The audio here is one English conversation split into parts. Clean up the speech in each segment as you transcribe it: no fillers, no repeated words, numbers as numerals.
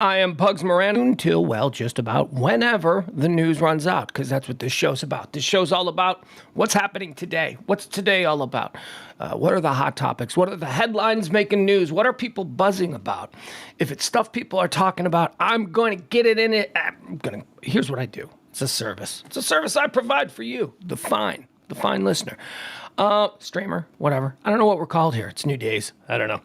I am Pugs Moran until, well, just about whenever the news runs out, because that's what this show's about. This show's all about what's happening today. What's today all about? What are the hot topics? What are the headlines making news? What are people buzzing about? If it's stuff people are talking about, I'm going to get it in it. Here's what I do. It's a service. It's a service I provide for you, the fine listener. Streamer, whatever. I don't know what we're called here. It's new days. I don't know.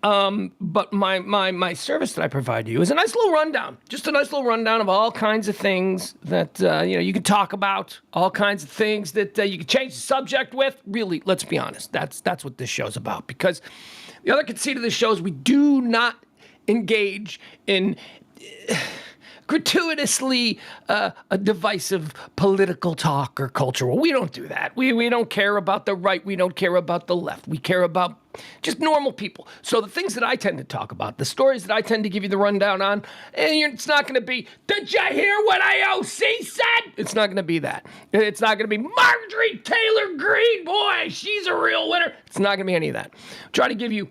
But my service that I provide you is a nice little rundown, just a nice little rundown of all kinds of things that, you can talk about, all kinds of things that you can change the subject with. Really, let's be honest. That's what this show's about, because the other conceit of this show is we do not engage in gratuitously a divisive political talk or culture. Well, we don't do that. We don't care about the right. We don't care about the left. We care about just normal people. So the things that I tend to talk about, the stories that I tend to give you the rundown on, and it's not going to be, did you hear what AOC said? It's not going to be that. It's not going to be Marjorie Taylor Greene, boy, she's a real winner. It's not going to be any of that. Try to give you,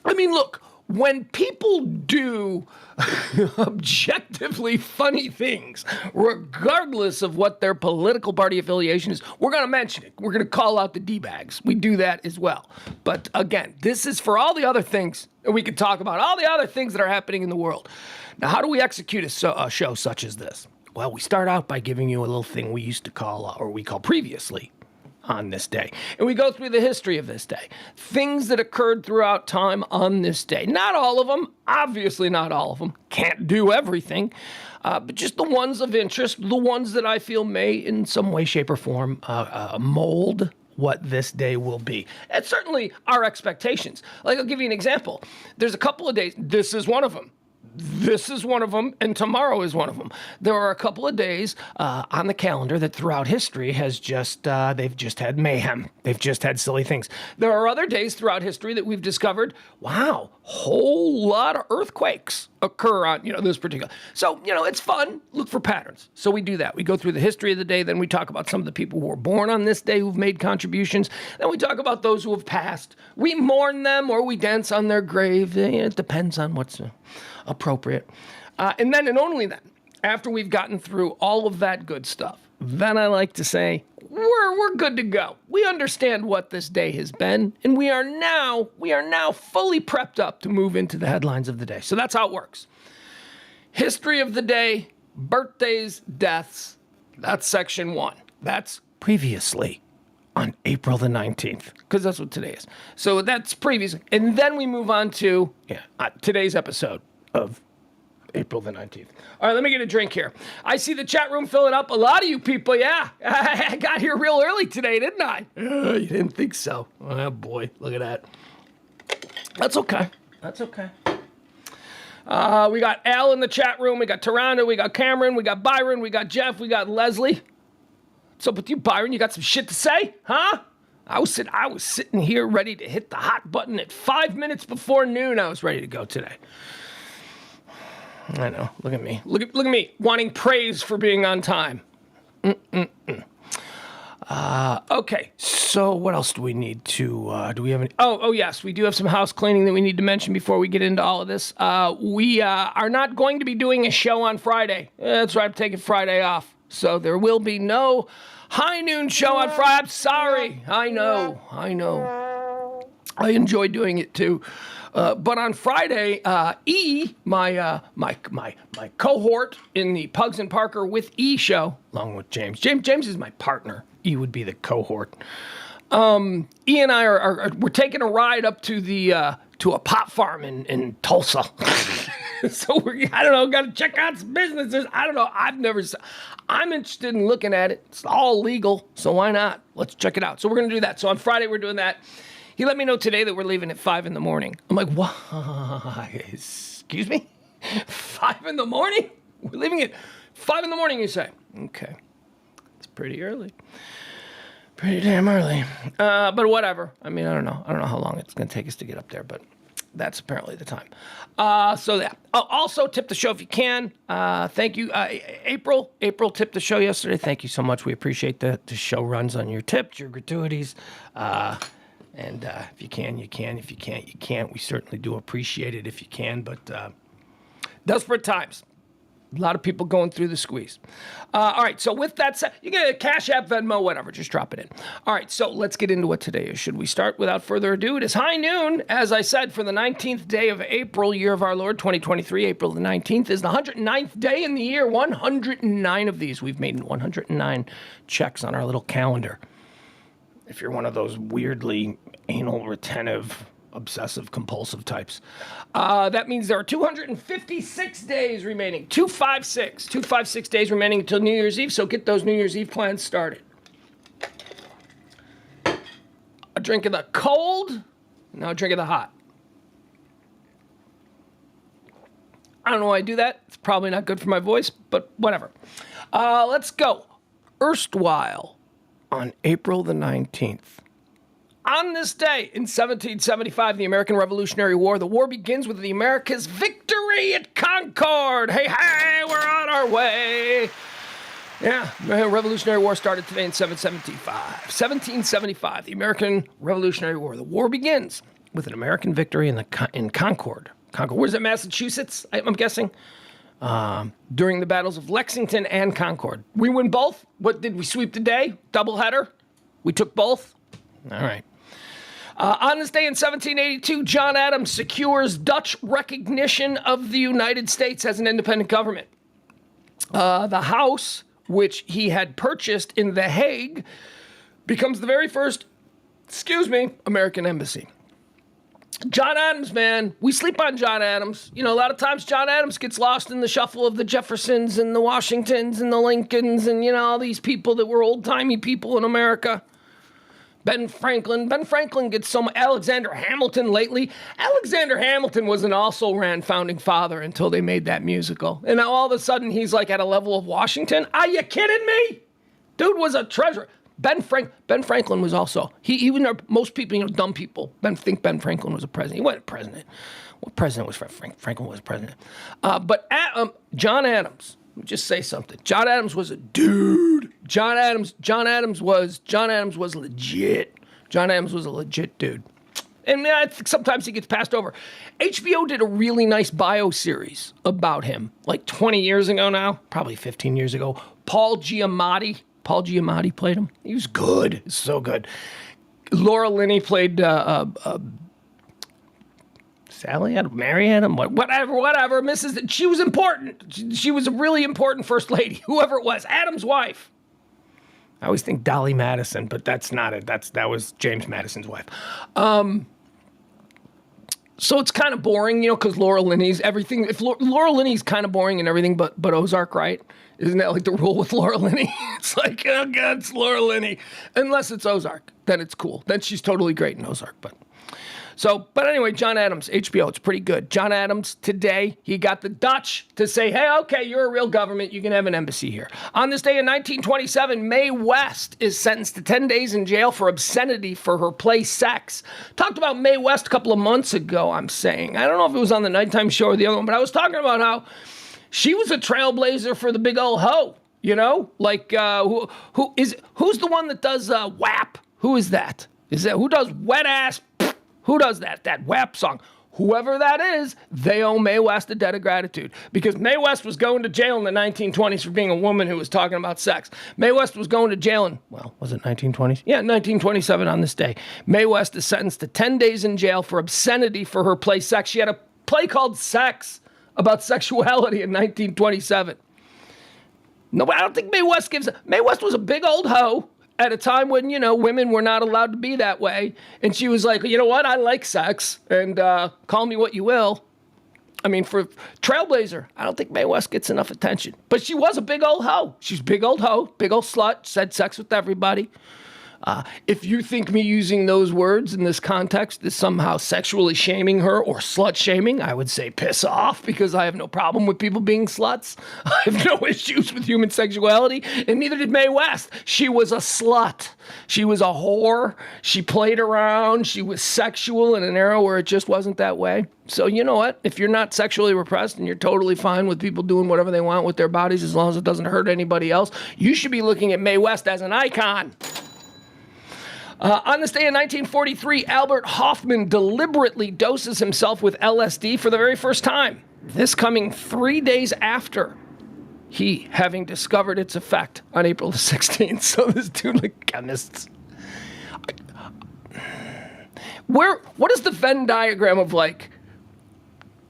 look, when people do objectively funny things, regardless of what their political party affiliation is, we're going to mention it. We're going to call out the D-bags. We do that as well. But again, this is for all the other things that we could talk about, all the other things that are happening in the world. Now, how do we execute a show such as this? Well, we start out by giving you a little thing we used to call, or we call previously, on this day. And we go through the history of this day. Things that occurred throughout time on this day. Not all of them, obviously not all of them. Can't do everything. But just the ones of interest, the ones that I feel may in some way, shape, or form mold what this day will be. And certainly our expectations. Like, I'll give you an example. There's a couple of days, this is one of them. This is one of them, and tomorrow is one of them. There are a couple of days on the calendar that throughout history has just, they've just had mayhem. They've just had silly things. There are other days throughout history that we've discovered, wow, whole lot of earthquakes occur on, this particular. So, it's fun. Look for patterns. So we do that. We go through the history of the day. Then we talk about some of the people who were born on this day who've made contributions. Then we talk about those who have passed. We mourn them or we dance on their grave. It depends on what's appropriate. And then, and only then, after we've gotten through all of that good stuff, then I like to say, we're good to go. We understand what this day has been, and we are now fully prepped up to move into the headlines of the day. So that's how it works. History of the day, birthdays, deaths, that's section 1. That's previously on April the 19th, because that's what today is. So that's previous. And then we move on to today's episode of April the 19th. All right, let me get a drink here. I see the chat room filling up. A lot of you people, yeah. I got here real early today, didn't I? You didn't think so. Oh, boy, look at that. That's okay. That's okay. We got Al in the chat room. We got Taranda. We got Cameron. We got Byron. We got Jeff. We got Leslie. What's up with you, Byron? You got some shit to say? Huh? I was sitting here ready to hit the hot button at 5 minutes before noon. I was ready to go today. I know. Look at me. Look at me wanting praise for being on time. Okay. So what else do we need to? Do we have any? Oh yes, we do have some house cleaning that we need to mention before we get into all of this. We are not going to be doing a show on Friday. That's right. I'm taking Friday off, so there will be no high noon show on Friday. I'm sorry. I know. I enjoy doing it too. But on Friday, my cohort in the Pugs and Parker with E show, along with James. James is my partner. E would be the cohort. E and I we're taking a ride up to the to a pot farm in Tulsa. So got to check out some businesses. I don't know. I'm interested in looking at it. It's all legal, so why not? Let's check it out. So we're going to do that. So on Friday, we're doing that. He let me know today that we're leaving at 5 in the morning. I'm like, what? Excuse me? 5 in the morning? We're leaving at 5 in the morning, you say? Okay. It's pretty early. Pretty damn early. But whatever. I don't know. I don't know how long it's going to take us to get up there, but that's apparently the time. So yeah. Oh, also, tip the show if you can. Thank you. April tipped the show yesterday. Thank you so much. We appreciate the show runs on your tips, your gratuities. And if you can, you can. If you can't, you can't. We certainly do appreciate it if you can. But Desperate times. A lot of people going through the squeeze. All right, so with that said, you get a Cash App, Venmo, whatever, just drop it in. All right, so let's get into what today is. Should we start without further ado? It is high noon, as I said, for the 19th day of April, year of our Lord, 2023. April the 19th is the 109th day in the year. 109 of these. We've made 109 checks on our little calendar. If you're one of those weirdly anal retentive, obsessive compulsive types. That means there are 256 days remaining. 256 days remaining until New Year's Eve, so get those New Year's Eve plans started. A drink of the cold, now a drink of the hot. I don't know why I do that. It's probably not good for my voice, but whatever. Let's go. Erstwhile, on April the 19th. On this day, in 1775, the American Revolutionary War, the war begins with the America's victory at Concord. Hey, we're on our way. Yeah, the Revolutionary War started today in 1775. 1775, the American Revolutionary War. The war begins with an American victory in Concord. Concord, where's it, Massachusetts, I'm guessing? During the battles of Lexington and Concord. We win both? What, did we sweep the day? Doubleheader? We took both? All right. On this day in 1782, John Adams secures Dutch recognition of the United States as an independent government. The house, which he had purchased in The Hague, becomes the very first, American embassy. John Adams, man, we sleep on John Adams. You know, a lot of times John Adams gets lost in the shuffle of the Jeffersons and the Washingtons and the Lincolns and, you know, all these people that were old-timey people in America. Ben Franklin gets Alexander Hamilton lately. Alexander Hamilton was an also-ran founding father until they made that musical. And now all of a sudden he's like at a level of Washington. Are you kidding me? Dude was a treasure. Ben Franklin was also, even though most people, you know, dumb people, think Ben Franklin was a president. He wasn't president. What president was Franklin was president. But John Adams, let me just say something. John Adams was a dude. John Adams was legit. John Adams was a legit dude. And I think sometimes he gets passed over. HBO did a really nice bio series about him, like 20 years ago now, probably 15 years ago. Paul Giamatti played him. He was good. So good. Laura Linney played Sally Adams, Mary Adams, whatever. She was important. She was a really important first lady, whoever it was. Adams' wife. I always think Dolly Madison, but that's not it. That was James Madison's wife. So it's kind of boring, you know, because Laura Linney's everything. If Laura Linney's kind of boring and everything, but Ozark, right? Isn't that like the rule with Laura Linney? It's like, oh God, it's Laura Linney. Unless it's Ozark, then it's cool. Then she's totally great in Ozark, but anyway, John Adams, HBO, it's pretty good. John Adams, today, he got the Dutch to say, hey, okay, you're a real government. You can have an embassy here. On this day in 1927, Mae West is sentenced to 10 days in jail for obscenity for her play Sex. Talked about Mae West a couple of months ago, I'm saying. I don't know if it was on the nighttime show or the other one, but I was talking about how she was a trailblazer for the big old hoe, you know? Like, who's the one that does WAP? Who is that? Who does Wet Ass? Who does that WAP song? Whoever that is, they owe Mae West a debt of gratitude. Because Mae West was going to jail in the 1920s for being a woman who was talking about sex. Mae West was going to jail in, was it 1920s? Yeah, 1927 on this day. Mae West is sentenced to 10 days in jail for obscenity for her play Sex. She had a play called Sex about sexuality in 1927. No, I don't think Mae West was a big old hoe at a time when, you know, women were not allowed to be that way. And she was like, you know what? I like sex, and call me what you will. I mean, for trailblazer, I don't think Mae West gets enough attention. But she was a big old hoe. She's a big old hoe, big old slut, said sex with everybody. If you think me using those words in this context is somehow sexually shaming her or slut shaming, I would say piss off, because I have no problem with people being sluts. I have no issues with human sexuality, and neither did Mae West. She was a slut. She was a whore. She played around. She was sexual in an era where it just wasn't that way. So you know what? If you're not sexually repressed and you're totally fine with people doing whatever they want with their bodies as long as it doesn't hurt anybody else, you should be looking at Mae West as an icon. On this day in 1943, Albert Hoffman deliberately doses himself with LSD for the very first time. This coming 3 days after he having discovered its effect on April the 16th. So this dude, like chemists. What is the Venn diagram of like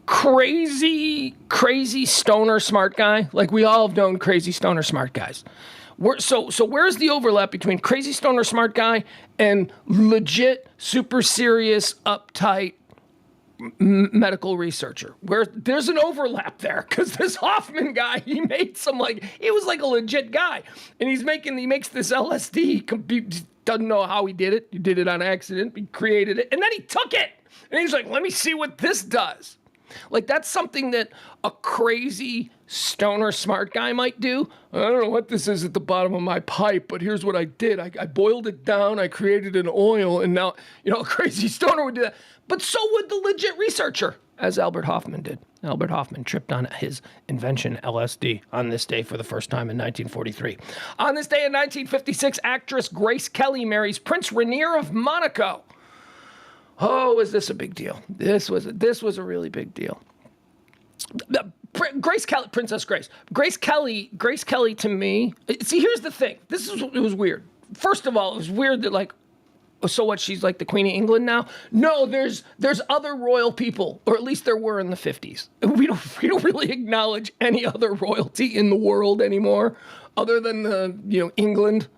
crazy stoner smart guy? Like we all have known crazy stoner smart guys. So where's the overlap between crazy stoner smart guy and legit, super serious, uptight medical researcher? Where there's an overlap there, because this Hoffman guy, he was like a legit guy, and he makes this LSD. He doesn't know how he did it. He did it on accident. He created it, and then he took it, and he's like, let me see what this does. Like, that's something that a crazy stoner smart guy might do. I don't know what this is at the bottom of my pipe, but here's what I did. I boiled it down, I created an oil, and now, a crazy stoner would do that. But so would the legit researcher, as Albert Hoffman did. Albert Hoffman tripped on his invention, LSD, on this day for the first time in 1943. On this day in 1956, actress Grace Kelly marries Prince Rainier of Monaco. Oh, was this a big deal? This was a really big deal. Grace Kelly, Princess Grace. Grace Kelly to me, see, here's the thing. It was weird. First of all, it was weird that like, so what, she's like the Queen of England now? No, there's other royal people, or at least there were in the 50s. We don't really acknowledge any other royalty in the world anymore, other than England.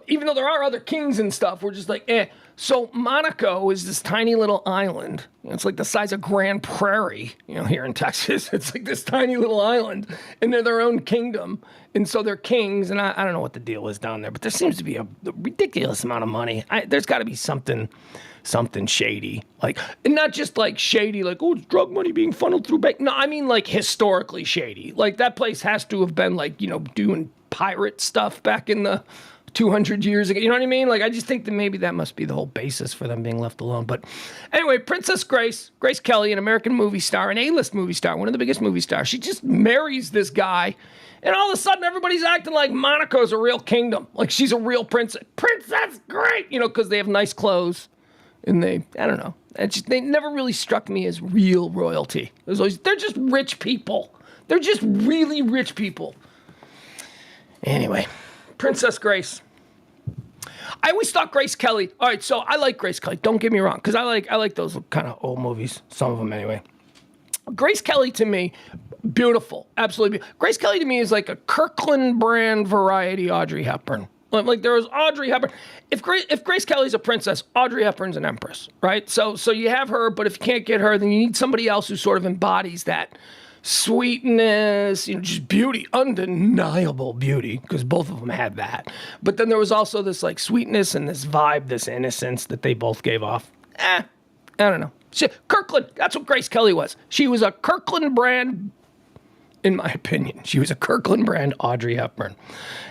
Even though there are other kings and stuff, we're just like, eh. So Monaco is this tiny little island. It's like the size of Grand Prairie, here in Texas. It's like this tiny little island, and they're their own kingdom. And so they're kings, and I don't know what the deal is down there, but there seems to be a ridiculous amount of money. There's got to be something shady. Like, and not just like shady, like, oh, it's drug money being funneled through bank. No, I mean like historically shady. Like that place has to have been like, doing pirate stuff back in the 200 years ago. You know what I mean? Like, I just think that maybe that must be the whole basis for them being left alone. But anyway, Princess Grace Kelly, an American movie star, an A-list movie star, one of the biggest movie stars. She just marries this guy, and all of a sudden everybody's acting like Monaco's a real kingdom. Like she's a real princess. Princess Grace! Because they have nice clothes. And I don't know. They never really struck me as real royalty. They're just rich people. They're just really rich people. Anyway, Princess Grace. I always thought Grace Kelly. All right, so I like Grace Kelly. Don't get me wrong, because I like those kind of old movies. Some of them, anyway. Grace Kelly to me, beautiful, absolutely beautiful. Grace Kelly to me is like a Kirkland brand variety Audrey Hepburn. Like there was Audrey Hepburn. If Grace Kelly's a princess, Audrey Hepburn's an empress, right? So you have her, but if you can't get her, then you need somebody else who sort of embodies that sweetness, just beauty, undeniable beauty, because both of them had that. But then there was also this like sweetness and this vibe, this innocence that they both gave off. I don't know. Kirkland, that's what Grace Kelly was. She was a Kirkland brand, in my opinion. She was a Kirkland brand Audrey Hepburn.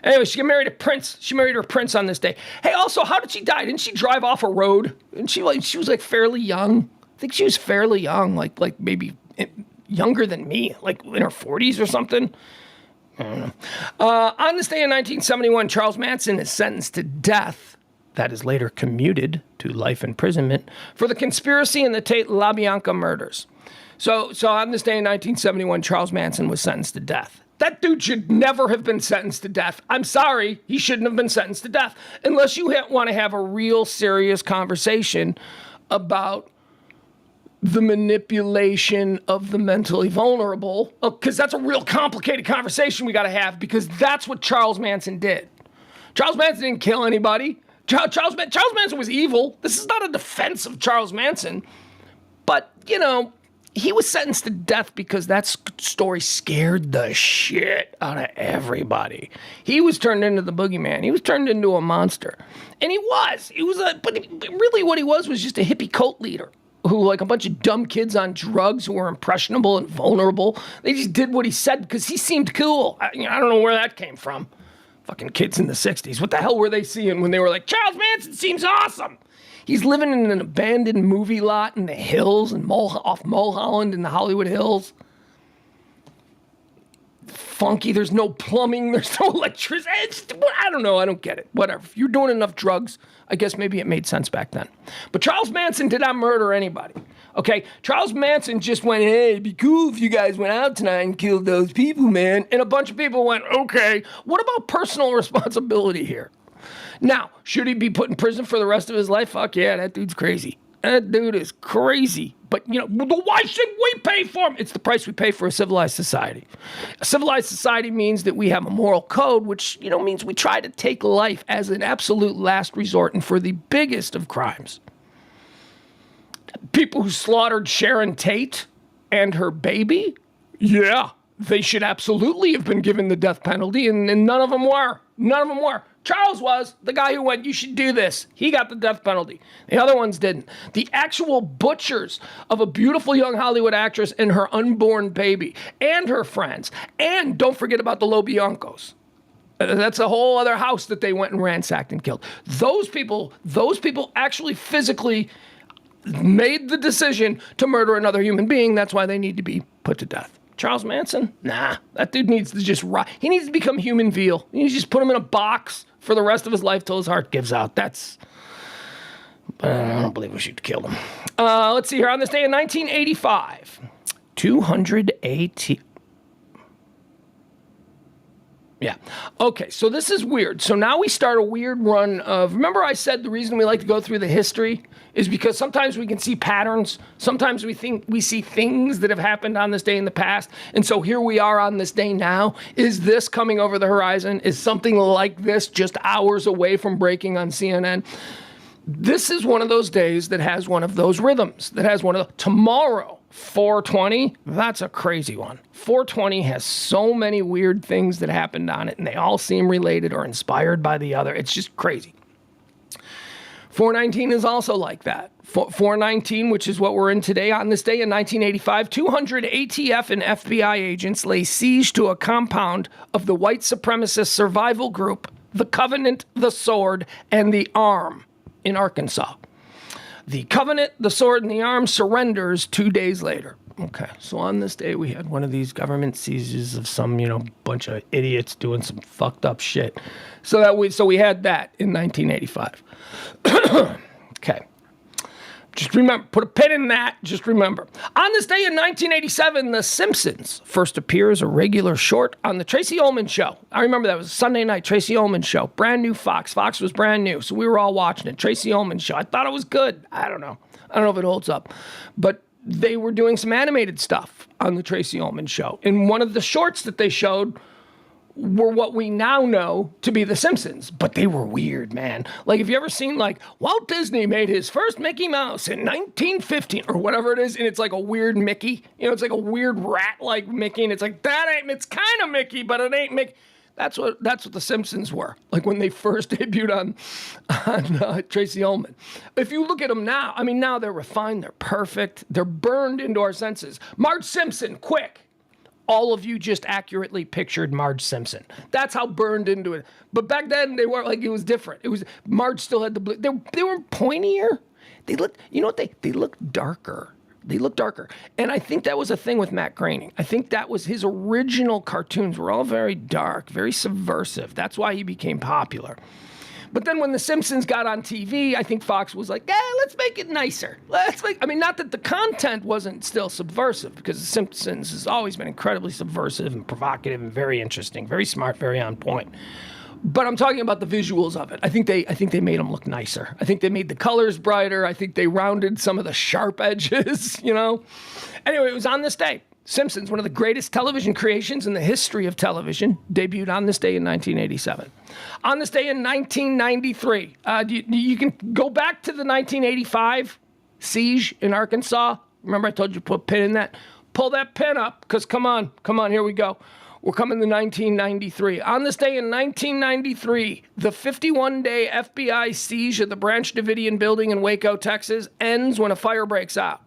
Anyway, she got married a prince. She married her prince on this day. Hey, also, how did she die? Didn't she drive off a road? And she was like fairly young. I think she was fairly young, like maybe younger than me, like in her 40s or something. I don't know. On this day in 1971, Charles Manson is sentenced to death. That is later commuted to life imprisonment for the conspiracy in the Tate LaBianca murders. So on this day in 1971, Charles Manson was sentenced to death. That dude should never have been sentenced to death. I'm sorry, he shouldn't have been sentenced to death unless you want to have a real serious conversation about the manipulation of the mentally vulnerable, because that's a real complicated conversation we got to have, because that's what Charles Manson did. Charles Manson didn't kill anybody. Charles Manson was evil. This is not a defense of Charles Manson, but, he was sentenced to death because that story scared the shit out of everybody. He was turned into the boogeyman. He was turned into a monster. And he was. But really what he was just a hippie cult leader who, like a bunch of dumb kids on drugs who were impressionable and vulnerable. They just did what he said because he seemed cool. I don't know where that came from. Fucking kids in the 60s. What the hell were they seeing when they were like, Charles Manson seems awesome? He's living in an abandoned movie lot in the hills and off Mulholland in the Hollywood Hills. Funky, there's no plumbing, there's no electricity. I don't know, I don't get it. Whatever. If you're doing enough drugs, I guess maybe it made sense back then. But Charles Manson did not murder anybody. Okay, Charles Manson just went, hey, it'd be cool if you guys went out tonight and killed those people, man. And a bunch of people went, okay, what about personal responsibility here? Now, should he be put in prison for the rest of his life? Fuck yeah, that dude's crazy. That dude is crazy. But, why should we pay for him? It's the price we pay for a civilized society. A civilized society means that we have a moral code, which, means we try to take life as an absolute last resort and for the biggest of crimes. People who slaughtered Sharon Tate and her baby, yeah, they should absolutely have been given the death penalty, and none of them were. None of them were. Charles was the guy who went, you should do this. He got the death penalty. The other ones didn't. The actual butchers of a beautiful young Hollywood actress and her unborn baby and her friends. And don't forget about the LoBiancos. That's a whole other house that they went and ransacked and killed. Those people actually physically made the decision to murder another human being. That's why they need to be put to death. Charles Manson? Nah, that dude needs to just rot. He needs to become human veal. You just put him in a box for the rest of his life till his heart gives out. But I don't believe we should kill him. Let's see here. On this day in 1985, 280. Yeah. Okay, so this is weird. So now we start a weird run of, remember I said the reason we like to go through the history is because sometimes we can see patterns. Sometimes we think we see things that have happened on this day in the past. And so here we are on this day now. Is this coming over the horizon? Is something like this just hours away from breaking on CNN? This is one of those days that has one of those rhythms, that has one of the, tomorrow, 420, that's a crazy one. 420 has so many weird things that happened on it, and they all seem related or inspired by the other. It's just crazy. 419 is also like that. 419, which is what we're in today, on this day in 1985, 200 ATF and FBI agents lay siege to a compound of the white supremacist survival group, the Covenant, the Sword, and the Arm in Arkansas. The Covenant, the Sword, and the Arm surrenders 2 days later. Okay, so on this day, we had one of these government sieges of some, bunch of idiots doing some fucked up shit. So we had that in 1985. Okay. Just remember, put a pin in that. Just remember. On this day in 1987, The Simpsons first appear as a regular short on the Tracy Ullman Show. I remember that was a Sunday night, Tracy Ullman Show. Brand new Fox. Fox was brand new, so we were all watching it. Tracy Ullman Show. I thought it was good. I don't know if it holds up. But they were doing some animated stuff on the Tracy Ullman Show. And one of the shorts that they showed were what we now know to be The Simpsons, but they were weird, man. Like, have you ever seen, Walt Disney made his first Mickey Mouse in 1915 or whatever it is, and it's like a weird Mickey? It's like a weird rat-like Mickey, and it's like, it's kind of Mickey, but it ain't Mickey. That's what The Simpsons were, like when they first debuted on Tracy Ullman. If you look at them now, now they're refined, they're perfect, they're burned into our senses. Marge Simpson, quick. All of you just accurately pictured Marge Simpson. That's how burned into it. But back then, they weren't it was different. Marge still had the blue. They were pointier. They looked, they looked darker. They looked darker. And I think that was a thing with Matt Groening. I think that was his original cartoons were all very dark, very subversive. That's why he became popular. But then when The Simpsons got on TV, I think Fox was like, let's make it nicer. Not that the content wasn't still subversive, because The Simpsons has always been incredibly subversive and provocative and very interesting, very smart, very on point. But I'm talking about the visuals of it. I think they made them look nicer. I think they made the colors brighter. I think they rounded some of the sharp edges, Anyway, it was on this day. Simpsons, one of the greatest television creations in the history of television, debuted on this day in 1987. On this day in 1993, you can go back to the 1985 siege in Arkansas. Remember I told you to put a pin in that? Pull that pin up, because come on, here we go. We're coming to 1993. On this day in 1993, the 51-day FBI siege of the Branch Davidian building in Waco, Texas, ends when a fire breaks out.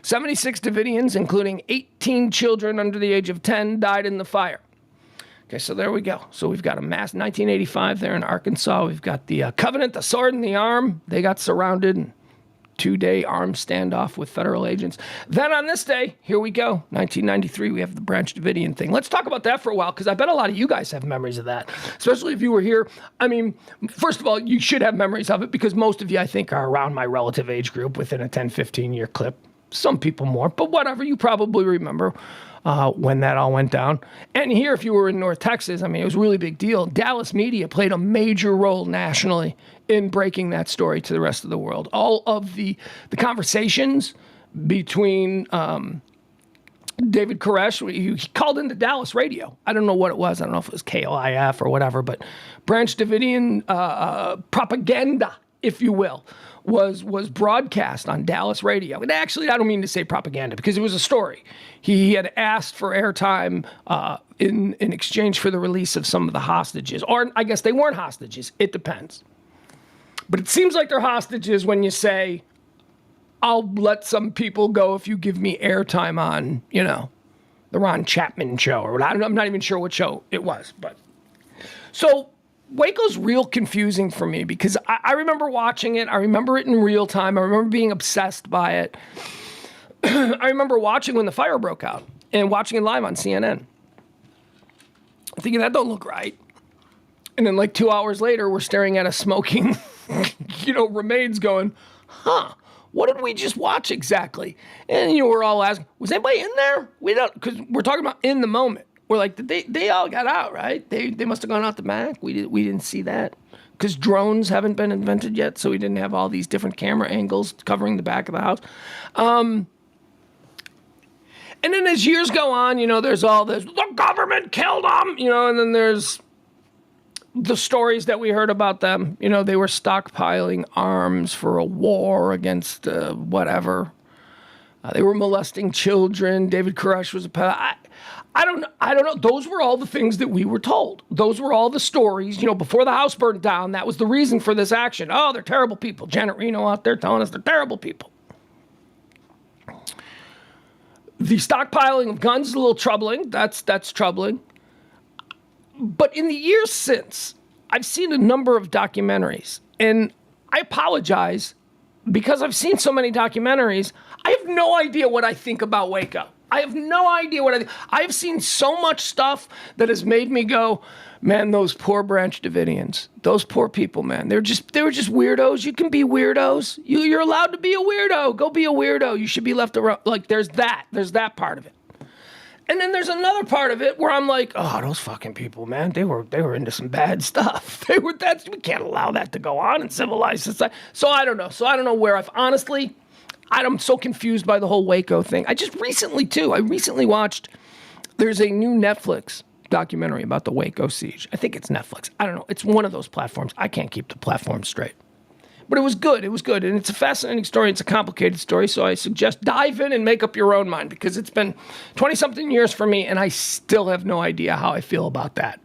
76 Davidians, including 18 children under the age of 10, died in the fire. Okay, so there we go. So we've got a mass 1985 there in Arkansas. We've got the Covenant, the Sword, and the Arm. They got surrounded in 2-day armed standoff with federal agents. Then on this day, here we go, 1993, we have the Branch Davidian thing. Let's talk about that for a while, because I bet a lot of you guys have memories of that, especially if you were here. First of all, you should have memories of it, because most of you, I think, are around my relative age group within a 10, 15-year clip. Some people more, but whatever. You probably remember when that all went down. And here, if you were in North Texas, I mean, it was a really big deal. Dallas media played a major role nationally in breaking that story to the rest of the world. All of the conversations between David Koresh, he called into Dallas radio. I don't know what it was. I don't know if it was KOIF or whatever, but Branch Davidian propaganda, if you will, was broadcast on Dallas radio. And actually, I don't mean to say propaganda because it was a story. He had asked for airtime in exchange for the release of some of the hostages. Or I guess they weren't hostages. It depends. But it seems like they're hostages when you say, I'll let some people go if you give me airtime on, the Ron Chapman show. Or I'm not even sure what show it was. But so Waco's real confusing for me because I remember watching it. I remember it in real time. I remember being obsessed by it. I remember watching when the fire broke out and watching it live on CNN. Thinking that don't look right. And then like 2 hours later, we're staring at a smoking, remains going, what did we just watch exactly? And, we're all asking, was anybody in there? We don't, because we're talking about in the moment. We're like, they all got out, right? They must have gone out the back. We didn't see that. Because drones haven't been invented yet, so we didn't have all these different camera angles covering the back of the house. And then as years go on, there's all this, the government killed them, and then there's the stories that we heard about them. They were stockpiling arms for a war against whatever. They were molesting children. David Koresh was a pedophile. I don't know. Those were all the things that we were told. Those were all the stories. Before the house burned down, that was the reason for this action. Oh, they're terrible people. Janet Reno out there telling us they're terrible people. The stockpiling of guns is a little troubling. That's troubling. But in the years since, I've seen a number of documentaries. And I apologize because I've seen so many documentaries. I have no idea what I think about Waco. I have no idea what I've seen so much stuff that has made me go, man, those poor Branch Davidians, those poor people, man. They were just weirdos. You can be weirdos. You're allowed to be a weirdo. Go be a weirdo. You should be left around. Like there's that part of it. And then there's another part of it where I'm like, oh, those fucking people, man, they were into some bad stuff. We can't allow that to go on in civilized society. So I don't know where I'm so confused by the whole Waco thing. I recently watched, there's a new Netflix documentary about the Waco siege. I think it's Netflix. I don't know. It's one of those platforms. I can't keep the platform straight. But it was good. And it's a fascinating story. It's a complicated story. So I suggest dive in and make up your own mind because it's been 20-something years for me and I still have no idea how I feel about that.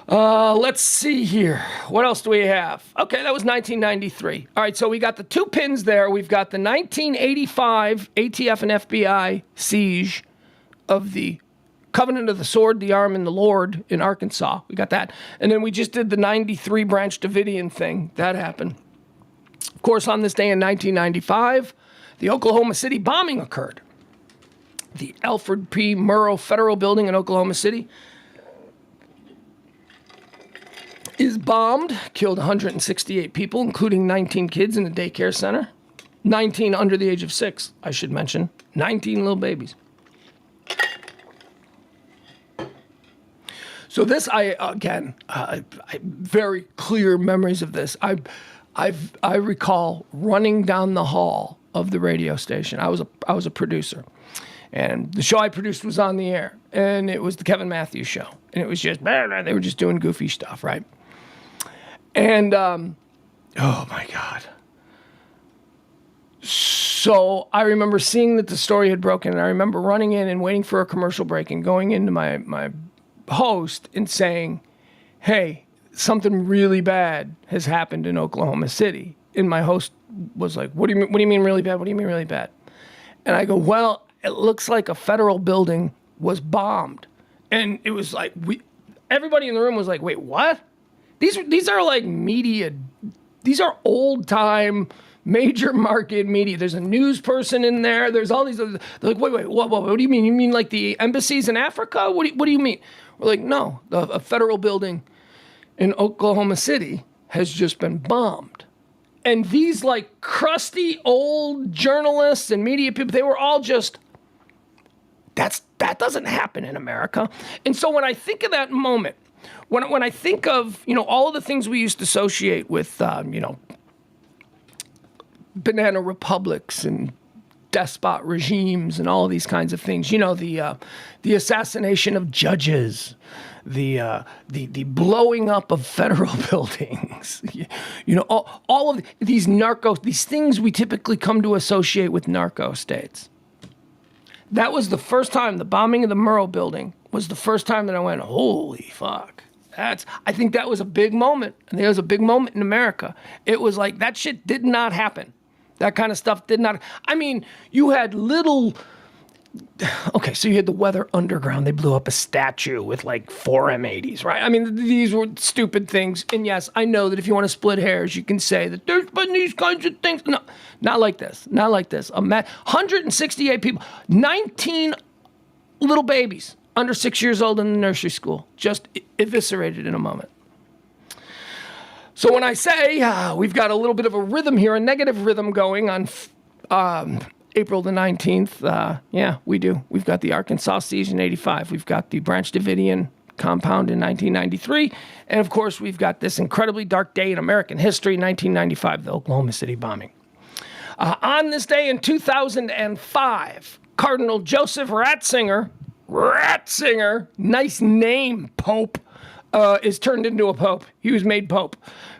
Let's see here. What else do we have? Okay, that was 1993. All right, so we got the two pins there. We've got the 1985 ATF and FBI siege of the Covenant of the Sword, the Arm, and the Lord in Arkansas. We got that. And then we just did the 93 Branch Davidian thing. That happened. Of course, on this day in 1995, the Oklahoma City bombing occurred. The Alfred P. Murrow Federal Building in Oklahoma City is bombed, killed 168 people, including 19 kids in the daycare center. 19 under the age of 6, I should mention. 19 little babies. So this, I very clear memories of this. I recall running down the hall of the radio station. I was a producer, and the show I produced was on the air, and it was the Kevin Matthews Show, and it was just they were just doing goofy stuff, right? And oh my God. So I remember seeing that the story had broken, and I remember running in and waiting for a commercial break and going into my host and saying, hey, something really bad has happened in Oklahoma City. And my host was like, what do you mean really bad? What do you mean really bad? And I go, well, it looks like a federal building was bombed. And it was like, everybody in the room was like, wait, what? These are like media. These are old time major market media. There's a news person in there. There's all these other, they're like, wait, what do you mean? You mean like the embassies in Africa? What do you mean? We're like, no, a federal building in Oklahoma City has just been bombed. And these like crusty old journalists and media people, they were all just, that doesn't happen in America. And so when I think of that moment, when I think of, all of the things we used to associate with, banana republics and despot regimes and all of these kinds of things, the assassination of judges, the blowing up of federal buildings, all of these these things we typically come to associate with narco states. That was the first time, the bombing of the Murrah building was the first time that I went, holy fuck. I think that was a big moment. And there was a big moment in America. It was like, that shit did not happen. That kind of stuff did not. I mean, you had okay, so you had the Weather Underground. They blew up a statue with like 4 M80s, right? I mean, these were stupid things. And yes, I know that if you want to split hairs, you can say that there's been these kinds of things. No, not like this. Not like this. 168 people, 19 little babies under 6 years old in the nursery school, just eviscerated in a moment. So when I say we've got a little bit of a rhythm here, a negative rhythm going on April the 19th, yeah, we do. We've got the Arkansas siege in 85. We've got the Branch Davidian compound in 1993. And of course, we've got this incredibly dark day in American history, 1995, the Oklahoma City bombing. On this day in 2005, Cardinal Joseph Ratzinger, nice name, Pope, is turned into a pope. He was made pope.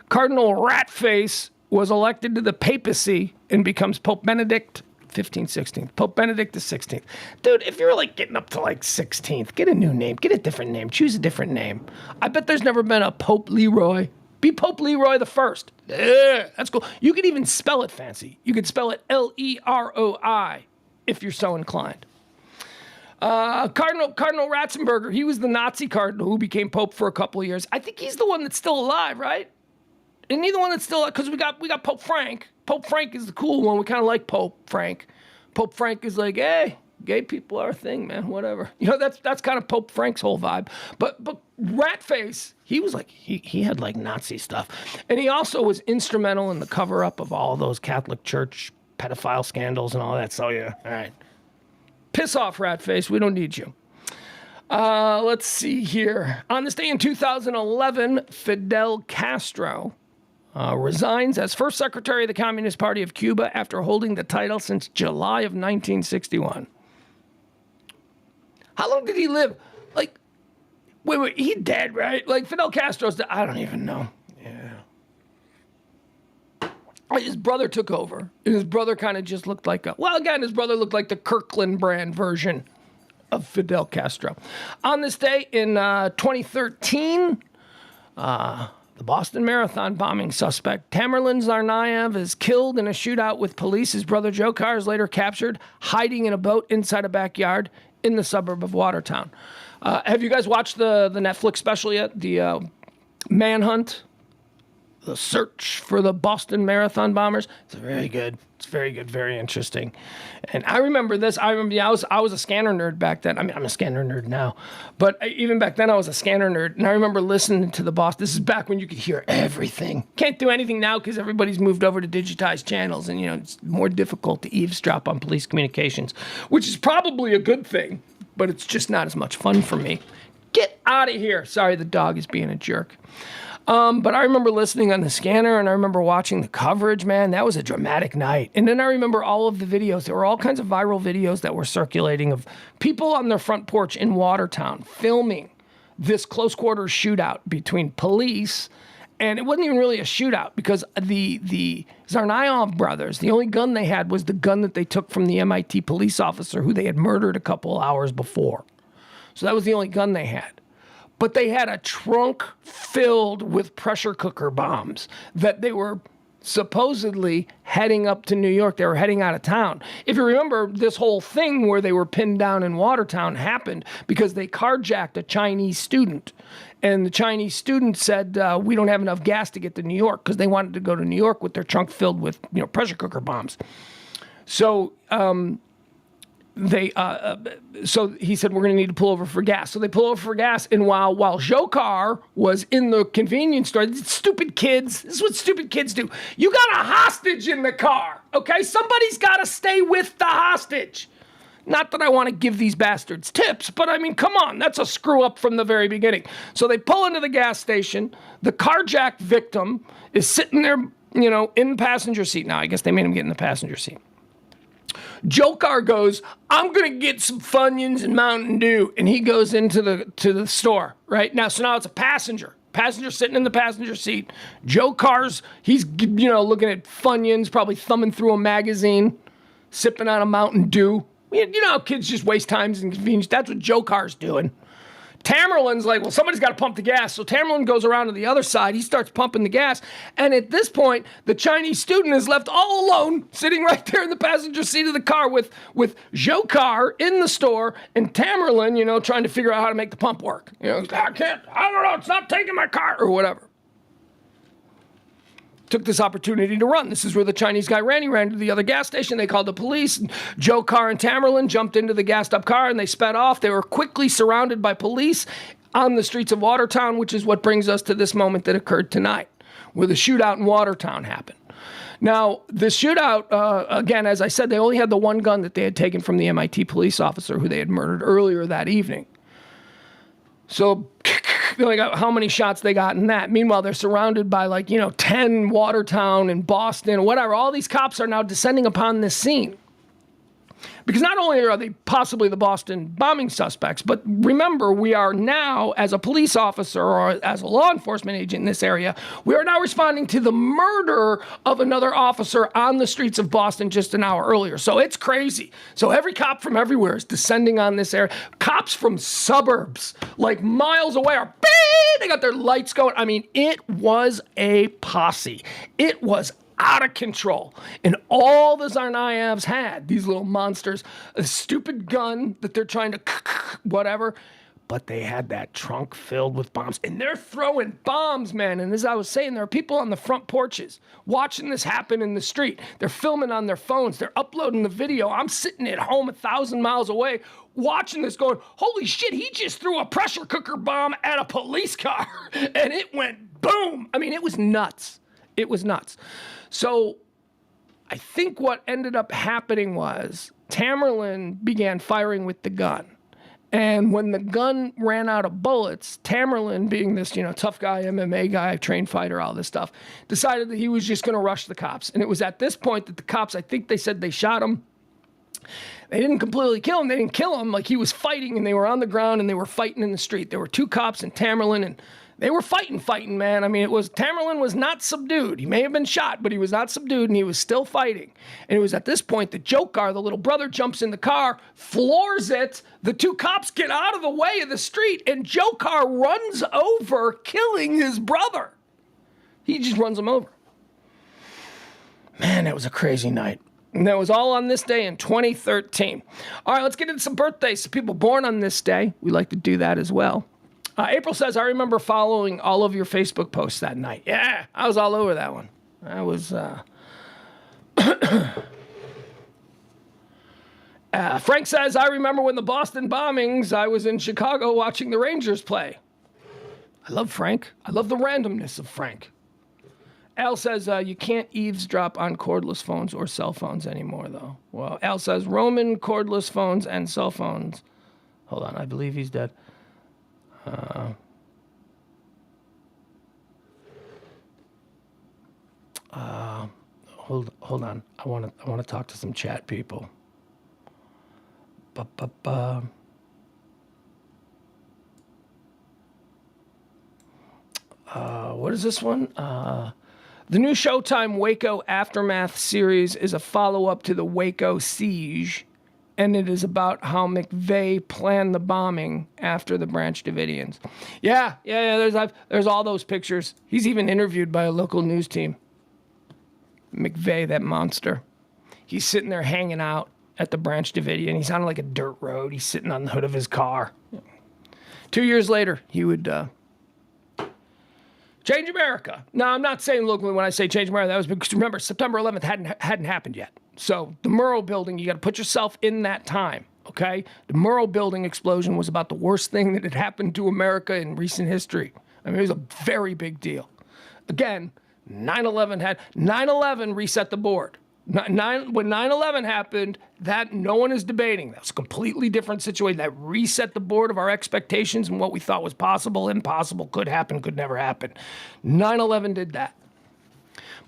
Cardinal Ratface was elected to the papacy and becomes Pope Benedict 16th. Pope Benedict the 16th. Dude, if you're like getting up to like 16th, get a new name. Get a different name. Choose a different name. I bet there's never been a Pope Leroy. Be Pope Leroy the First. Yeah, that's cool. You could even spell it fancy. You could spell it Leroi if you're so inclined. Cardinal Ratzenberger, he was the Nazi cardinal who became pope for a couple of years. I think he's the one that's still alive, right? Isn't he the one that's still alive? Because we got Pope Frank. Pope Frank is the cool one. We kind of like Pope Frank. Pope Frank is like, hey, gay people are a thing, man. Whatever. That's kind of Pope Frank's whole vibe. But Ratface, he was like, he had like Nazi stuff, and he also was instrumental in the cover up of all those Catholic Church pedophile scandals and all that. So yeah, all right. Piss off, Ratface. We don't need you. Let's see here. On this day in 2011, Fidel Castro resigns as first secretary of the Communist Party of Cuba after holding the title since July of 1961. How long did he live? Like, wait, he dead, right? Like, Fidel Castro's dead. I don't even know. Yeah. His brother took over. And his brother kind of just looked like his brother looked like the Kirkland brand version of Fidel Castro. On this day in 2013, the Boston Marathon bombing suspect Tamerlan Tsarnaev is killed in a shootout with police. His brother Dzhokhar is later captured, hiding in a boat inside a backyard in the suburb of Watertown. Have you guys watched the Netflix special yet? The Manhunt? The search for the Boston Marathon bombers. It's very good. It's very good, very interesting. And I remember this. I was a scanner nerd back then. I mean, I'm a scanner nerd now. But even back then, I was a scanner nerd. And I remember listening to the Boston. This is back when you could hear everything. Can't do anything now because everybody's moved over to digitized channels. And, it's more difficult to eavesdrop on police communications, which is probably a good thing. But it's just not as much fun for me. Get out of here. Sorry, the dog is being a jerk. But I remember listening on the scanner, and I remember watching the coverage, man. That was a dramatic night. And then I remember all of the videos. There were all kinds of viral videos that were circulating of people on their front porch in Watertown filming this close-quarters shootout between police. And it wasn't even really a shootout because the Tsarnaev brothers, the only gun they had was the gun that they took from the MIT police officer who they had murdered a couple hours before. So that was the only gun they had. But they had a trunk filled with pressure cooker bombs that they were supposedly heading up to New York. They were heading out of town. If you remember, this whole thing where they were pinned down in Watertown happened because they carjacked a Chinese student. And the Chinese student said, we don't have enough gas to get to New York, because they wanted to go to New York with their trunk filled with pressure cooker bombs. So so he said, we're going to need to pull over for gas. So they pull over for gas. And while Dzhokhar was in the convenience store, stupid kids, this is what stupid kids do. You got a hostage in the car, okay? Somebody's got to stay with the hostage. Not that I want to give these bastards tips, but I mean, come on, that's a screw up from the very beginning. So they pull into the gas station. The carjacked victim is sitting there, in the passenger seat. Now, I guess they made him get in the passenger seat. Dzhokhar goes, I'm going to get some Funyuns and Mountain Dew. And he goes into the store, right? So now it's a passenger. Passenger sitting in the passenger seat. Dzhokhar's, he's, looking at Funyuns, probably thumbing through a magazine, sipping on a Mountain Dew. You know how kids just waste time and convenience. That's what Dzhokhar's doing. Tamerlane's like, well, somebody's got to pump the gas. So Tamerlan goes around to the other side. He starts pumping the gas. And at this point, the Chinese student is left all alone, sitting right there in the passenger seat of the car with Dzhokhar in the store and Tamerlan, trying to figure out how to make the pump work. I don't know, it's not taking my car or whatever. Took this opportunity to run. This is where the Chinese guy ran. He ran to the other gas station. They called the police. Dzhokhar and Tamerlan jumped into the gassed up car and they sped off. They were quickly surrounded by police on the streets of Watertown, which is what brings us to this moment that occurred tonight, where the shootout in Watertown happened. Now, the shootout, again, as I said, they only had the one gun that they had taken from the MIT police officer who they had murdered earlier that evening. So how many shots they got in that. Meanwhile, they're surrounded by 10 Watertown and Boston, whatever. All these cops are now descending upon this scene. Because not only are they possibly the Boston bombing suspects, but remember, we are now, as a police officer or as a law enforcement agent in this area, we are now responding to the murder of another officer on the streets of Boston just an hour earlier. So it's crazy. So every cop from everywhere is descending on this area. Cops from suburbs, like miles away, are they got their lights going. I mean, it was a posse. It was out of control. And all the Tsarnaevs had, these little monsters, a stupid gun that they're trying to whatever, but they had that trunk filled with bombs. And they're throwing bombs, man. And as I was saying, there are people on the front porches watching this happen in the street. They're filming on their phones. They're uploading the video. I'm sitting at home 1,000 miles away watching this going, holy shit, he just threw a pressure cooker bomb at a police car. And it went boom. I mean, it was nuts. It was nuts. So I think what ended up happening was Tamerlan began firing with the gun. And when the gun ran out of bullets, Tamerlan, being this, tough guy, MMA guy, trained fighter, all this stuff, decided that he was just going to rush the cops. And it was at this point that the cops, I think they said they shot him. They didn't completely kill him. They didn't kill him. Like, he was fighting, and they were on the ground, and they were fighting in the street. There were two cops and Tamerlan, and they were fighting, man. I mean, Tamerlan was not subdued. He may have been shot, but he was not subdued, and he was still fighting. And it was at this point that Dzhokhar, the little brother, jumps in the car, floors it. The two cops get out of the way of the street, and Dzhokhar runs over, killing his brother. He just runs him over. Man, that was a crazy night. And that was all on this day in 2013. All right, let's get into some birthdays. Some people born on this day. We like to do that as well. April says, I remember following all of your Facebook posts that night. Yeah, I was all over that one. I was, Frank says, I remember when the Boston bombings, I was in Chicago watching the Rangers play. I love Frank. I love the randomness of Frank. Al says, you can't eavesdrop on cordless phones or cell phones anymore, though. Well, Al says, Roman cordless phones and cell phones. Hold on, I believe he's dead. Hold on. I want to talk to some chat people. What is this one? The new Showtime Waco Aftermath series is a follow-up to the Waco siege, and it is about how McVeigh planned the bombing after the Branch Davidians. Yeah. There's all those pictures. He's even interviewed by a local news team. McVeigh, that monster. He's sitting there hanging out at the Branch Davidian. He's on like a dirt road. He's sitting on the hood of his car. 2 years later, he would change America. Now, I'm not saying locally when I say change America. That was because, remember, September 11th hadn't happened yet. So the Murrow building, you got to put yourself in that time. okay? The Murrow building explosion was about the worst thing that had happened to America in recent history. I mean, it was a very big deal. Again, 9/11 reset the board. When 9/11 happened, that no one is debating. That was a completely different situation. That reset the board of our expectations and what we thought was possible, impossible, could happen, could never happen. 9/11 did that.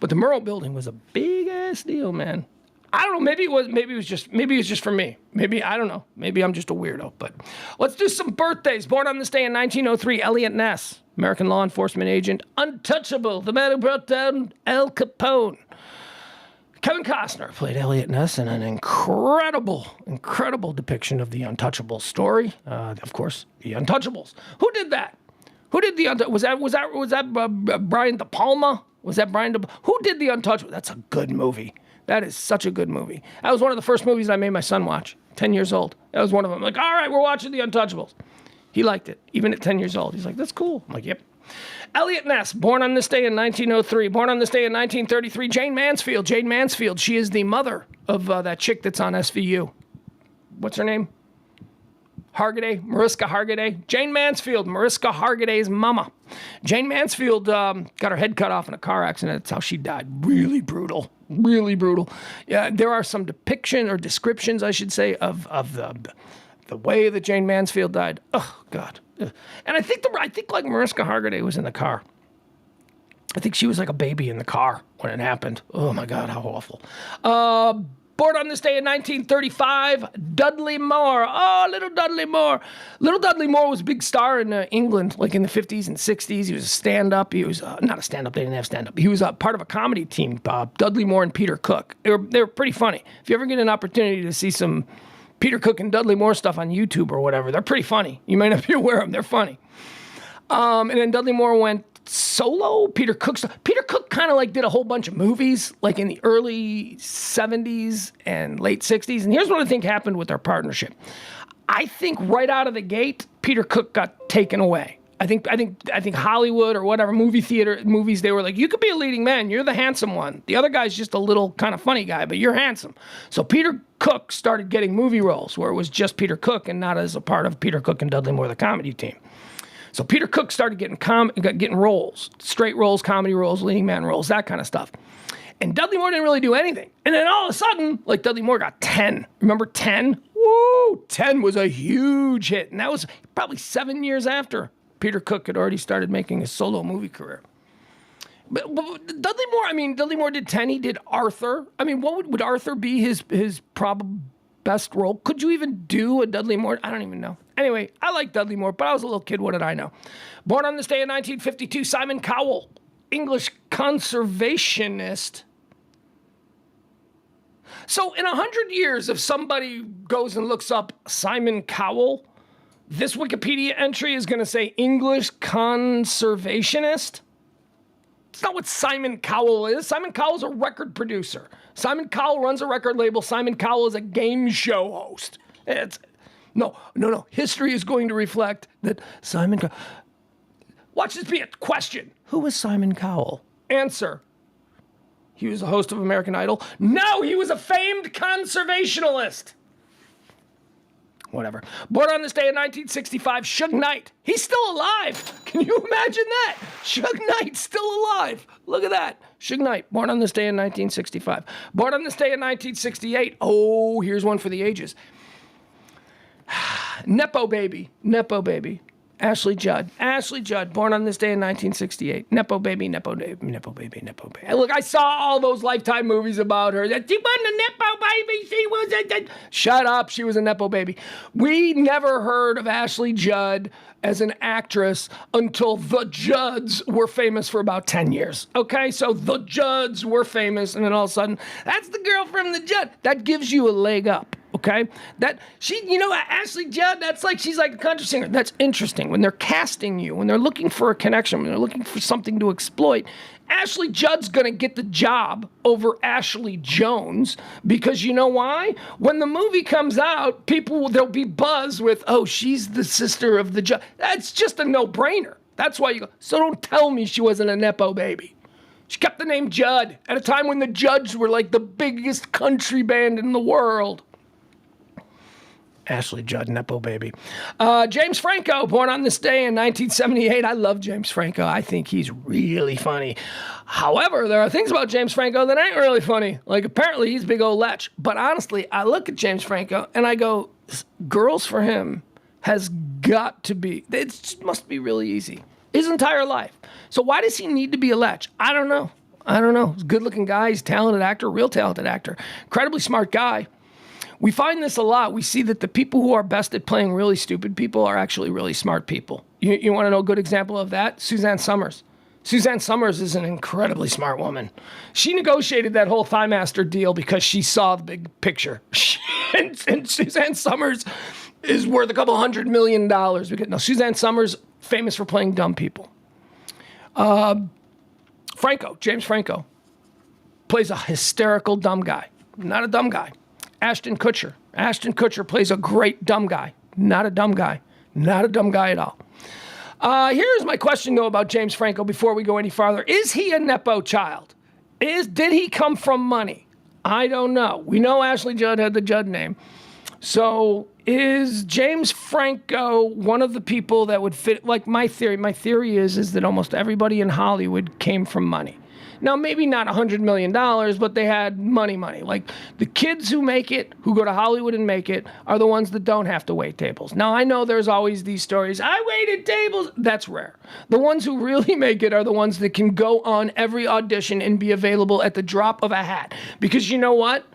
But the Murrow building was a big ass deal, man. I don't know. Maybe it was just for me. Maybe, I don't know. Maybe I'm just a weirdo. But let's do some birthdays. Born on this day in 1903, Elliot Ness, American law enforcement agent, untouchable, the man who brought down Al Capone. Kevin Costner played Elliot Ness in an incredible depiction of the Untouchables story. Of course, the Untouchables. Who did that? Who did the Untouchables? Was that Brian De Palma? Was that Brian De? Who did the Untouchables? That's a good movie. That is such a good movie. That was one of the first movies I made my son watch. 10 years old. That was one of them. I'm like, all right, we're watching the Untouchables. He liked it, even at 10 years old. He's like, that's cool. I'm like, yep. Elliot Ness, born on this day in 1903. Born on this day in 1933, Jane Mansfield. Jane Mansfield, she is the mother of that chick that's on SVU. What's her name? Hargitay, Mariska Hargitay. Jane Mansfield, Mariska Hargitay's mama. Jane Mansfield got her head cut off in a car accident. That's how she died. Really brutal. Really brutal. Yeah, there are some descriptions, I should say, of the way that Jane Mansfield died. Oh, God. And I think like Mariska Hargitay was in the car. I think she was like a baby in the car when it happened. Oh, my God, how awful. Born on this day in 1935, Dudley Moore. Oh, little Dudley Moore. Little Dudley Moore was a big star in England, like in the 50s and 60s. He was a stand-up. He was not a stand-up. They didn't have stand-up. He was part of a comedy team, Dudley Moore and Peter Cook. They were pretty funny. If you ever get an opportunity to see some Peter Cook and Dudley Moore stuff on YouTube or whatever, they're pretty funny. You might not be aware of them. They're funny. And then Dudley Moore went solo. Peter Cook kind of like did a whole bunch of movies like in the early 70s and late 60s. And here's what I think happened with their partnership. I think right out of the gate, Peter Cook got taken away. I think Hollywood or whatever movies, they were like, you could be a leading man. You're the handsome one. The other guy's just a little kind of funny guy, but you're handsome. So Peter Cook started getting movie roles where it was just Peter Cook and not as a part of Peter Cook and Dudley Moore, the comedy team. So Peter Cook started getting roles, straight roles, comedy roles, leading man roles, that kind of stuff. And Dudley Moore didn't really do anything. And then all of a sudden, like Dudley Moore got 10. Remember 10? Woo! 10 was a huge hit. And that was probably 7 years after Peter Cook had already started making his solo movie career. But Dudley Moore did 10. He did Arthur. I mean, what would Arthur be his probable best role? Could you even do a Dudley Moore? I don't even know. Anyway, I like Dudley Moore, but I was a little kid. What did I know? Born on this day in 1952, Simon Cowell, English conservationist. So in 100 years, if somebody goes and looks up Simon Cowell, this Wikipedia entry is going to say English conservationist. It's not what Simon Cowell is. Simon Cowell's a record producer. Simon Cowell runs a record label. Simon Cowell is a game show host. No. History is going to reflect that Simon Cowell. Watch this be a question. Who was Simon Cowell? Answer. He was a host of American Idol. No, he was a famed conservationalist. Whatever. Born on this day in 1965, Suge Knight. He's still alive. Can you imagine that? Suge Knight's still alive. Look at that. Suge Knight, born on this day in 1965. Born on this day in 1968. Oh, here's one for the ages. Nepo baby. Ashley Judd, born on this day in 1968. Nepo baby. Look, I saw all those Lifetime movies about her. She wasn't a Nepo baby. She was a... Shut up. She was a Nepo baby. We never heard of Ashley Judd as an actress until the Judds were famous for about 10 years. Okay, so the Judds were famous, and then all of a sudden, that's the girl from the Judd. That gives you a leg up. Okay, Ashley Judd, she's like a country singer. That's interesting. When they're casting you, when they're looking for a connection, when they're looking for something to exploit, Ashley Judd's going to get the job over Ashley Jones because you know why? When the movie comes out, there'll be buzz with, oh, she's the sister of the Judd. That's just a no-brainer. That's why you go, so don't tell me she wasn't a Nepo baby. She kept the name Judd at a time when the Judds were like the biggest country band in the world. Ashley Judd, Nepo baby. James Franco, born on this day in 1978. I love James Franco. I think he's really funny. However, there are things about James Franco that ain't really funny. Like, apparently he's a big old lech. But honestly, I look at James Franco and I go, girls for him has got to be, it just must be really easy. His entire life. So why does he need to be a lech? I don't know. He's a good-looking guy. He's a talented actor, real talented actor. Incredibly smart guy. We find this a lot. We see that the people who are best at playing really stupid people are actually really smart people. You want to know a good example of that? Suzanne Summers. Suzanne Summers is an incredibly smart woman. She negotiated that whole Thigh Master deal because she saw the big picture. and Suzanne Summers is worth a couple $100 million. Suzanne Summers, famous for playing dumb people. James Franco, plays a hysterical dumb guy. Not a dumb guy. Ashton Kutcher. Ashton Kutcher plays a great dumb guy. Not a dumb guy. Not a dumb guy at all. Here's my question, though, about James Franco before we go any farther. Is he a Nepo child? Did he come from money? I don't know. We know Ashley Judd had the Judd name. So is James Franco one of the people that would fit? Like, my theory is that almost everybody in Hollywood came from money. Now, maybe not $100 million, but they had money. Like, the kids who make it, who go to Hollywood and make it, are the ones that don't have to wait tables. Now, I know there's always these stories, I waited tables. That's rare. The ones who really make it are the ones that can go on every audition and be available at the drop of a hat. Because you know what?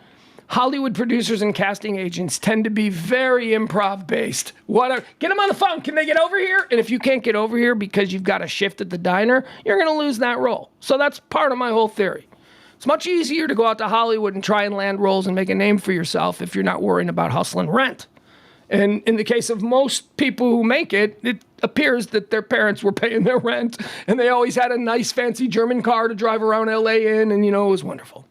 Hollywood producers and casting agents tend to be very improv-based. Get them on the phone. Can they get over here? And if you can't get over here because you've got a shift at the diner, you're going to lose that role. So that's part of my whole theory. It's much easier to go out to Hollywood and try and land roles and make a name for yourself if you're not worrying about hustling rent. And in the case of most people who make it, it appears that their parents were paying their rent and they always had a nice fancy German car to drive around LA in, and it was wonderful.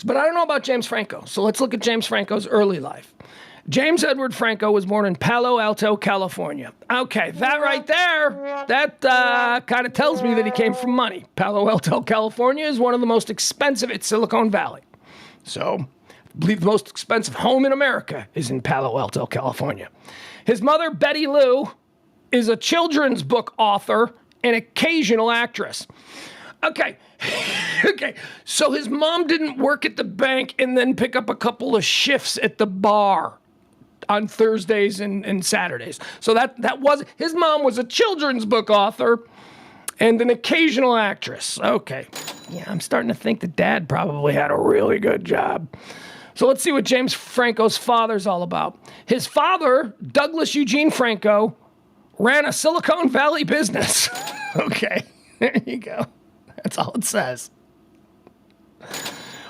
But I don't know about James Franco, so let's look at James Franco's early life. James Edward Franco was born in Palo Alto, California. Okay, that right there, that kind of tells me that he came from money. Palo Alto, California is one of the most expensive. It's Silicon Valley. So I believe the most expensive home in America is in Palo Alto, California. His mother, Betty Lou, is a children's book author and occasional actress. Okay. So his mom didn't work at the bank and then pick up a couple of shifts at the bar on Thursdays and Saturdays. So that was, his mom was a children's book author and an occasional actress. Okay. Yeah, I'm starting to think that Dad probably had a really good job. So let's see what James Franco's father's all about. His father, Douglas Eugene Franco, ran a Silicon Valley business. Okay, there you go. That's all it says.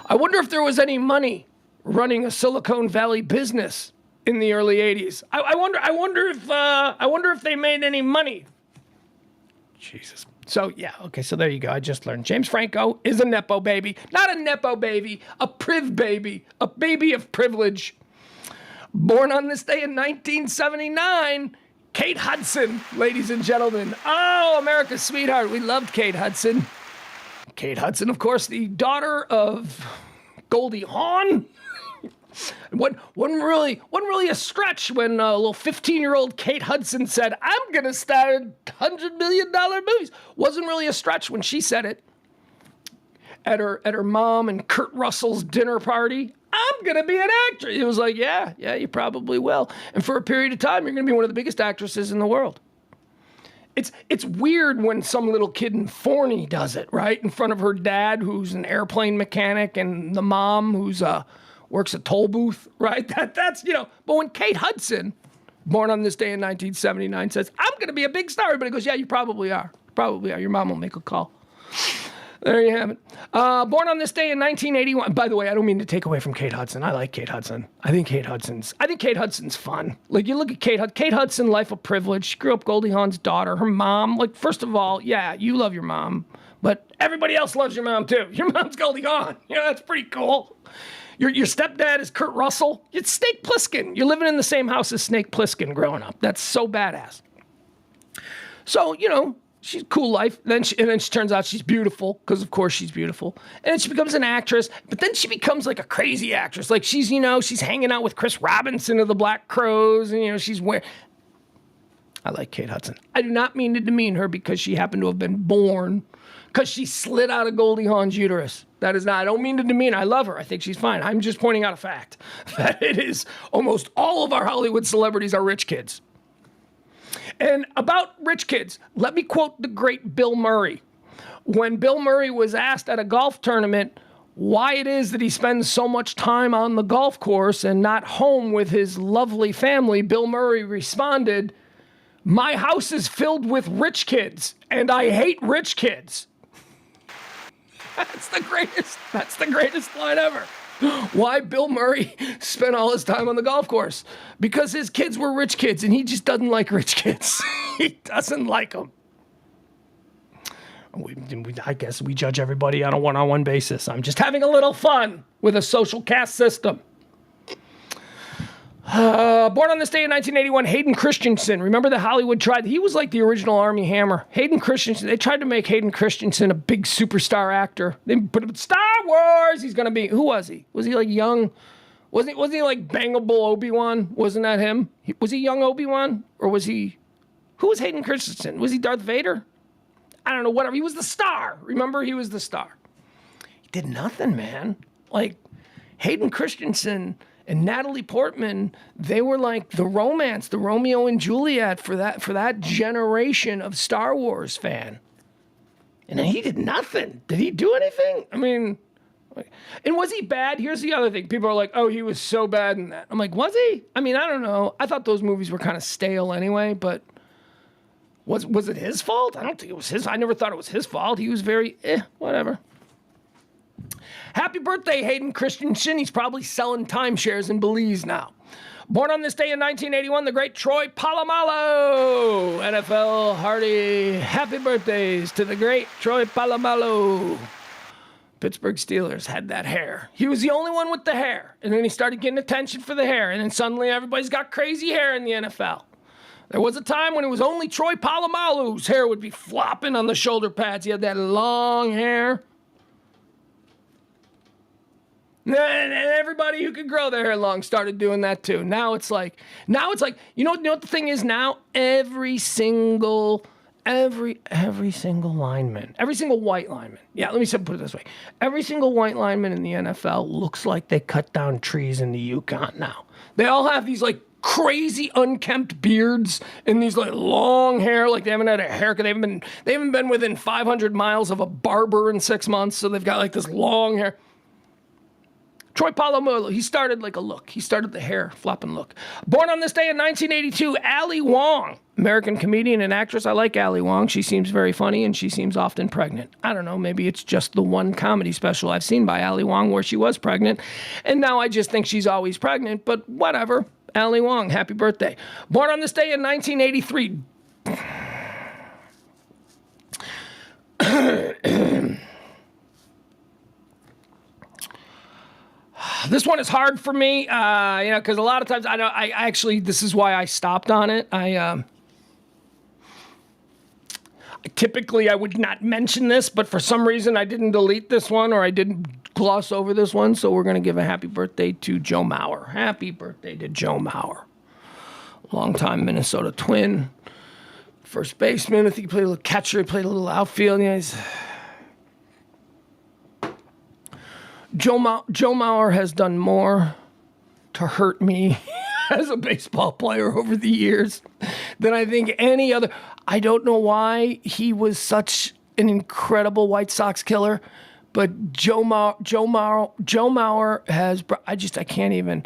I wonder if there was any money running a Silicon Valley business in the early 80s. I wonder if they made any money. Jesus. So, yeah, okay, so there you go. I just learned. James Franco is a Nepo baby. Not a Nepo baby, a priv baby, a baby of privilege. Born on this day in 1979, Kate Hudson, ladies and gentlemen. Oh, America's sweetheart. We loved Kate Hudson. Kate Hudson, of course, the daughter of Goldie Hawn. Wasn't really a stretch when a little 15-year-old Kate Hudson said, I'm going to star in $100 million movies. Wasn't really a stretch when she said it at her mom and Kurt Russell's dinner party. I'm going to be an actress. It was like, yeah, you probably will. And for a period of time, you're going to be one of the biggest actresses in the world. It's weird when some little kid in Forney does it, right? In front of her dad, who's an airplane mechanic, and the mom, who's works a toll booth, right? That's. But when Kate Hudson, born on this day in 1979, says, I'm going to be a big star, everybody goes, yeah, you probably are. Probably are. Your mom will make a call. There you have it. Born on this day in 1981. By the way, I don't mean to take away from Kate Hudson. I like Kate Hudson. I think Kate Hudson's fun. Like, you look at Kate Hudson, life of privilege. She grew up Goldie Hawn's daughter. Her mom, like, first of all, yeah, you love your mom, but everybody else loves your mom too. Your mom's Goldie Hawn. That's pretty cool. Your stepdad is Kurt Russell. It's Snake Plissken. You're living in the same house as Snake Plissken growing up. That's so badass. So, She's a cool life. And then she turns out she's beautiful, because of course she's beautiful. And then she becomes an actress, but then she becomes like a crazy actress. Like she's hanging out with Chris Robinson of the Black Crowes, and she's wearing. I like Kate Hudson. I do not mean to demean her because she happened to have been born, because she slid out of Goldie Hawn's uterus. That is not, I don't mean to demean her. I love her. I think she's fine. I'm just pointing out a fact that it is almost all of our Hollywood celebrities are rich kids. And about rich kids, let me quote the great Bill Murray. When Bill Murray was asked at a golf tournament why it is that he spends so much time on the golf course and not home with his lovely family, Bill Murray responded, "My house is filled with rich kids, and I hate rich kids." That's the greatest line ever. Why Bill Murray spent all his time on the golf course? Because his kids were rich kids, and he just doesn't like rich kids. He doesn't like them. I guess we judge everybody on a one-on-one basis. I'm just having a little fun with a social caste system. Born on this day in 1981, Hayden Christensen. Remember the Hollywood tried? He was like the original Army Hammer. Hayden Christensen. They tried to make Hayden Christensen a big superstar actor. They put him in Star Wars. He's gonna be. Who was he? Was he like young? Wasn't he like bangable Obi-Wan? Wasn't that him? Was he young Obi-Wan, or was he? Who was Hayden Christensen? Was he Darth Vader? I don't know. Whatever. He was the star. Remember, he was the star. He did nothing, man. Like Hayden Christensen and Natalie Portman, they were like the romance, the Romeo and Juliet for that generation of Star Wars fan. And then he did nothing. Did he do anything? I mean, and was he bad? Here's the other thing. People are like, oh, he was so bad in that. I'm like, was he? I mean, I don't know. I thought those movies were kind of stale anyway, but was it his fault? I don't think it was his. I never thought it was his fault. He was very, whatever. Happy birthday, Hayden Christensen. He's probably selling timeshares in Belize now. Born on this day in 1981, the great Troy Polamalu. NFL Hardy. Happy birthdays to the great Troy Polamalu. Pittsburgh Steelers had that hair. He was the only one with the hair. And then he started getting attention for the hair. And then suddenly everybody's got crazy hair in the NFL. There was a time when it was only Troy Polamalu whose hair would be flopping on the shoulder pads. He had that long hair. And everybody who could grow their hair long started doing that too. Now it's like, you know what the thing is now? Every single lineman, every single white lineman. Yeah, let me put it this way. Every single white lineman in the NFL looks like they cut down trees in the Yukon now. They all have these like crazy unkempt beards and these like long hair, like they haven't had a haircut. They haven't been within 500 miles of a barber in 6 months, so they've got like this long hair. Troy Polamalu, he started like a look. He started the hair flopping look. Born on this day in 1982, Ali Wong, American comedian and actress. I like Ali Wong. She seems very funny and she seems often pregnant. I don't know, maybe it's just the one comedy special I've seen by Ali Wong where she was pregnant. And now I just think she's always pregnant, but whatever. Ali Wong, happy birthday. Born on this day in 1983. This one is hard for me, because a lot of times I actually, this is why I stopped on it. Typically I would not mention this, but for some reason I didn't delete this one or I didn't gloss over this one. So we're going to give a happy birthday to Joe Mauer. Happy birthday to Joe Mauer. Longtime Minnesota Twin. First baseman. I think he played a little catcher. He played a little outfield. Joe Mauer has done more to hurt me as a baseball player over the years than I think any other. I don't know why he was such an incredible White Sox killer, but Joe Mauer has. I can't even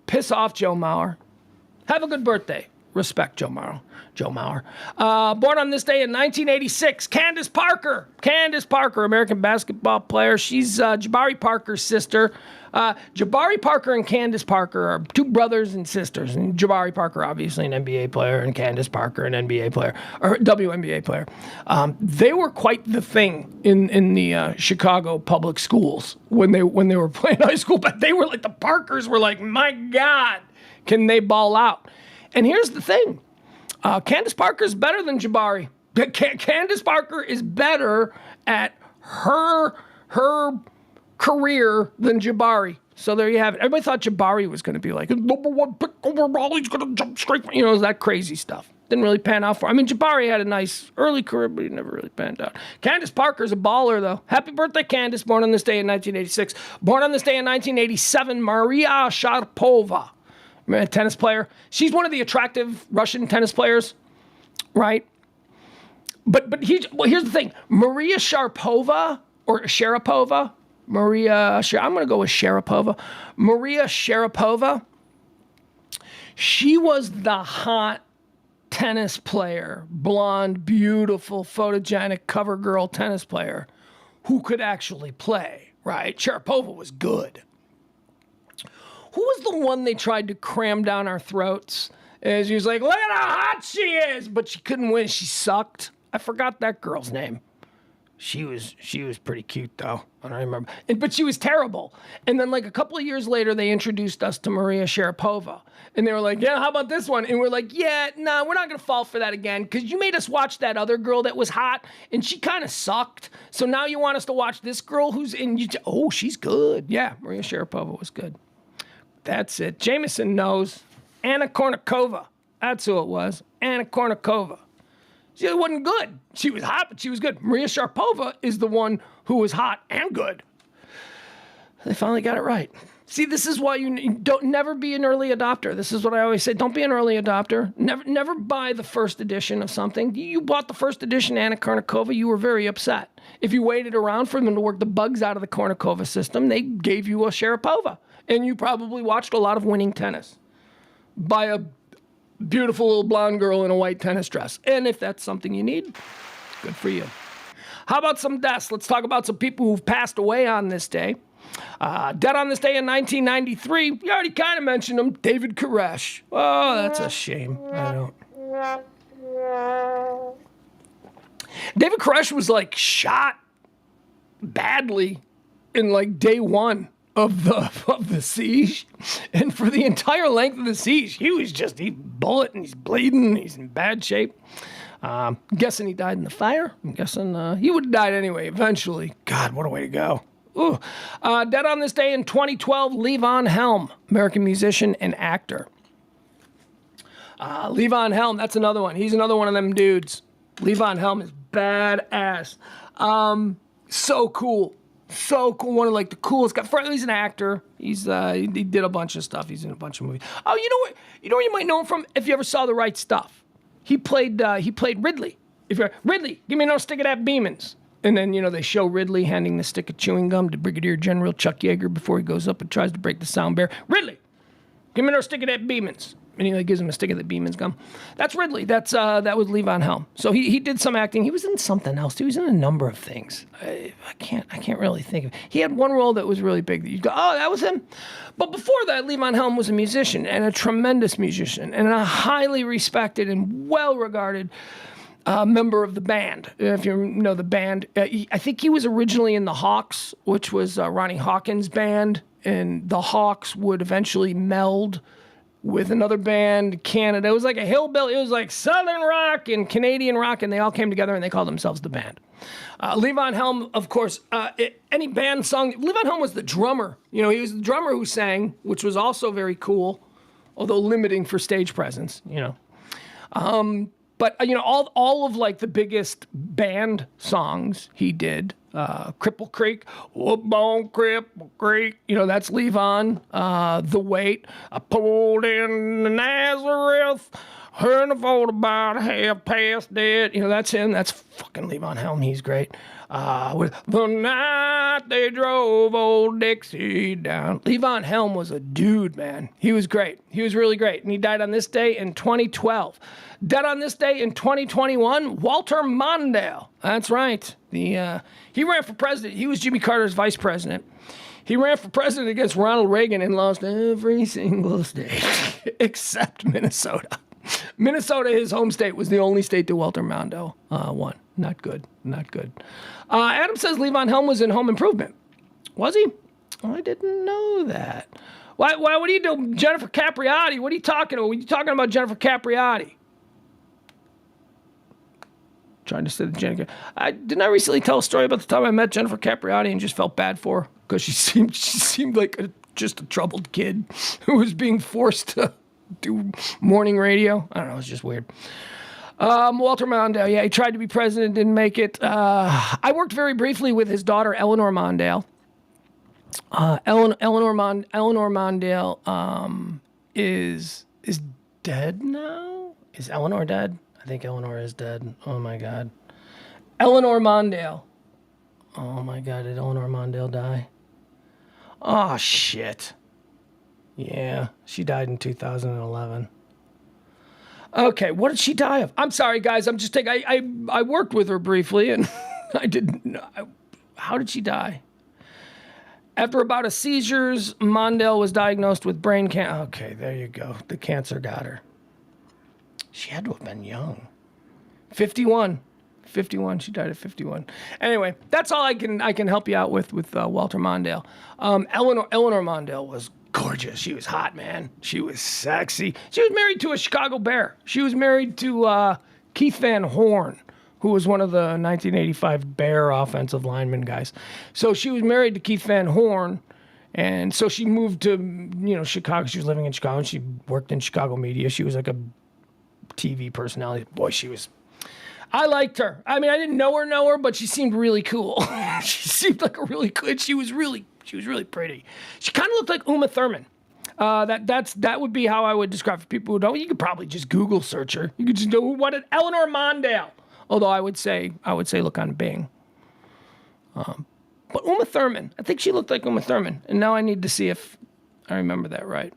piss off Joe Mauer. Have a good birthday. Respect Joe Mauer. Born on this day in 1986, Candace Parker. Candace Parker, American basketball player. She's Jabari Parker's sister. Jabari Parker and Candace Parker are two brothers and sisters. And Jabari Parker, obviously an NBA player, and Candace Parker, an NBA player, or WNBA player. They were quite the thing in the Chicago public schools when they were playing high school. But they were like, the Parkers were like, my God, can they ball out? And here's the thing. Candace Parker's better than Jabari. Candace Parker is better at her career than Jabari. So there you have it. Everybody thought Jabari was going to be like number one pick overall. He's going to jump straight. That crazy stuff. Didn't really pan out for him. I mean, Jabari had a nice early career, but he never really panned out. Candace Parker's a baller, though. Happy birthday, Candace. Born on this day in 1986. Born on this day in 1987, Maria Sharapova. A tennis player. She's one of the attractive Russian tennis players, right? But here's the thing. Maria Sharapova, or Sharapova, I'm going to go with Sharapova. Maria Sharapova, she was the hot tennis player, blonde, beautiful, photogenic cover girl tennis player who could actually play, right? Sharapova was good. Who was the one they tried to cram down our throats? And she was like, look at how hot she is, but she couldn't win. She sucked. I forgot that girl's name. She was pretty cute, though. I don't remember. But she was terrible. And then, like, a couple of years later, they introduced us to Maria Sharapova. And they were like, yeah, how about this one? And we're like, yeah, no, we're not going to fall for that again because you made us watch that other girl that was hot, and she kind of sucked. So now you want us to watch this girl who's in you. Oh, she's good. Yeah, Maria Sharapova was good. That's it. Jameson knows. Anna Kournikova. That's who it was. Anna Kournikova. She wasn't good. She was hot, but she was good. Maria Sharapova is the one who was hot and good. They finally got it right. See, this is why you don't never be an early adopter. This is what I always say. Don't be an early adopter. Never buy the first edition of something. You bought the first edition Anna Kournikova, you were very upset. If you waited around for them to work the bugs out of the Kournikova system, they gave you a Sharapova. And you probably watched a lot of winning tennis by a beautiful little blonde girl in a white tennis dress. And if that's something you need, good for you. How about some deaths? Let's talk about some people who've passed away on this day. Dead on this day in 1993, you already kind of mentioned him, David Koresh. Oh, that's a shame. I don't. David Koresh was like shot badly in like day one of the siege, and for the entire length of the siege, he's bullet and he's bleeding, he's in bad shape. Guessing he died in the fire. I'm guessing he would have died anyway eventually. God, what a way to go. Ooh. Dead on this day in 2012, Levon Helm, American musician and actor. Levon Helm, that's another one. He's another one of them dudes. Levon Helm is badass. So cool. So cool. One of like the coolest guys. He's an actor. He did a bunch of stuff. He's in a bunch of movies. Oh, you know where you might know him from? If you ever saw The Right Stuff. He played Ridley. Ridley, give me no stick of that Beeman's. And then, they show Ridley handing the stick of chewing gum to Brigadier General Chuck Yeager before he goes up and tries to break the sound barrier. Ridley, give me no stick of that Beeman's. And he gives him a stick of the Beeman's gum. That's Ridley. That was Levon Helm. So he did some acting. He was in something else. He was in a number of things. I can't really think of it. He had one role that was really big that you go, oh, that was him. But before that, Levon Helm was a musician and a tremendous musician and a highly respected and well-regarded member of the band. If you know the band, I think he was originally in the Hawks, which was Ronnie Hawkins' band, and the Hawks would eventually meld with another band, Canada. It was like a hillbilly. It was like Southern rock and Canadian rock, and they all came together and they called themselves the band. Levon Helm, of course, any band song. Levon Helm was the drummer. He was the drummer who sang, which was also very cool, although limiting for stage presence. But all of like the biggest band songs he did. Cripple Creek, whoop on Cripple Creek. That's Levon. The Weight. I pulled in the Nazareth. Heard the vote about half past dead. That's him. That's fucking Levon Helm. He's great. With the night they drove old Dixie down. Levon Helm was a dude, man. He was great. He was really great. And he died on this day in 2012. Dead on this day in 2021, Walter Mondale. That's right. He ran for president. He was Jimmy Carter's vice president. He ran for president against Ronald Reagan and lost every single state except Minnesota. Minnesota, his home state, was the only state that Walter Mondale won. Not good. Not good. Adam says Levon Helm was in Home Improvement. Was he? I didn't know that. Why? What are you doing? Jennifer Capriati? What are you talking about? What are you talking about Jennifer Capriati? Trying to say that Jennifer. Didn't I recently tell a story about the time I met Jennifer Capriati and just felt bad for her because she seemed like just a troubled kid who was being forced to do morning radio. I don't know. It's just weird. Walter Mondale. Yeah, he tried to be president, didn't make it. I worked very briefly with his daughter, Eleanor Mondale. Eleanor Mondale is dead now. Is Eleanor dead? I think Eleanor is dead. Oh my God. Eleanor Mondale. Oh my God, did Eleanor Mondale die? Oh shit. Yeah, she died in 2011. Okay, what did she die of? I'm sorry, guys. I'm just taking. I worked with her briefly, and I didn't know. How did she die? After a bout of seizures, Mondale was diagnosed with brain cancer. Okay, there you go. The cancer got her. She had to have been young. 51. 51. She died at 51. Anyway, that's all I can help you out with Walter Mondale. Eleanor Mondale was gorgeous. She was hot, man. She was sexy. She was married to a Chicago Bear. She was married to Keith Van Horn, who was one of the 1985 Bear offensive lineman guys. So she was married to Keith Van Horn, and so she moved to Chicago. She was living in Chicago, and she worked in Chicago media. She was like a TV personality. Boy, I liked her. I mean, I didn't know her, but she seemed really cool. She seemed like a really good. She was really pretty. She kind of looked like Uma Thurman. That would be how I would describe for people who don't. You could probably just Google search her. You could just know what an Eleanor Mondale. Although I would say look on Bing. But Uma Thurman, I think she looked like Uma Thurman, and now I need to see if I remember that right.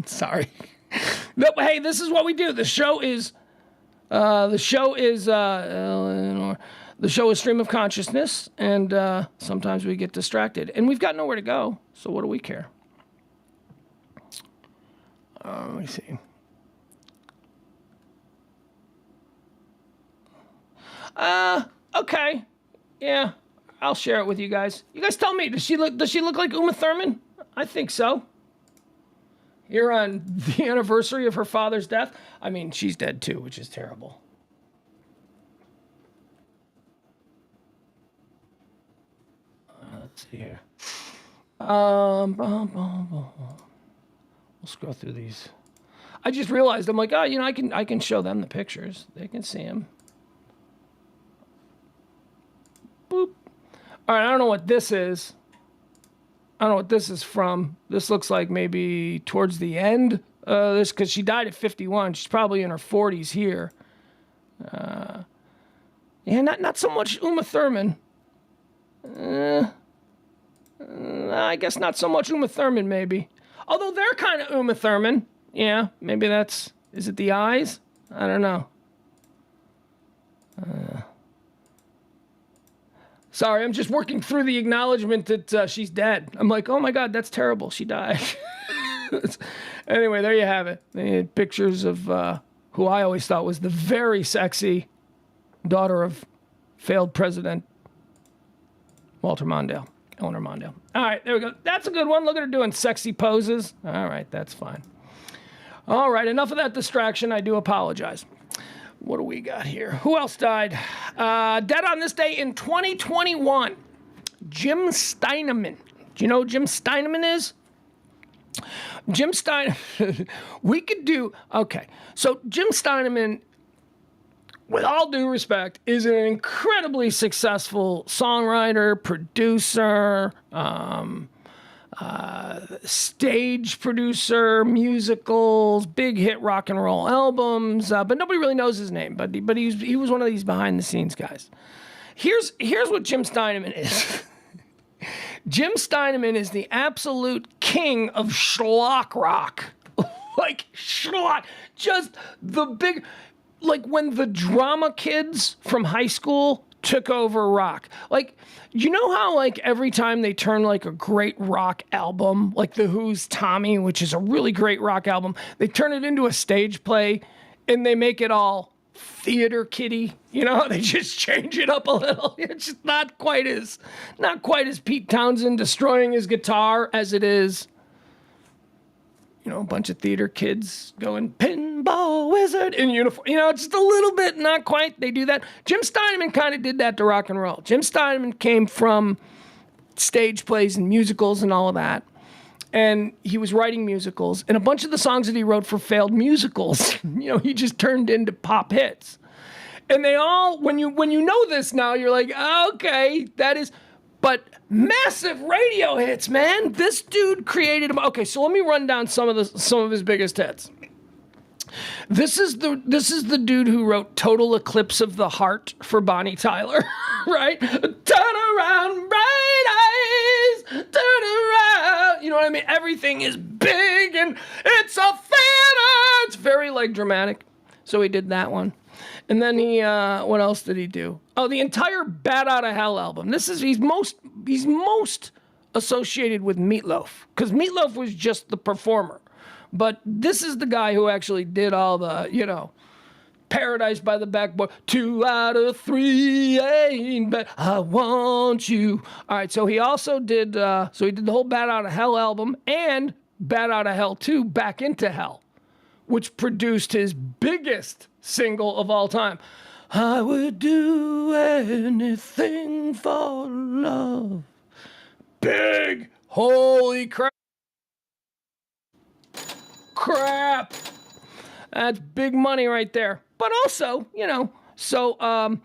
Sorry. No, hey, this is what we do. The show is stream of consciousness, and sometimes we get distracted, and we've got nowhere to go. So what do we care? Let me see. Okay, yeah, I'll share it with you guys. You guys tell me. Does she look like Uma Thurman? I think so. Here on the anniversary of her father's death. I mean, she's dead too, which is terrible. Let's see here. We'll scroll through these. I just realized I'm like, I can show them the pictures. They can see them. Boop. All right, I don't know what this is. I don't know what this is from. This looks like maybe towards the end. This because she died at 51. She's probably in her 40s here. Yeah, not so much Uma Thurman. I guess not so much Uma Thurman, maybe. Although they're kind of Uma Thurman. Yeah, maybe is it the eyes? I don't know. Sorry, I'm just working through the acknowledgement that she's dead. I'm like, oh my God, that's terrible. She died. Anyway, there you have it. They had pictures of who I always thought was the very sexy daughter of failed president Walter Mondale, Eleanor Mondale. All right, there we go. That's a good one. Look at her doing sexy poses. All right, that's fine. All right, enough of that distraction. I do apologize. What do we got here? Who else died? Dead on this day in 2021, Jim Steineman. Do you know who Jim Steineman is? Jim Steineman, so Jim Steineman, with all due respect, is an incredibly successful songwriter, producer, stage producer, musicals, big hit rock and roll albums, but nobody really knows his name. But he was one of these behind the scenes guys. Here's what Jim Steineman is. Jim Steineman is the absolute king of schlock rock. Like schlock, just the big, like when the drama kids from high school took over rock. Like, you know how like every time they turn like a great rock album, like The Who's Tommy, which is a really great rock album, they turn it into a stage play and they make it all theater kiddie, they just change it up a little. It's just not quite as Pete Townsend destroying his guitar as it is, a bunch of theater kids going pinball, pinball wizard in uniform. You know, just a little bit, not quite. They do that. Jim Steinman kind of did that to rock and roll. Jim Steinman came from stage plays and musicals and all of that. And he was writing musicals. And a bunch of the songs that he wrote for failed musicals, you know, he just turned into pop hits. And they all, when you know this now, you're like, okay, that is... But massive radio hits, man. This dude created them. Okay, so let me run down some of his biggest hits. This is the dude who wrote "Total Eclipse of the Heart" for Bonnie Tyler, right? Turn around, bright eyes, turn around. You know what I mean? Everything is big and it's a theater. It's very like dramatic. So he did that one. And then he, what else did he do? Oh, the entire Bat Outta Hell album. He's most associated with Meatloaf, because Meatloaf was just the performer. But this is the guy who actually did all the, you know, Paradise by the Backboard. 2 out of 3 ain't bad. I want you. All right, so he also did, so he did the whole Bat Outta Hell album and Bat Outta Hell 2, Back into Hell, which produced his biggest single of all time. I would do anything for love. Big. Holy crap. That's big money right there. But also, you know, so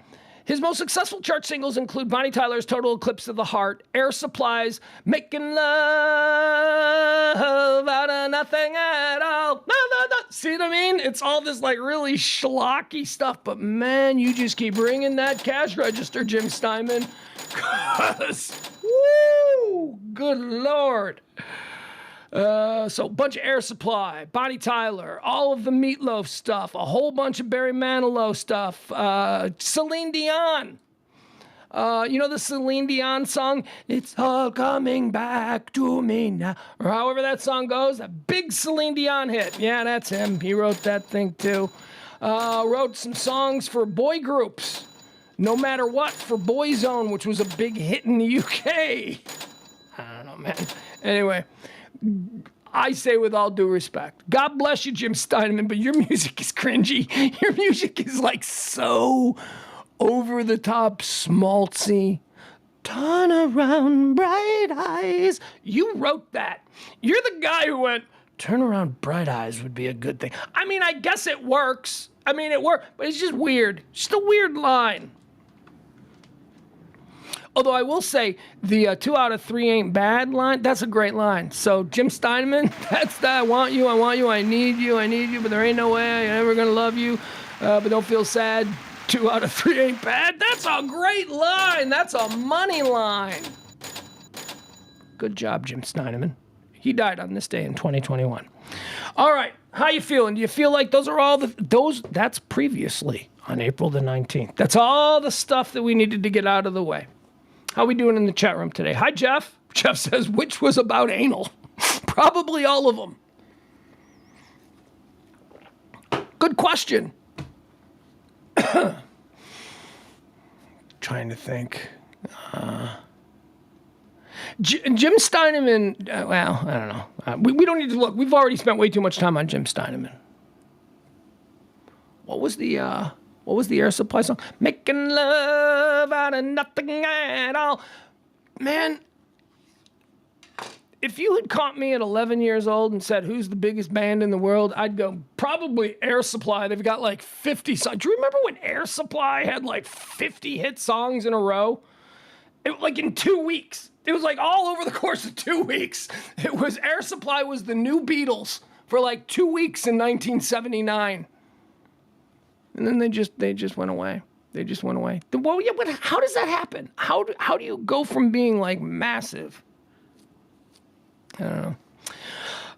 his most successful chart singles include Bonnie Tyler's Total Eclipse of the Heart, Air Supply's Making Love Out of Nothing at All. No. See what I mean? It's all this like really schlocky stuff, but man, you just keep ringing that cash register, Jim Steinman. 'Cause, woo, good Lord. So a bunch of Air Supply, Bonnie Tyler, all of the Meatloaf stuff, a whole bunch of Barry Manilow stuff, Celine Dion. You know the Celine Dion song? It's all coming back to me now. Or however that song goes, a big Celine Dion hit. Yeah, that's him. He wrote that thing too. Wrote some songs for boy groups. No Matter What for Boyzone, which was a big hit in the UK. I don't know, man. Anyway, I say with all due respect, God bless you, Jim Steinman, but your music is cringy. Your music is like so over the top, schmaltzy. Turn around, bright eyes. You wrote that. You're the guy who went, turn around, bright eyes would be a good thing. I mean, I guess it works. I mean, it worked, but it's just weird. Just a weird line. Although I will say the 2 out of 3 ain't bad line, that's a great line. So Jim Steinman, that's that. I want you, I need you, but there ain't no way I'm ever going to love you. But don't feel sad. 2 out of 3 ain't bad. That's a great line. That's a money line. Good job, Jim Steinman. He died on this day in 2021. All right, how you feeling? Do you feel like those are all that's previously on April the 19th. That's all the stuff that we needed to get out of the way. How we doing in the chat room today? Hi, Jeff. Jeff says, which was about anal? Probably all of them. Good question. Trying to think. Jim Steinman, well, I don't know. We don't need to look. We've already spent way too much time on Jim Steinman. What was the Air Supply song? Making love out of nothing at all. Man, if you had caught me at 11 years old and said, who's the biggest band in the world? I'd go, probably Air Supply. They've got like 50 songs. Do you remember when Air Supply had like 50 hit songs in a row? Like in 2 weeks. It was like all over the course of 2 weeks. It was Air Supply was the new Beatles for like 2 weeks in 1979. And then they just went away. They just went away. How does that happen? How do you go from being like massive? I don't know.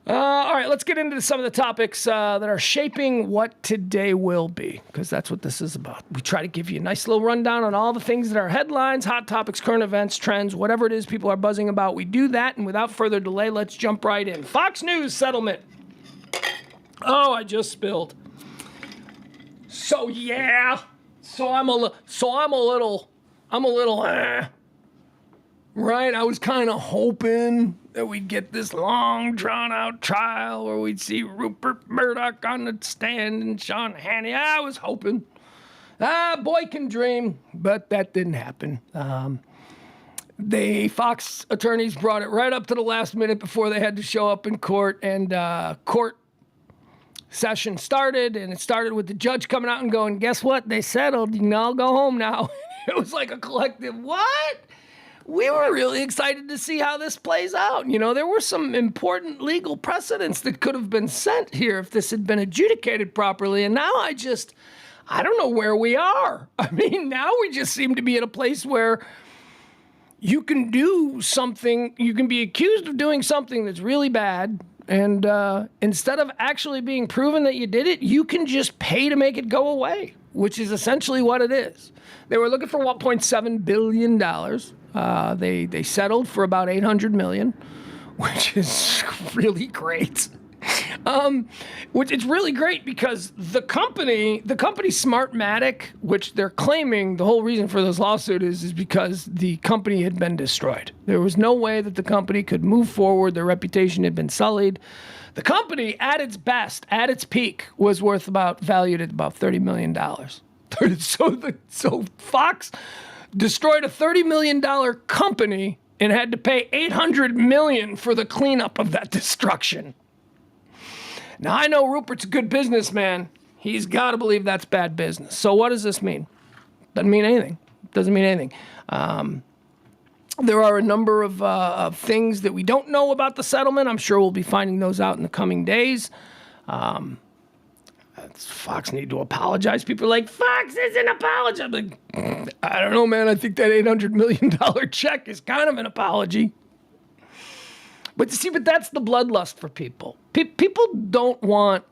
All right, let's get into some of the topics that are shaping what today will be, because that's what this is about. We try to give you a nice little rundown on all the things that are headlines, hot topics, current events, trends, whatever it is people are buzzing about. We do that, and without further delay, let's jump right in. Fox News settlement. Oh, I just spilled. So yeah. I'm a little. right? I was kind of hoping that we'd get this long, drawn-out trial where we'd see Rupert Murdoch on the stand and Sean Hannity. I was hoping. Boy can dream, but that didn't happen. The Fox attorneys brought it right up to the last minute before they had to show up in court, and court session started, and it started with the judge coming out and going, guess what? They settled. You can all go home now. It was like a collective, what? We were really excited to see how this plays out. You know, there were some important legal precedents that could have been set here if this had been adjudicated properly, and now I don't know where we are. I mean, now we just seem to be at a place where you can do something, you can be accused of doing something that's really bad, and instead of actually being proven that you did it, you can just pay to make it go away, which is essentially what it is. They were looking for $1.7 billion. They settled for about $800 million, which is really great. Which it's really great because the company Smartmatic, which they're claiming the whole reason for this lawsuit is because the company had been destroyed. There was no way that the company could move forward. Their reputation had been sullied. The company, at its best, at its peak, was valued at about $30 million. So Fox destroyed a $30 million company and had to pay $800 million for the cleanup of that destruction. Now, I know Rupert's a good businessman. He's got to believe that's bad business. So what does this mean? Doesn't mean anything. Doesn't mean anything. There are a number of things that we don't know about the settlement. I'm sure we'll be finding those out in the coming days. Fox need to apologize. People are like, Fox isn't apologizing. Like, I don't know, man. I think that $800 million check is kind of an apology. But that's the bloodlust for people. People don't want.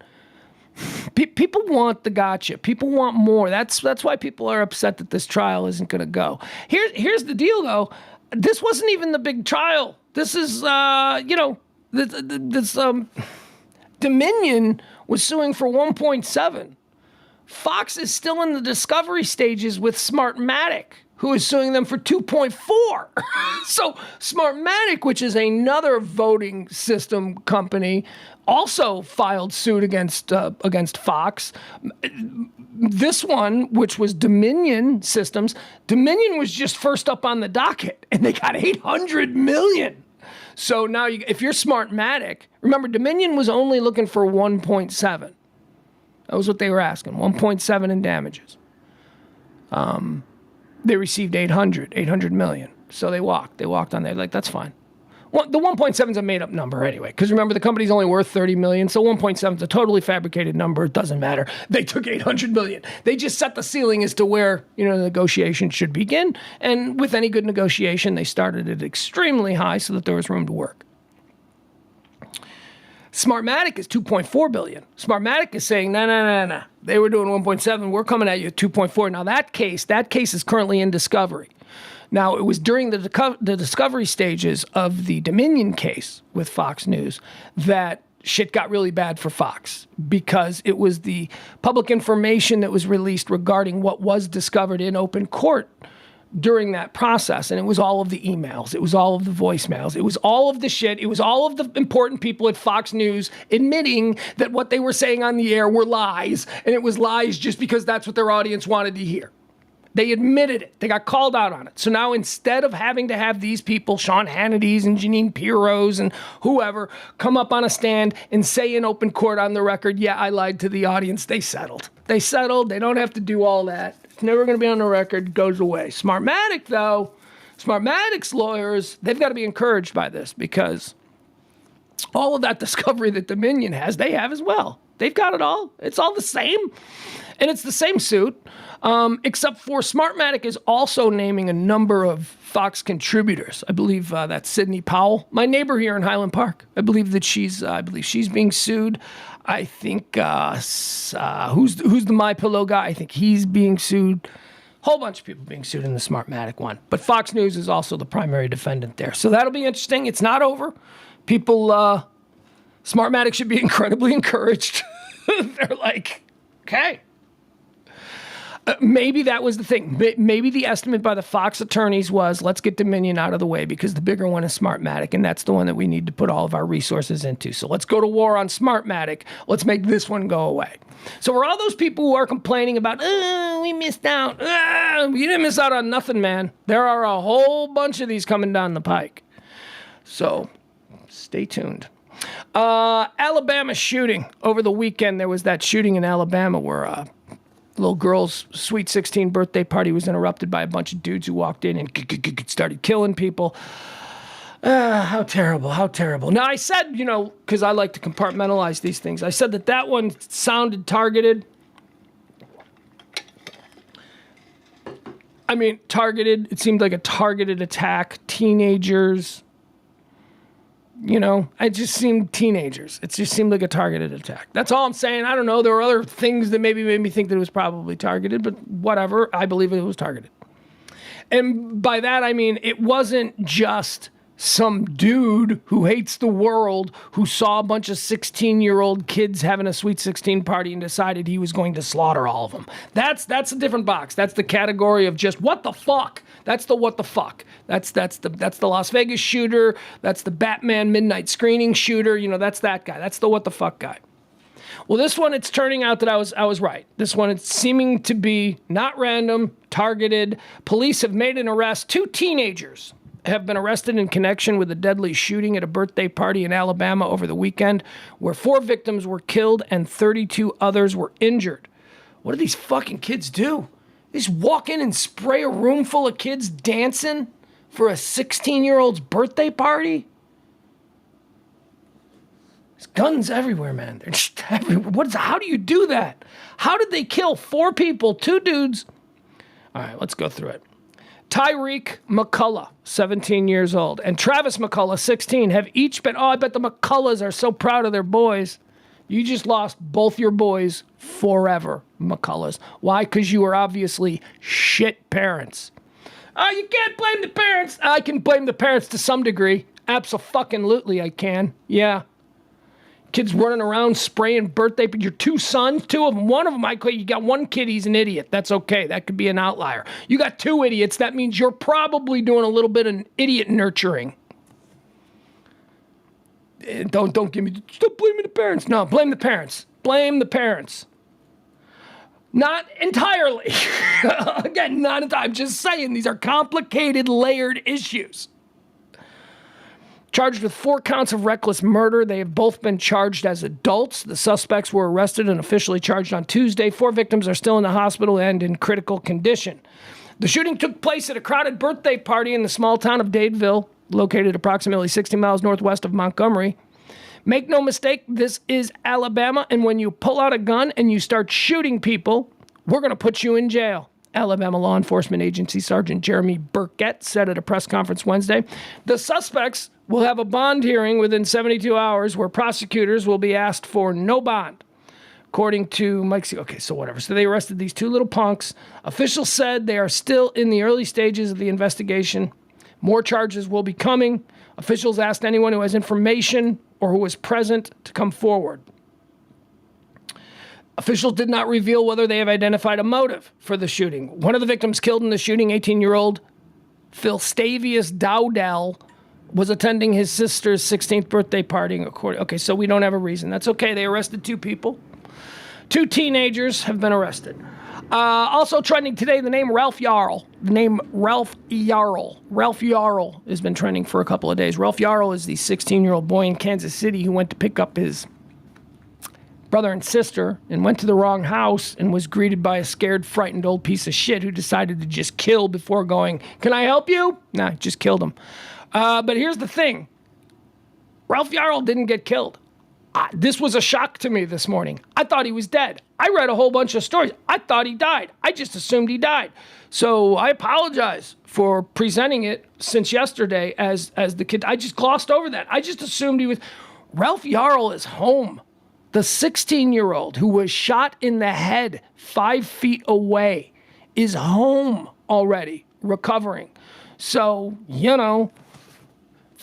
People want the gotcha. People want more. That's why people are upset that this trial isn't going to go. Here's the deal, though. This wasn't even the big trial. This is this Dominion was suing for 1.7. Fox is still in the discovery stages with Smartmatic, who is suing them for 2.4. So Smartmatic, which is another voting system company, also filed suit against Fox. This one, which was Dominion Systems, Dominion was just first up on the docket, and they got $800 million. So now, if you're Smartmatic, remember, Dominion was only looking for 1.7. That was what they were asking, 1.7 in damages. They received $800 million. So they walked on there. Like, that's fine. Well, the 1.7 is a made-up number anyway, because remember, the company's only worth $30 million, so 1.7 is a totally fabricated number. It doesn't matter. They took $800 million. They just set the ceiling as to where, the negotiation should begin, and with any good negotiation, they started it extremely high so that there was room to work. Smartmatic is $2.4 billion. Smartmatic is saying, no. They were doing 1.7. We're coming at you at 2.4. Now, that case is currently in discovery. Now, it was during the discovery stages of the Dominion case with Fox News that shit got really bad for Fox, because it was the public information that was released regarding what was discovered in open court during that process. And it was all of the emails. It was all of the voicemails. It was all of the shit. It was all of the important people at Fox News admitting that what they were saying on the air were lies. And it was lies just because that's what their audience wanted to hear. They admitted it. They got called out on it. So now, instead of having to have these people, Sean Hannity's and Jeanine Pirro's and whoever, come up on a stand and say in open court on the record, yeah, I lied to the audience, they settled. They settled. They don't have to do all that. It's never going to be on the record. Goes away. Smartmatic, though, Smartmatic's lawyers, they've got to be encouraged by this, because all of that discovery that Dominion has, they have as well. They've got it all. It's all the same. And it's the same suit, except for Smartmatic is also naming a number of Fox contributors. I believe that's Sidney Powell, my neighbor here in Highland Park. I believe she's being sued. I think who's the My Pillow guy? I think he's being sued. Whole bunch of people being sued in the Smartmatic one. But Fox News is also the primary defendant there. So that'll be interesting. It's not over. People, Smartmatic should be incredibly encouraged. They're like, okay. Maybe that was the thing. Maybe the estimate by the Fox attorneys was, let's get Dominion out of the way because the bigger one is Smartmatic, and that's the one that we need to put all of our resources into. So let's go to war on Smartmatic. Let's make this one go away. So for all those people who are complaining about, we missed out. You didn't miss out on nothing, man. There are a whole bunch of these coming down the pike. So stay tuned. Alabama shooting. Over the weekend, there was that shooting in Alabama where little girl's sweet 16 birthday party was interrupted by a bunch of dudes who walked in and started killing people. How terrible, how terrible. Now, I said, because I like to compartmentalize these things, I said that one sounded targeted. I mean, targeted. It seemed like a targeted attack. Teenagers. It just seemed teenagers. It just seemed like a targeted attack. That's all I'm saying. I don't know. There were other things that maybe made me think that it was probably targeted, but whatever. I believe it was targeted. And by that, I mean, it wasn't just some dude who hates the world who saw a bunch of 16-year-old kids having a Sweet 16 party and decided he was going to slaughter all of them. That's a different box. That's the category of just what the fuck. That's the what the fuck. That's the Las Vegas shooter. That's the Batman midnight screening shooter. That's that guy. That's the what the fuck guy. Well, this one, it's turning out that I was right. This one, it's seeming to be not random, targeted. Police have made an arrest. 2 teenagers have been arrested in connection with a deadly shooting at a birthday party in Alabama over the weekend, where 4 victims were killed and 32 others were injured. What do these fucking kids do? They just walk in and spray a room full of kids dancing for a 16-year-old's birthday party? There's guns everywhere, man. They're just everywhere. How do you do that? How did they kill 4 people, 2 dudes? All right, let's go through it. Tyreek McCullough, 17 years old, and Travis McCullough, 16, have each been, I bet the McCulloughs are so proud of their boys. You just lost both your boys forever, McCulloughs. Why? Because you were obviously shit parents. You can't blame the parents. I can blame the parents to some degree. Abso-fucking-lutely I can. Yeah. Kids running around spraying birthday, but your 2 sons, 2 of them, one of them, you got 1 kid, he's an idiot. That's okay. That could be an outlier. You got 2 idiots. That means you're probably doing a little bit of idiot nurturing. Don't give me, stop blaming the parents. No, blame the parents. Blame the parents. Not entirely. Again, not entirely. I'm just saying these are complicated, layered issues. Charged with 4 counts of reckless murder. They have both been charged as adults. The suspects were arrested and officially charged on Tuesday. 4 victims are still in the hospital and in critical condition. The shooting took place at a crowded birthday party in the small town of Dadeville, located approximately 60 miles northwest of Montgomery. Make no mistake, this is Alabama, and when you pull out a gun and you start shooting people, we're going to put you in jail. Alabama Law Enforcement Agency Sergeant Jeremy Burkett said at a press conference Wednesday. The suspects will have a bond hearing within 72 hours where prosecutors will be asked for no bond. According to Mike C. Okay, so whatever. So they arrested these 2 little punks. Officials said they are still in the early stages of the investigation. More charges will be coming. Officials asked anyone who has information or who was present to come forward. Officials did not reveal whether they have identified a motive for the shooting. One of the victims killed in the shooting, 18-year-old Philstavius Dowdell, was attending his sister's 16th birthday party. Okay, so we don't have a reason. That's okay. They arrested 2 people. 2 teenagers have been arrested. Also trending today, the name Ralph Yarl. The name Ralph Yarl. Ralph Yarl has been trending for a couple of days. Ralph Yarl is the 16-year-old boy in Kansas City who went to pick up his brother and sister and went to the wrong house and was greeted by a scared, frightened old piece of shit who decided to just kill before going, "Can I help you?" Nah, just killed him. But here's the thing. Ralph Yarl didn't get killed. This was a shock to me this morning. I thought he was dead. I read a whole bunch of stories. I thought he died. I just assumed he died. So I apologize for presenting it since yesterday as the kid. I just glossed over that. I just assumed he was. Ralph Yarl is home. The 16-year-old who was shot in the head 5 feet away is home already, recovering. So,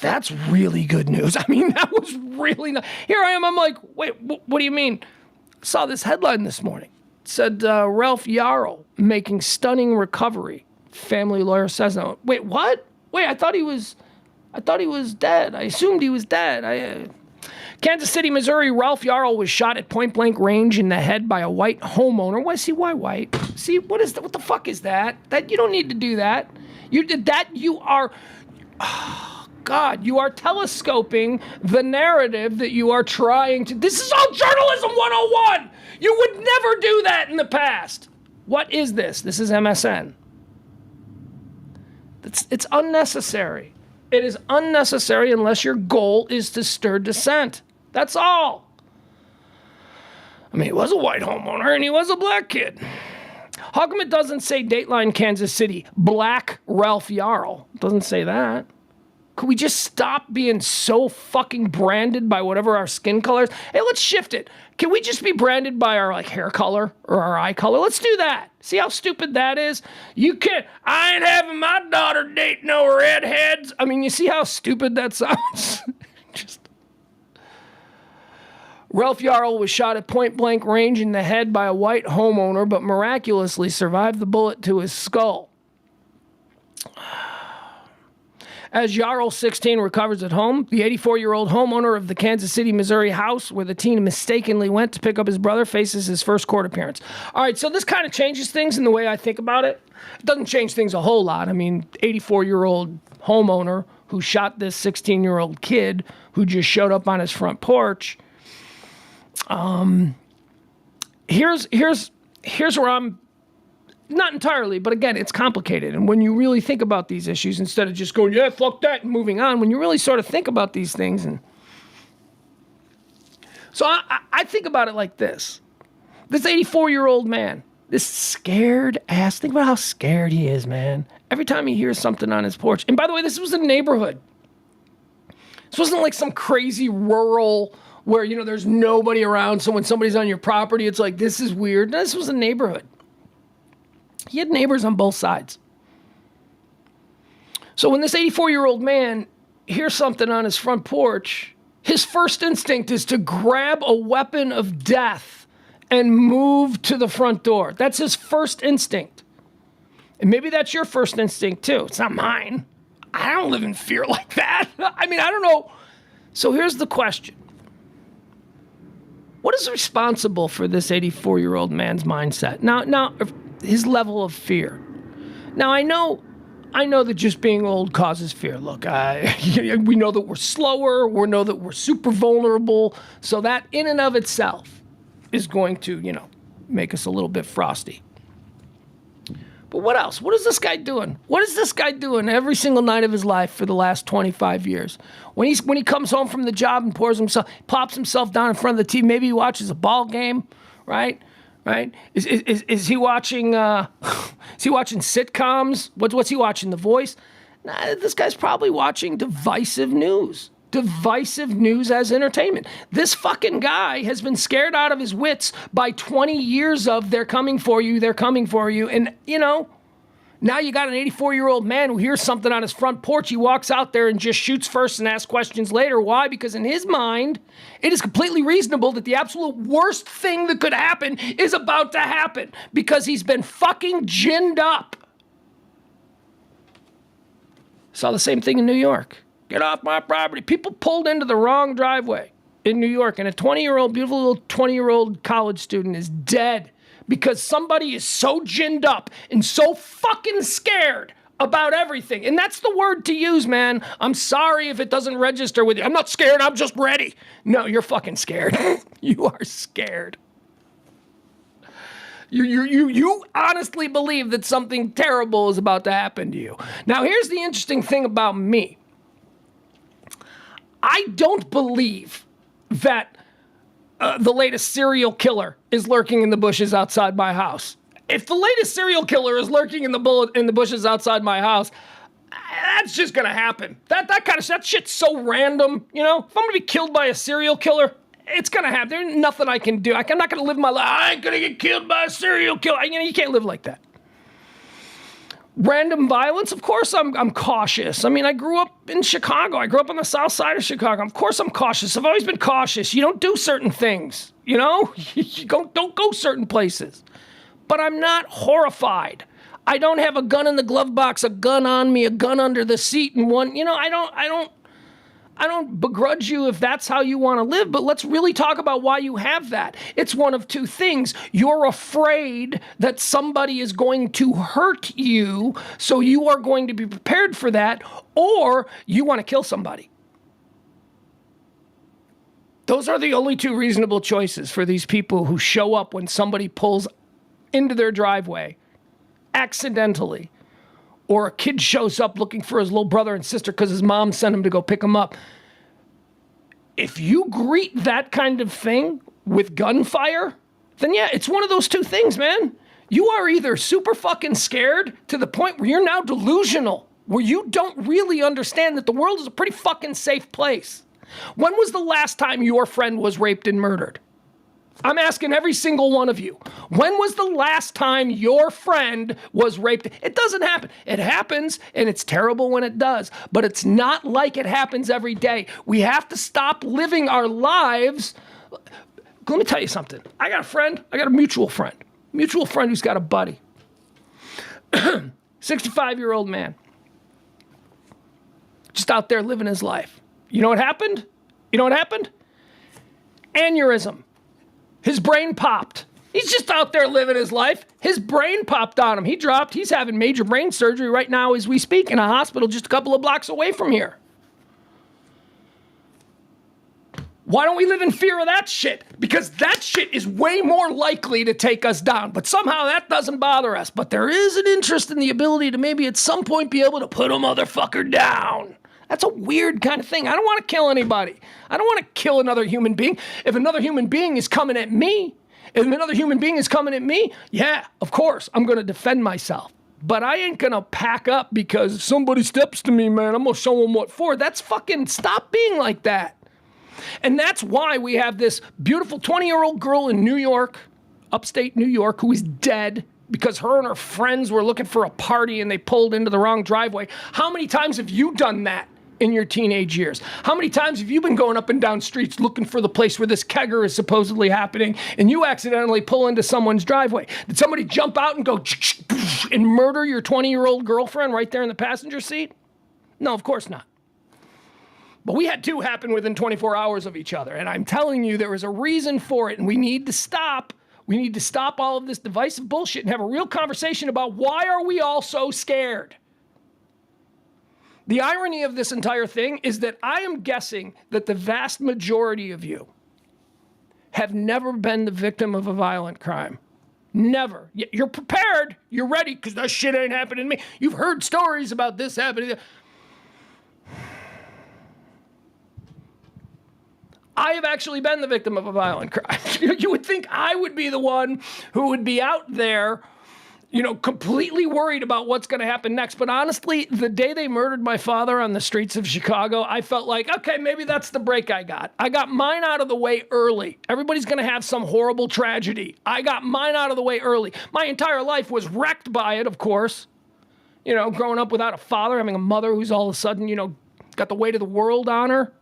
that's really good news. I mean, that was really nice. Here I am. I'm like, wait, what do you mean? I saw this headline this morning. said Ralph Yarl making stunning recovery. Family lawyer says no. Wait, what? Wait, I thought he was dead. I assumed he was dead. Kansas City, Missouri, Ralph Yarl was shot at point-blank range in the head by a white homeowner. Why white? See, what the fuck is that? That you don't need to do that. You are telescoping the narrative that you are trying to. This is all journalism 101. You would never do that in the past. What is this? This is MSN. It's unnecessary. It is unnecessary unless your goal is to stir dissent. That's all. I mean, he was a white homeowner and he was a black kid. How come it doesn't say Dateline Kansas City, Black Ralph Yarl? It doesn't say that. Could we just stop being so fucking branded by whatever our skin color is? Hey, let's shift it. Can we just be branded by our hair color or our eye color? Let's do that. See how stupid that is? You can't. I ain't having my daughter date no redheads. I mean, you see how stupid that sounds? Ralph Yarl was shot at point-blank range in the head by a white homeowner, but miraculously survived the bullet to his skull. As Yarl, 16, recovers at home, the 84-year-old homeowner of the Kansas City, Missouri house where the teen mistakenly went to pick up his brother faces his first court appearance. All right, so this kind of changes things in the way I think about it. It doesn't change things a whole lot. I mean, 84-year-old homeowner who shot this 16-year-old kid who just showed up on his front porch. Here's where I'm not entirely, but again, it's complicated. And when you really think about these issues, instead of just going, yeah, fuck that, and moving on, when you really sort of think about these things. And so I think about it like this. This 84-year-old man, this scared ass, think about how scared he is, man. Every time he hears something on his porch. And by the way, this was a neighborhood. This wasn't like some crazy rural where, there's nobody around. So when somebody's on your property, it's like, this is weird. No, this was a neighborhood. He had neighbors on both sides. So when this 84-year-old man hears something on his front porch, his first instinct is to grab a weapon of death and move to the front door. That's his first instinct. And maybe that's your first instinct too. It's not mine. I don't live in fear like that. I mean, I don't know. So here's the question. What is responsible for this 84-year-old man's mindset? Now, his level of fear. Now, I know that just being old causes fear. Look, we know that we're slower. We know that we're super vulnerable. So that in and of itself is going to, make us a little bit frosty. But what else? What is this guy doing? What is this guy doing every single night of his life for the last 25 years? When he comes home from the job and pops himself down in front of the TV, maybe he watches a ball game, right? Right? Is he watching? Is he watching sitcoms? What's he watching? The Voice? Nah, this guy's probably watching divisive news. Divisive news as entertainment. This fucking guy has been scared out of his wits by 20 years of they're coming for you, and now you got an 84-year-old man who hears something on his front porch. He walks out there and just shoots first and asks questions later. Why? Because in his mind, it is completely reasonable that the absolute worst thing that could happen is about to happen because he's been fucking ginned up. Saw the same thing in New York. Get off my property. People pulled into the wrong driveway in New York, and a beautiful little 20-year-old college student is dead because somebody is so ginned up and so fucking scared about everything. And that's the word to use, man. I'm sorry if it doesn't register with you. I'm not scared. I'm just ready. No, you're fucking scared. You are scared. You honestly believe that something terrible is about to happen to you. Now, here's the interesting thing about me. I don't believe that the latest serial killer is lurking in the bushes outside my house. If the latest serial killer is lurking in the bushes outside my house, that's just gonna happen. That shit's so random, If I'm gonna be killed by a serial killer, it's gonna happen. There's nothing I can do. I'm not gonna live my life. I ain't gonna get killed by a serial killer. You can't live like that. Random violence, of course I'm cautious. I mean, I grew up in Chicago. I grew up on the south side of Chicago. Of course I'm cautious. I've always been cautious. You don't do certain things, you know? You don't go certain places. But I'm not horrified. I don't have a gun in the glove box, a gun on me, a gun under the seat, and one, you know, I don't begrudge you if that's how you want to live, but let's really talk about why you have that. It's one of two things. You're afraid that somebody is going to hurt you, so you are going to be prepared for that, or you want to kill somebody. Those are the only two reasonable choices for these people who show up when somebody pulls into their driveway accidentally, or a kid shows up looking for his little brother and sister because his mom sent him to go pick him up. If you greet that kind of thing with gunfire, then yeah, it's one of those two things, man. You are either super fucking scared to the point where you're now delusional, where you don't really understand that the world is a pretty fucking safe place. When was the last time your friend was raped and murdered? I'm asking every single one of you. When was the last time your friend was raped? It doesn't happen. It happens, and it's terrible when it does, but it's not like it happens every day. We have to stop living our lives. Let me tell you something. I got a mutual friend who's got a buddy. 65-year-old man. Just out there living his life. You know what happened? Aneurysm. His brain popped. He's just out there living his life. His brain popped on him. He dropped. He's having major brain surgery right now as we speak in a hospital just a couple of blocks away from here. Why don't we live in fear of that shit? Because that shit is way more likely to take us down. But somehow that doesn't bother us. But there is an interest in the ability to maybe at some point be able to put a motherfucker down. That's a weird kind of thing. I don't want to kill anybody. I don't want to kill another human being. If another human being is coming at me, yeah, of course, I'm going to defend myself. But I ain't going to pack up because if somebody steps to me, man, I'm going to show them what for. That's fucking, stop being like that. And that's why we have this beautiful 20-year-old girl in New York, upstate New York, who is dead because her and her friends were looking for a party and they pulled into the wrong driveway. How many times have you done that in your teenage years? How many times have you been going up and down streets looking for the place where this kegger is supposedly happening and you accidentally pull into someone's driveway? Did somebody jump out and go and murder your 20-year-old girlfriend right there in the passenger seat? No, of course not. But we had two happen within 24 hours of each other. And I'm telling you, there is a reason for it. And we need to stop. We need to stop all of this divisive bullshit and have a real conversation about why are we all so scared? The irony of this entire thing is that I am guessing that the vast majority of you have never been the victim of a violent crime. Never. You're prepared. You're ready because that shit ain't happening to me. You've heard stories about this happening. I have actually been the victim of a violent crime. You would think I would be the one who would be out there, you know, completely worried about what's going to happen next. But honestly, the day they murdered my father on the streets of Chicago, I felt like, okay, maybe that's the break I got. I got mine out of the way early. Everybody's going to have some horrible tragedy. I got mine out of the way early. My entire life was wrecked by it, of course. You know, growing up without a father, having a mother who's all of a sudden, you know, got the weight of the world on her.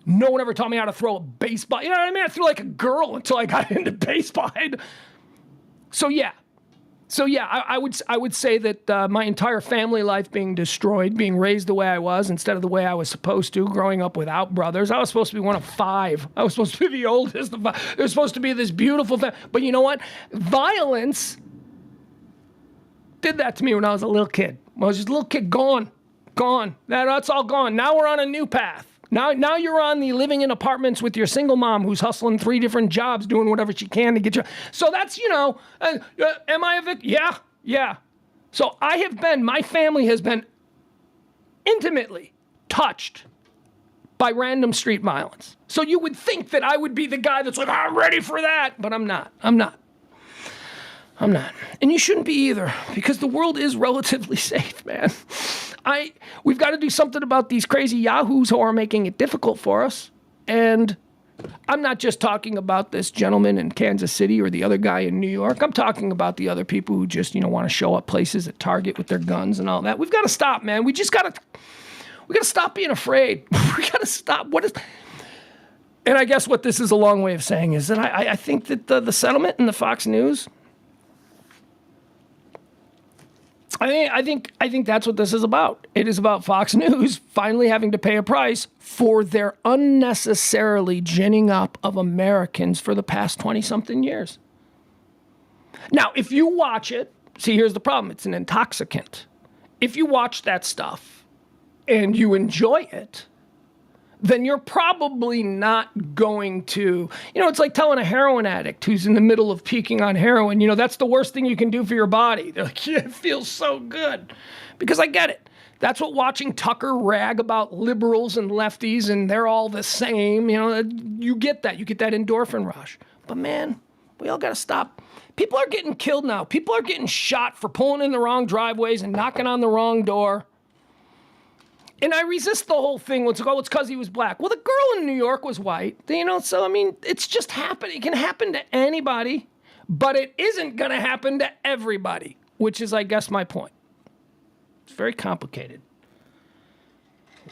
No one ever taught me how to throw a baseball. You know what I mean? I threw like a girl until I got into baseball. So yeah, I would say that my entire family life being destroyed, being raised the way I was instead of the way I was supposed to, growing up without brothers. I was supposed to be one of five. I was supposed to be the oldest of five. There was supposed to be this beautiful family. But you know what? Violence did that to me when I was a little kid. When I was just a little kid, gone. That's all gone. Now we're on a new path. Now you're on the living in apartments with your single mom who's hustling 3 different jobs, doing whatever she can to get you. So that's, you know, am I a victim? Yeah. So my family has been intimately touched by random street violence. So you would think that I would be the guy that's like, I'm ready for that. But I'm not. And you shouldn't be either, because the world is relatively safe, man. We've got to do something about these crazy yahoos who are making it difficult for us. And I'm not just talking about this gentleman in Kansas City or the other guy in New York. I'm talking about the other people who just, want to show up places at Target with their guns and all that. We've got to stop, man. We got to stop being afraid. We got to stop. And I guess what this is a long way of saying is that I think that the settlement in the Fox News, I think that's what this is about. It is about Fox News finally having to pay a price for their unnecessarily ginning up of Americans for the past 20-something years. Now, if you watch it, see, here's the problem. It's an intoxicant. If you watch that stuff and you enjoy it, then you're probably not going to, it's like telling a heroin addict who's in the middle of peaking on heroin, that's the worst thing you can do for your body. They're like, yeah, it feels so good. Because I get it. That's what watching Tucker rag about liberals and lefties and they're all the same, you get that. You get that endorphin rush. But man, we all got to stop. People are getting killed now. People are getting shot for pulling in the wrong driveways and knocking on the wrong door. And I resist the whole thing. It's because he was black. Well, the girl in New York was white. So, it's just happening. It can happen to anybody, but it isn't going to happen to everybody, which is, I guess, my point. It's very complicated.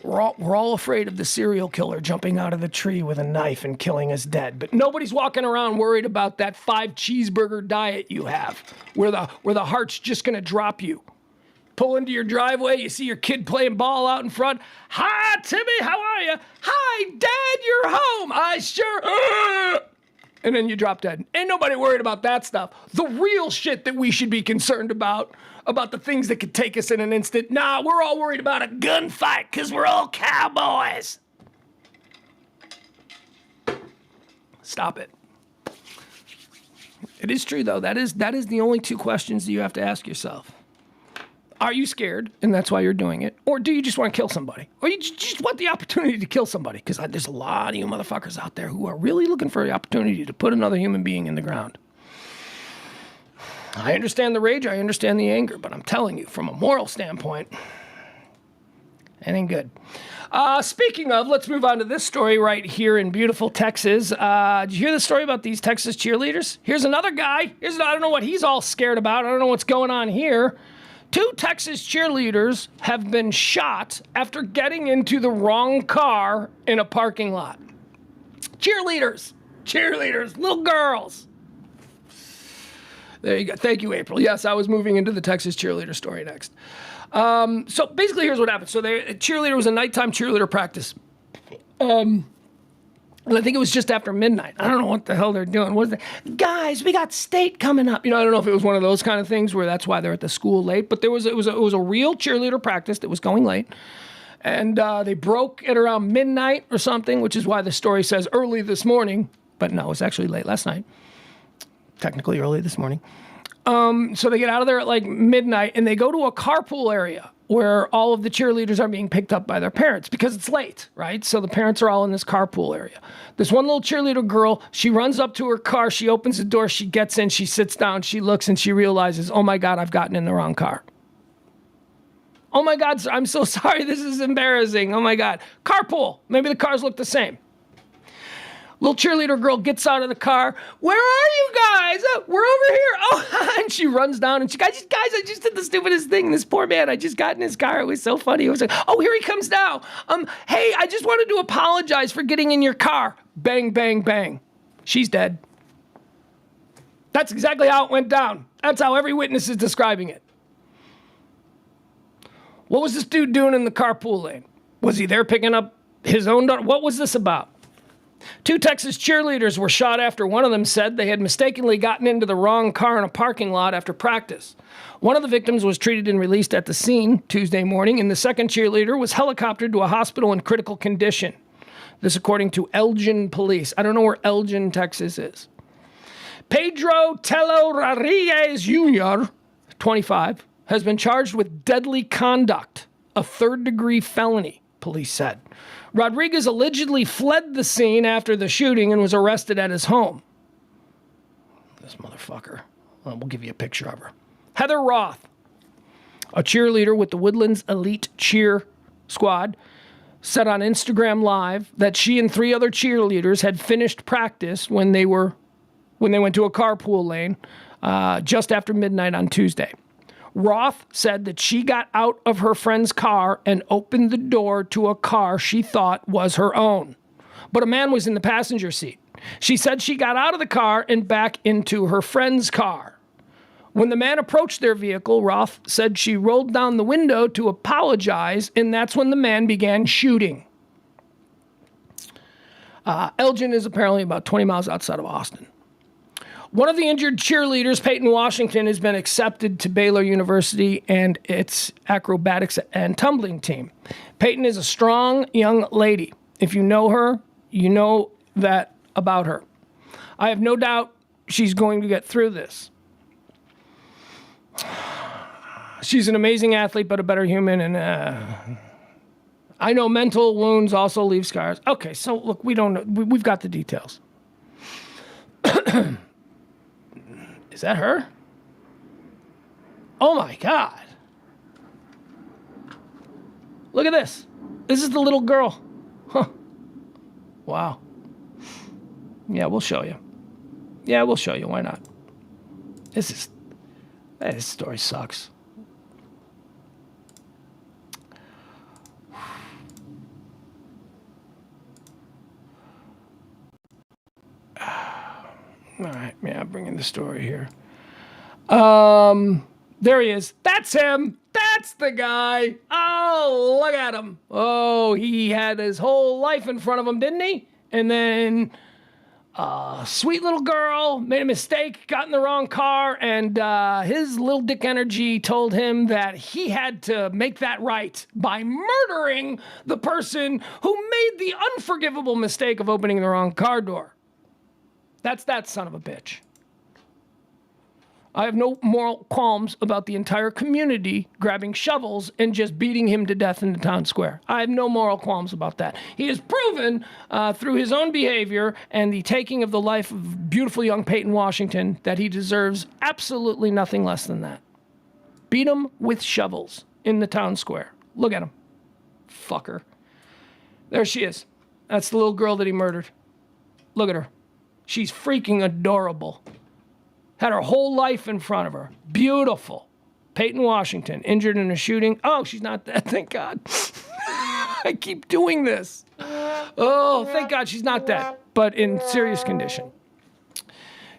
We're all afraid of the serial killer jumping out of the tree with a knife and killing us dead, but nobody's walking around worried about that 5-cheeseburger diet you have, where the heart's just going to drop you. Pull into your driveway, you see your kid playing ball out in front. Hi, Timmy, how are you? Hi, Dad, you're home. I sure... And then you drop dead. Ain't nobody worried about that stuff. The real shit that we should be concerned about the things that could take us in an instant. Nah, we're all worried about a gunfight because we're all cowboys. Stop it. It is true, though. That is the only two questions that you have to ask yourself. Are you scared, and that's why you're doing it? Or do you just want to kill somebody? Or you just want the opportunity to kill somebody? Because there's a lot of you motherfuckers out there who are really looking for the opportunity to put another human being in the ground. I understand the rage, I understand the anger, but I'm telling you, from a moral standpoint, it ain't good. Speaking of, let's move on to this story right here in beautiful Texas. Did you hear the story about these Texas cheerleaders? Here's another guy. I don't know what he's all scared about. I don't know what's going on here. 2 Texas cheerleaders have been shot after getting into the wrong car in a parking lot. Cheerleaders, little girls. There you go. Thank you, April. Yes, I was moving into the Texas cheerleader story next. So basically, here's what happened. So a cheerleader was a nighttime cheerleader practice. And I think it was just after midnight. I don't know what the hell they're doing. What is that? Guys, we got state coming up. I don't know if it was one of those kind of things where that's why they're at the school late. But it was a real cheerleader practice that was going late. And they broke at around midnight or something, which is why the story says early this morning. But no, it was actually late last night. Technically early this morning. So they get out of there at like midnight and they go to a carpool area where all of the cheerleaders are being picked up by their parents because it's late, right? So the parents are all in this carpool area. This one little cheerleader girl, she runs up to her car, she opens the door, she gets in, she sits down, she looks, and she realizes, oh my God, I've gotten in the wrong car. Oh my God, I'm so sorry, this is embarrassing. Oh my God. Carpool. Maybe the cars look the same. Little cheerleader girl gets out of the car. Where are you guys? Oh, we're over here. Oh, and she runs down and she guys, I just did the stupidest thing. This poor man, I just got in his car. It was so funny. It was like, oh, here he comes now. Hey, I just wanted to apologize for getting in your car. Bang, bang, bang. She's dead. That's exactly how it went down. That's how every witness is describing it. What was this dude doing in the carpool lane? Was he there picking up his own daughter? What was this about? 2 Texas cheerleaders were shot after one of them said they had mistakenly gotten into the wrong car in a parking lot after practice. One of the victims was treated and released at the scene Tuesday morning, and the second cheerleader was helicoptered to a hospital in critical condition. This according to Elgin police. I don't know where Elgin, Texas is. Pedro Tello Rodriguez Jr., 25, has been charged with deadly conduct, a third-degree felony, police said. Rodriguez allegedly fled the scene after the shooting and was arrested at his home. This motherfucker. Well, we'll give you a picture of her. Heather Roth, a cheerleader with the Woodlands Elite Cheer Squad, said on Instagram Live that she and 3 other cheerleaders had finished practice when they went to a carpool lane just after midnight on Tuesday. Roth said that she got out of her friend's car and opened the door to a car she thought was her own, but a man was in the passenger seat. She said she got out of the car and back into her friend's car. When the man approached their vehicle, Roth said she rolled down the window to apologize, and that's when the man began shooting. Elgin is apparently about 20 miles outside of Austin. One of the injured cheerleaders, Peyton Washington, has been accepted to Baylor University and its acrobatics and tumbling team. Peyton is a strong young lady. If you know her, you know that about her. I have no doubt she's going to get through this. She's an amazing athlete, but a better human, and I know mental wounds also leave scars. Okay, so look, we don't know. We've got the details. Is that her? Oh my God. Look at this. This is the little girl. Huh. Wow. Yeah, we'll show you. Yeah, we'll show you. Why not? This story sucks. All right, yeah, bring in the story here. There he is. That's him. That's the guy. Oh, look at him. Oh, he had his whole life in front of him, didn't he? And then sweet little girl made a mistake, got in the wrong car, and his little dick energy told him that he had to make that right by murdering the person who made the unforgivable mistake of opening the wrong car door. That's that son of a bitch. I have no moral qualms about the entire community grabbing shovels and just beating him to death in the town square. I have no moral qualms about that. He has proven through his own behavior and the taking of the life of beautiful young Peyton Washington that he deserves absolutely nothing less than that. Beat him with shovels in the town square. Look at him. Fucker. There she is. That's the little girl that he murdered. Look at her. She's freaking adorable. Had her whole life in front of her. Beautiful. Peyton Washington, injured in a shooting. Oh, she's not dead. Thank God. I keep doing this. Oh, thank God she's not dead, but in serious condition.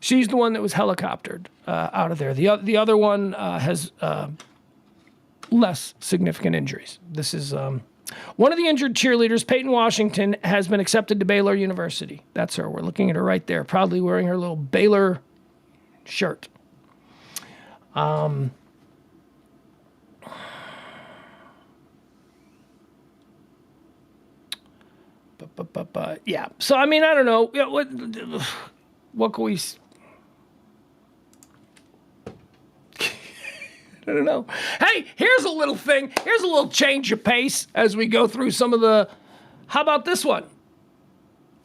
She's the one that was helicoptered out of there. The other one has less significant injuries. This is one of the injured cheerleaders, Peyton Washington, has been accepted to Baylor University. That's her. We're looking at her right there, proudly wearing her little Baylor shirt. Yeah. So I mean, I don't know. What can we? I don't know. Hey, here's a little thing. Here's a little change of pace as we go through some of the. How about this one?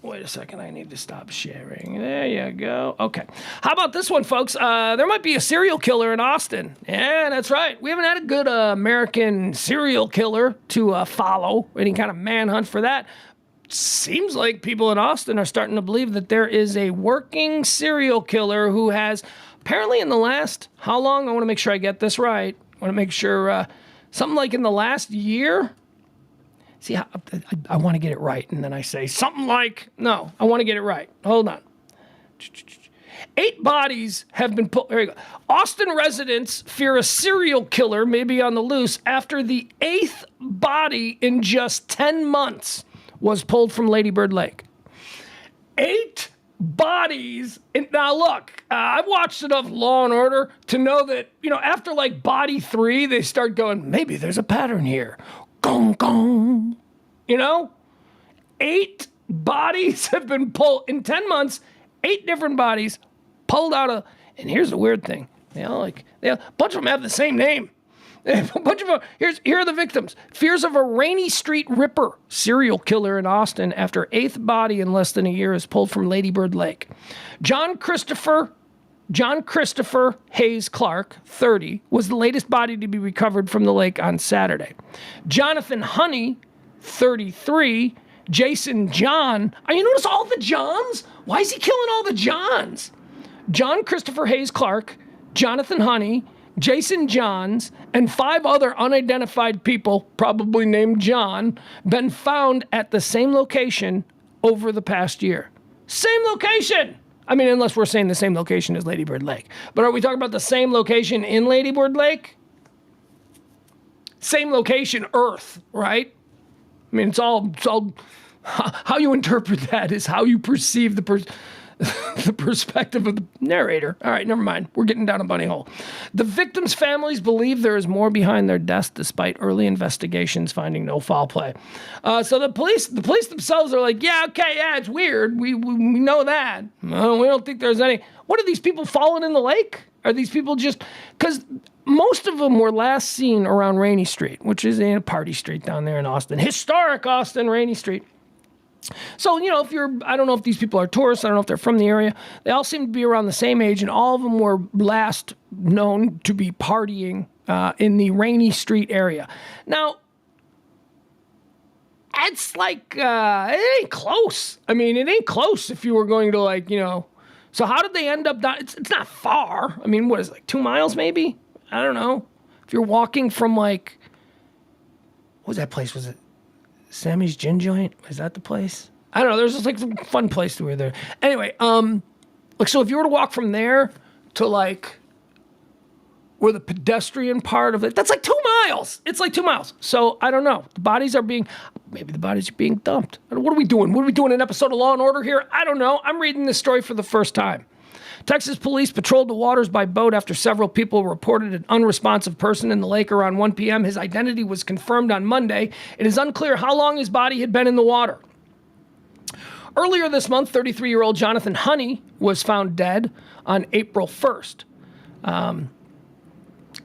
Wait a second, I need to stop sharing. There you go. Okay. How about this one, folks? There might be a serial killer in Austin. Yeah, that's right. We haven't had a good American serial killer to follow. Any kind of manhunt for that. Seems like people in Austin are starting to believe that there is a working serial killer who has, apparently in the last, how long? I want to make sure I get this right. I want to make sure, something like in the last year. See, I want to get it right, and then I say something like, no, I want to get it right. Hold on. 8 bodies have been pulled. There you go. Austin residents fear a serial killer may be on the loose after the 8th body in just 10 months was pulled from Lady Bird Lake. 8 bodies. And now, look, I've watched enough Law and Order to know that, after like body 3, they start going, maybe there's a pattern here. Gong, gong. 8 bodies have been pulled in 10 months. 8 different bodies pulled out of. And here's the weird thing: a bunch of them have the same name. A bunch of them. Here are the victims. Fears of a Rainy Street Ripper serial killer in Austin after 8th body in less than a year is pulled from Lady Bird Lake. John Christopher Hayes Clark, 30, was the latest body to be recovered from the lake on Saturday. Jonathan Honey, 33. Jason John. You notice all the Johns? Why is he killing all the Johns? John Christopher Hayes Clark, Jonathan Honey, Jason Johns, and 5 other unidentified people, probably named John, been found at the same location over the past year. Same location! I mean, unless we're saying the same location as Lady Bird Lake. But are we talking about the same location in Lady Bird Lake? Same location, Earth, right? I mean, it's all how you interpret that is how you perceive the perspective of the narrator. All right, never mind. We're getting down a bunny hole. The victims' families believe there is more behind their deaths, despite early investigations finding no foul play. So the police themselves are like, yeah, okay, yeah, it's weird. We know that. We don't think there's any. What are these people falling in the lake? Are these people just because most of them were last seen around Rainy Street, which is a party street down there in Austin, historic Austin, Rainy Street. So, I don't know if these people are tourists, I don't know if they're from the area. They all seem to be around the same age, and all of them were last known to be partying in the Rainy Street area. Now, it's like, it ain't close. I mean, it ain't close if you were going to, So how did they end up down? It's not far. I mean, what is it, like 2 miles maybe? I don't know. If you're walking from what was that place? Was it Sammy's Gin Joint? Is that the place? I don't know. There's just some fun place to where there. Anyway, so if you were to walk from there to where the pedestrian part of it, that's like 2 miles. It's like 2 miles. So I don't know. Maybe the bodies are being dumped. What are we doing? What are we doing? An episode of Law and Order here? I don't know. I'm reading this story for the first time. Texas police patrolled the waters by boat after several people reported an unresponsive person in the lake around 1 p.m. His identity was confirmed on Monday. It is unclear how long his body had been in the water. Earlier this month, 33-year-old Jonathan Honey was found dead on April 1st.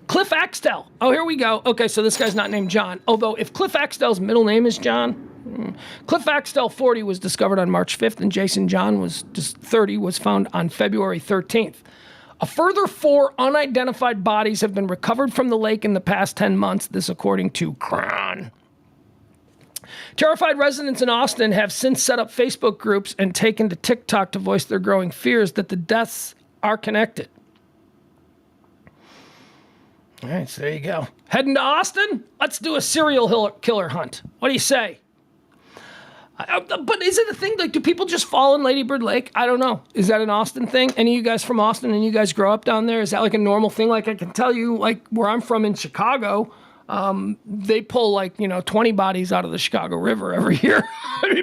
Cliff Axtell. Oh, here we go. Okay, so this guy's not named John. Although if Cliff Axtell's middle name is John, Cliff Axtell, 40, was discovered on March 5th, and Jason John, was just 30, was found on February 13th. A further 4 unidentified bodies have been recovered from the lake in the past 10 months, this according to Cron. Terrified residents in Austin have since set up Facebook groups and taken to TikTok to voice their growing fears that the deaths are connected. All right, so there you go. Heading to Austin? Let's do a serial killer hunt. What do you say? But is it a thing? Do people just fall in Lady Bird Lake? I don't know. Is that an Austin thing? Any of you guys from Austin and you guys grow up down there? Is that like a normal thing? I can tell you, where I'm from in Chicago, they pull 20 bodies out of the Chicago River every year.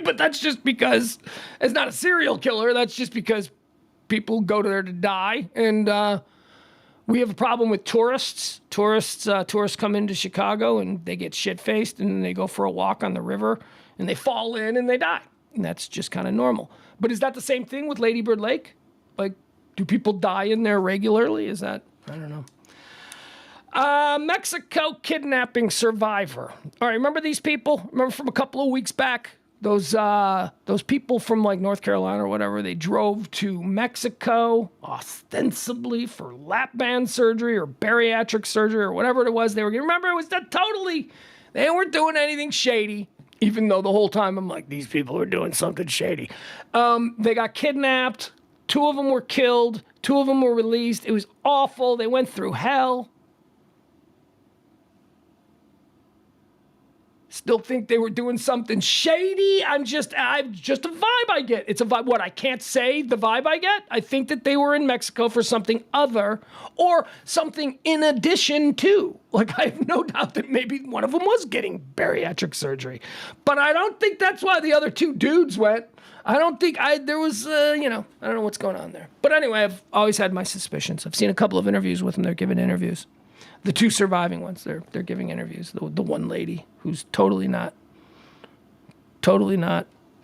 But that's just because it's not a serial killer. That's just because people go there to die. And we have a problem with tourists. Tourists come into Chicago and they get shit-faced and they go for a walk on the river. And they fall in and they die. And that's just kind of normal. But is that the same thing with Lady Bird Lake? Do people die in there regularly? Is that, I don't know. Mexico kidnapping survivor. All right, remember these people? Remember from a couple of weeks back? Those people from North Carolina or whatever, they drove to Mexico ostensibly for lap band surgery or bariatric surgery or whatever it was they were getting. Remember, it was they weren't doing anything shady. Even though the whole time I'm like, these people are doing something shady. They got kidnapped. 2 of them were killed. 2 of them were released. It was awful. They went through hell. Still think they were doing something shady. I'm just a vibe I get. It's a vibe. What, I can't say the vibe I get? I think that they were in Mexico for something other or something in addition to. I have no doubt that maybe one of them was getting bariatric surgery. But I don't think that's why the other 2 dudes went. I don't think there was, I don't know what's going on there. But anyway, I've always had my suspicions. I've seen a couple of interviews with them. They're giving interviews. The 2 surviving ones, they're giving interviews. The one lady who's totally not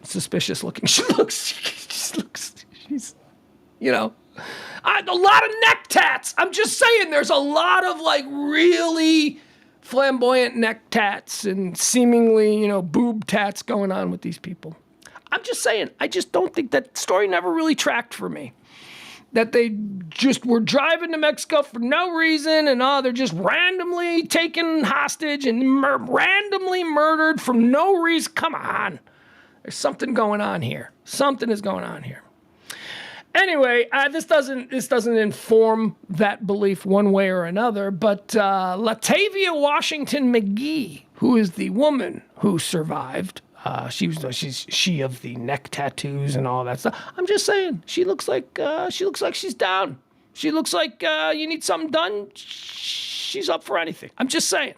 suspicious looking. She's a lot of neck tats. I'm just saying, there's a lot of really flamboyant neck tats and seemingly, boob tats going on with these people. I'm just saying, I just don't think that story never really tracked for me. that they just were driving to Mexico for no reason, and they're just randomly taken hostage and randomly murdered for no reason. Come on. There's something going on here. Something is going on here. Anyway, this doesn't inform that belief one way or another, but Latavia Washington McGee, who is the woman who survived, she of the neck tattoos and all that stuff. I'm just saying, she looks like she's down. She looks like you need something done. She's up for anything. I'm just saying.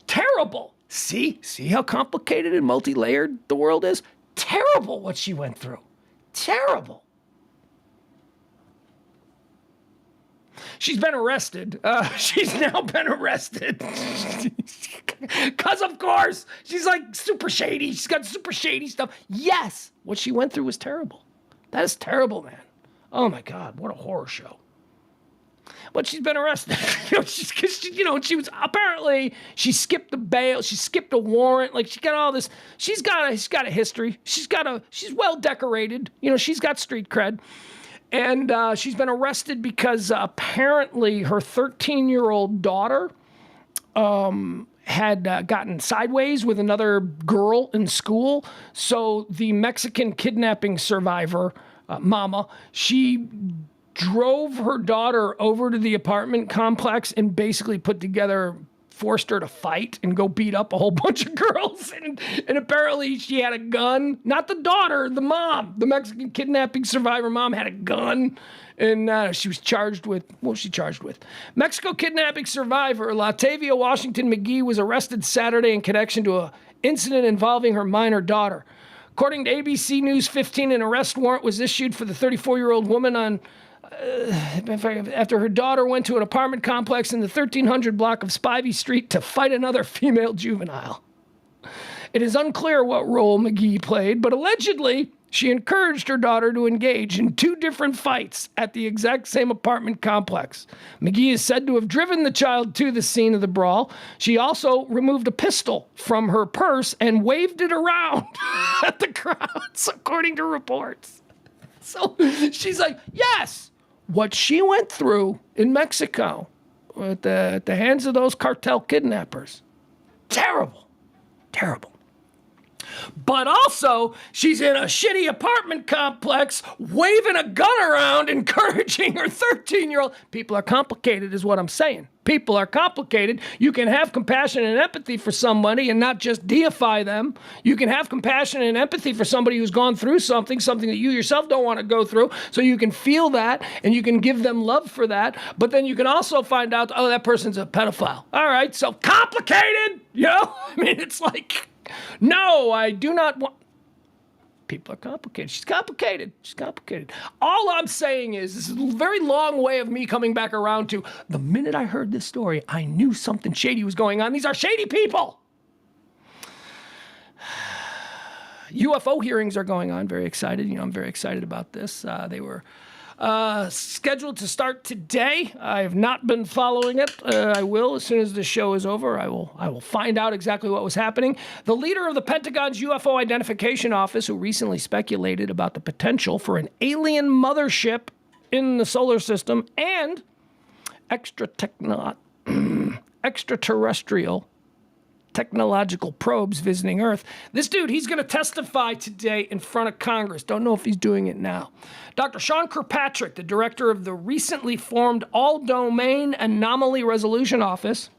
Terrible. See how complicated and multi-layered the world is? Terrible what she went through. Terrible. She's been arrested. She's now been arrested. Because, of course, she's like super shady. She's got super shady stuff. Yes, what she went through was terrible. That is terrible, man. Oh, my God, what a horror show. But she's been arrested. She was apparently, she skipped the bail. She skipped a warrant. Like, she got all this. She's got a history. She's well decorated. She's got street cred. And she's been arrested because apparently her 13-year-old daughter had gotten sideways with another girl in school. So the Mexican kidnapping survivor, Mama, she drove her daughter over to the apartment complex and basically forced her to fight and go beat up a whole bunch of girls. And apparently she had a gun. Not the daughter, the mom. The Mexican kidnapping survivor mom had a gun. And she was charged with, what was she charged with? Mexico kidnapping survivor Latavia Washington McGee was arrested Saturday in connection to an incident involving her minor daughter. According to ABC News 15, an arrest warrant was issued for the 34-year-old woman after her daughter went to an apartment complex in the 1300 block of Spivey Street to fight another female juvenile. It is unclear what role McGee played, but allegedly she encouraged her daughter to engage in 2 different fights at the exact same apartment complex. McGee is said to have driven the child to the scene of the brawl. She also removed a pistol from her purse and waved it around at the crowds, according to reports. So she's like, yes, what she went through in Mexico at the hands of those cartel kidnappers, terrible, terrible. But also, she's in a shitty apartment complex, waving a gun around, encouraging her 13-year-old. People are complicated, is what I'm saying. People are complicated. You can have compassion and empathy for somebody and not just deify them. You can have compassion and empathy for somebody who's gone through something that you yourself don't want to go through, so you can feel that and you can give them love for that. But then you can also find out, oh, that person's a pedophile. All right, so complicated, it's like, no, I do not want... People are complicated. She's complicated. All I'm saying is, this is a very long way of me coming back around to the minute I heard this story, I knew something shady was going on. These are shady people. UFO hearings are going on. Very excited. I'm very excited about this. They were scheduled to start today. I have not been following it. I will as soon as the show is over. I will find out exactly what was happening. The leader of the Pentagon's UFO Identification Office, who recently speculated about the potential for an alien mothership in the solar system and extraterrestrial technological probes visiting Earth. This dude, he's going to testify today in front of Congress. Don't know if he's doing it now. Dr. Sean Kirkpatrick, the director of the recently formed All-Domain Anomaly Resolution Office,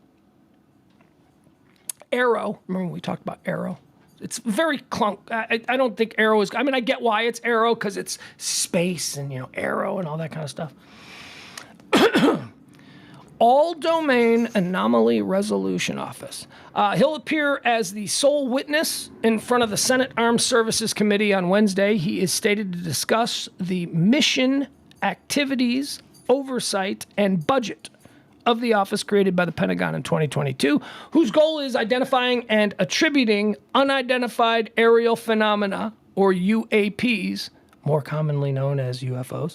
AARO. Remember when we talked about AARO? It's very clunk. I don't think AARO is... I get why it's AARO, because it's space and, AARO and all that kind of stuff. All-Domain Anomaly Resolution Office. He'll appear as the sole witness in front of the Senate Armed Services Committee on Wednesday. He is stated to discuss the mission, activities, oversight, and budget of the office created by the Pentagon in 2022, whose goal is identifying and attributing unidentified aerial phenomena, or UAPs, more commonly known as UFOs,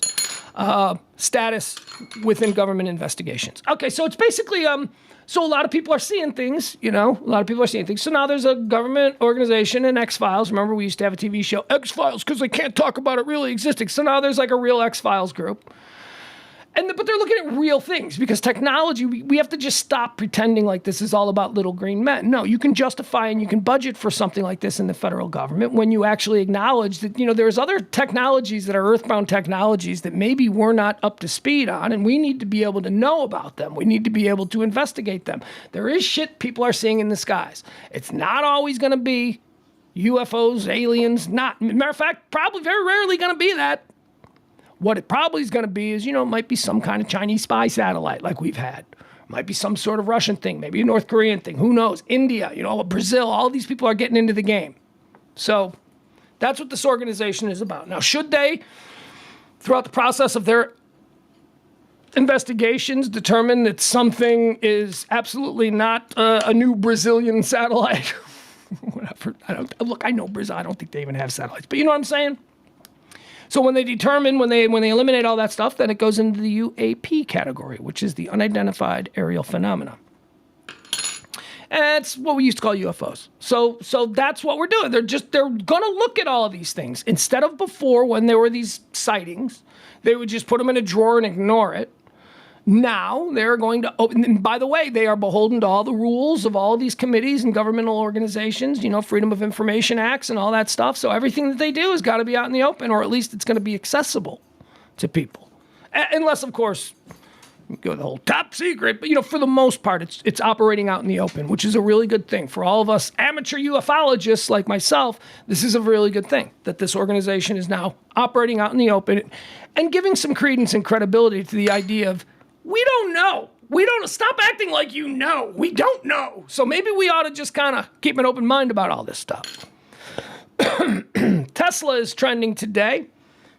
status within government investigations. Okay, so it's basically, so a lot of people are seeing things, a lot of people are seeing things. So now there's a government organization in X-Files. Remember, we used to have a TV show, X-Files, because they can't talk about it really existing. So now there's like a real X-Files group. But they're looking at real things because technology, we have to just stop pretending like this is all about little green men. No, you can justify and you can budget for something like this in the federal government when you actually acknowledge that, there's other technologies that are earthbound technologies that maybe we're not up to speed on, and we need to be able to know about them. We need to be able to investigate them. There is shit people are seeing in the skies. It's not always going to be UFOs, aliens, matter of fact, probably very rarely going to be that. What it probably is going to be is, it might be some kind of Chinese spy satellite like we've had. It might be some sort of Russian thing, maybe a North Korean thing. Who knows? India, Brazil, all these people are getting into the game. So that's what this organization is about. Now, should they, throughout the process of their investigations, determine that something is absolutely not a new Brazilian satellite? Whatever. I know Brazil. I don't think they even have satellites. But you know what I'm saying? So when they determine, when they eliminate all that stuff, then it goes into the UAP category, which is the unidentified aerial phenomena. And it's what we used to call UFOs. So that's what we're doing. They're going to look at all of these things. Instead of before, when there were these sightings, they would just put them in a drawer and ignore it. Now they're going to open, and by the way, they are beholden to all the rules of all of these committees and governmental organizations, Freedom of Information Acts and all that stuff. So everything that they do has got to be out in the open, or at least it's going to be accessible to people. Unless, of course, you go the whole top secret, but for the most part, it's operating out in the open, which is a really good thing. For all of us amateur ufologists like myself, this is a really good thing that this organization is now operating out in the open and giving some credence and credibility to the idea of, we don't know. Stop acting like you know. We don't know. So maybe we ought to just kind of keep an open mind about all this stuff. Tesla is trending today.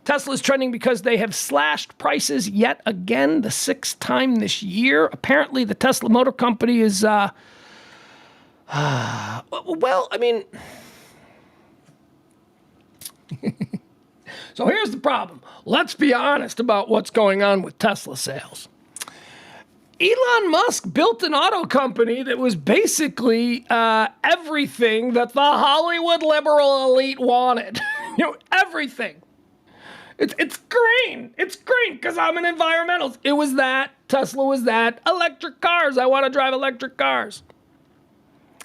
Tesla is trending because they have slashed prices yet again, the 6th time this year. Apparently, the Tesla Motor Company is, So here's the problem. Let's be honest about what's going on with Tesla sales. Elon Musk built an auto company that was basically everything that the Hollywood liberal elite wanted. Everything. It's green. It's green because I'm an environmentalist. It was that. Tesla was that. Electric cars. I want to drive electric cars.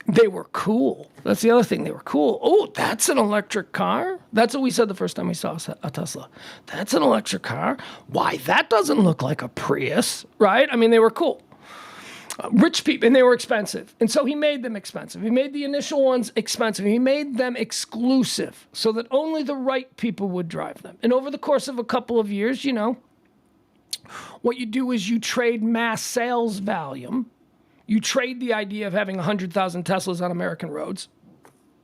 They were cool. That's the other thing. They were cool. Oh, that's an electric car? That's what we said the first time we saw a Tesla. That's an electric car? Why, that doesn't look like a Prius, right? They were cool. Rich people, and they were expensive. And so he made them expensive. He made the initial ones expensive. He made them exclusive so that only the right people would drive them. And over the course of a couple of years, what you do is you trade mass sales volume. You trade the idea of having 100,000 Teslas on American roads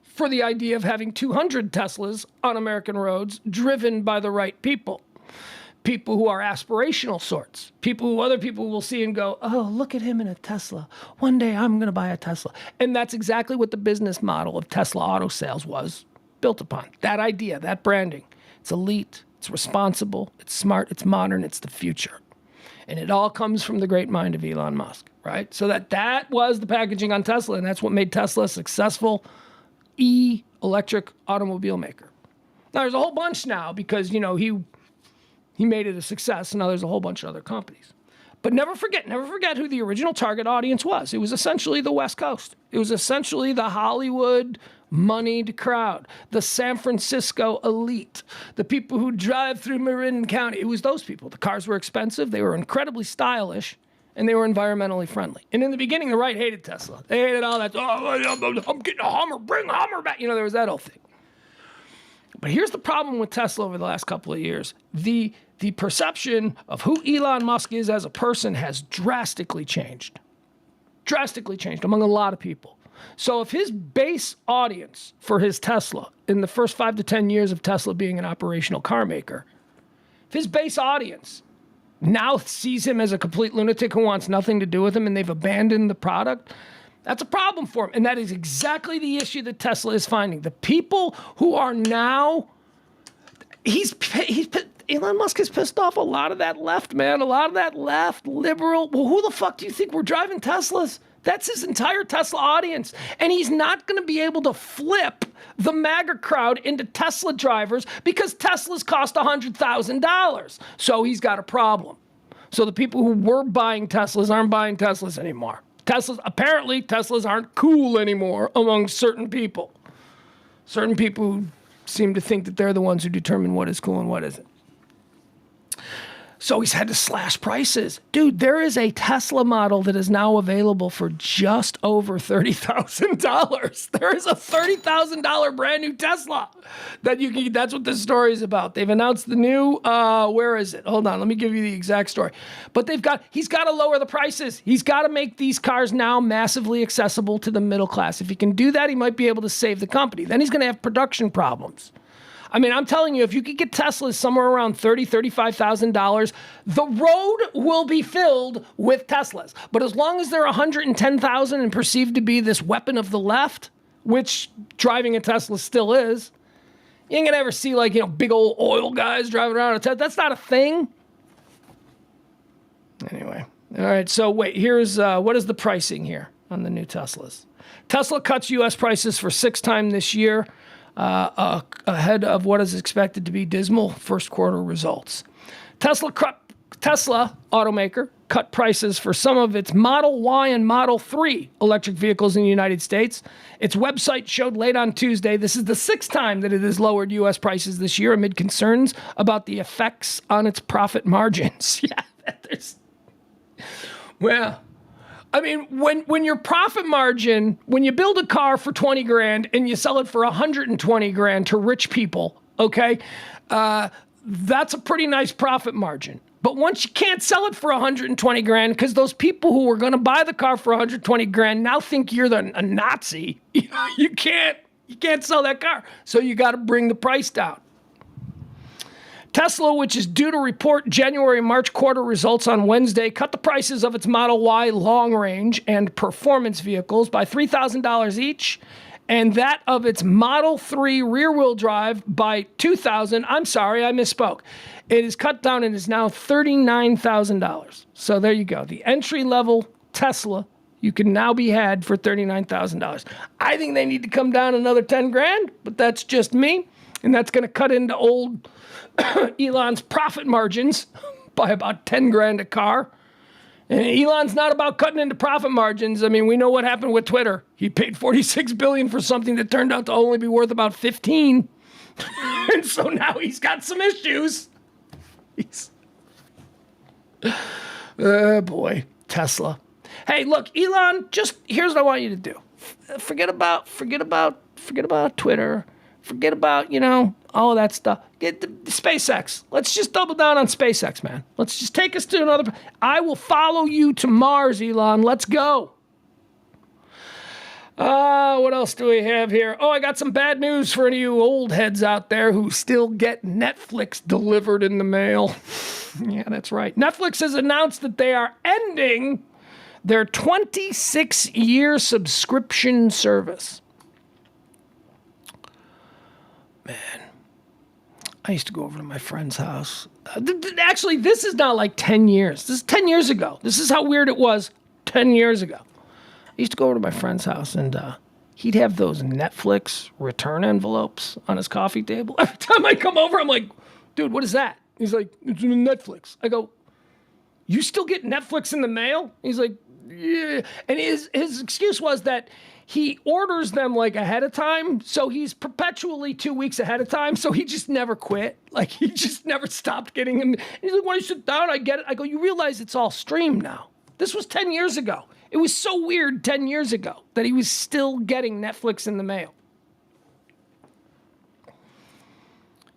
for the idea of having 200 Teslas on American roads driven by the right people. People who are aspirational sorts. People who other people will see and go, oh, look at him in a Tesla. One day I'm going to buy a Tesla. And that's exactly what the business model of Tesla auto sales was built upon. That idea, that branding. It's elite, it's responsible, it's smart, it's modern, it's the future. And it all comes from the great mind of Elon Musk, right? So that was the packaging on Tesla, and that's what made Tesla a successful electric automobile maker. Now, there's a whole bunch now because, he made it a success, and now there's a whole bunch of other companies. But never forget who the original target audience was. It was essentially the West Coast. It was essentially the Hollywood moneyed crowd, the San Francisco elite, the people who drive through Marin County. It was those people. The cars were expensive, they were incredibly stylish, and they were environmentally friendly. And in the beginning, the right hated Tesla. They hated all that, oh, I'm getting a Hummer, bring a Hummer back. There was that whole thing. But here's the problem with Tesla over the last couple of years. The perception of who Elon Musk is as a person has drastically changed. Drastically changed among a lot of people. So if his base audience for his Tesla in the first 5 to 10 years of Tesla being an operational car maker, if his base audience now sees him as a complete lunatic who wants nothing to do with him and they've abandoned the product, that's a problem for him. And that is exactly the issue that Tesla is finding. The people who are now, Elon Musk has pissed off a lot of that left, man. A lot of that left, liberal. Well, who the fuck do you think were driving Teslas? That's his entire Tesla audience. And he's not going to be able to flip the MAGA crowd into Tesla drivers because Teslas cost $100,000. So he's got a problem. So the people who were buying Teslas aren't buying Teslas anymore. Apparently Teslas aren't cool anymore among certain people. Certain people who seem to think that they're the ones who determine what is cool and what isn't. So he's had to slash prices. Dude, there is a Tesla model that is now available for just over $30,000. There is a $30,000 brand new Tesla that you can. That's what this story is about. They've announced the new, where is it? Hold on, let me give you the exact story. But he's got to lower the prices. He's got to make these cars now massively accessible to the middle class. If he can do that, he might be able to save the company. Then he's going to have production problems. I mean, I'm telling you, if you could get Teslas somewhere around $30,000, $35,000, the road will be filled with Teslas. But as long as they're $110,000 and perceived to be this weapon of the left, which driving a Tesla still is, you ain't gonna ever see big old oil guys driving around a Tesla. That's not a thing. Anyway, all right. So wait, here's what is the pricing here on the new Teslas? Tesla cuts U.S. prices for sixth time this year. Ahead of what is expected to be dismal first quarter results. Tesla automaker cut prices for some of its Model Y and Model 3 electric vehicles in the United States. Its website showed late on Tuesday this is the sixth time that it has lowered U.S. prices this year amid concerns about the effects on its profit margins. Well, I mean, when your profit margin, when you build a car for 20 grand and you sell it for 120 grand to rich people, okay, that's a pretty nice profit margin. But once you can't sell it for 120 grand because those people who were going to buy the car for 120 grand now think you're a Nazi, you can't sell that car. So you got to bring the price down. Tesla, which is due to report January and March quarter results on Wednesday, cut the prices of its Model Y long range and performance vehicles by $3,000 each, and that of its Model 3 rear-wheel drive by $2,000. I'm sorry, I misspoke. It is cut down and is now $39,000. So there you go. The entry-level Tesla you can now be had for $39,000. I think they need to come down another 10 grand, but that's just me, and that's going to cut into old Elon's profit margins by about 10 grand a car. And Elon's not about cutting into profit margins. I mean, we know what happened with Twitter. He paid $46 billion for something that turned out to only be worth about 15. And so now he's got some issues. Oh boy, Tesla. Hey, look, Elon, here's what I want you to do. Forget about Twitter. Forget about, all of that stuff. Get the SpaceX. Let's just double down on SpaceX, man. Let's just take us to another. I will follow you to Mars, Elon. Let's go. What else do we have here? Oh, I got some bad news for any of you old heads out there who still get Netflix delivered in the mail. Yeah, that's right. Netflix has announced that they are ending their 26-year subscription service. Man, I used to go over to my friend's house. Actually, this is not like 10 years. This is 10 years ago. This is how weird it was 10 years ago. I used to go over to my friend's house, and he'd have those Netflix return envelopes on his coffee table. Every time I come over, I'm like, dude, what is that? He's like, it's Netflix. I go, you still get Netflix in the mail? He's like, yeah. And his excuse was that he orders them ahead of time, so he's perpetually 2 weeks ahead of time, so he just never quit. He just never stopped getting them. He's like, when you sit down, I get it. I go, you realize it's all streamed now. This was 10 years ago. It was so weird 10 years ago that he was still getting Netflix in the mail.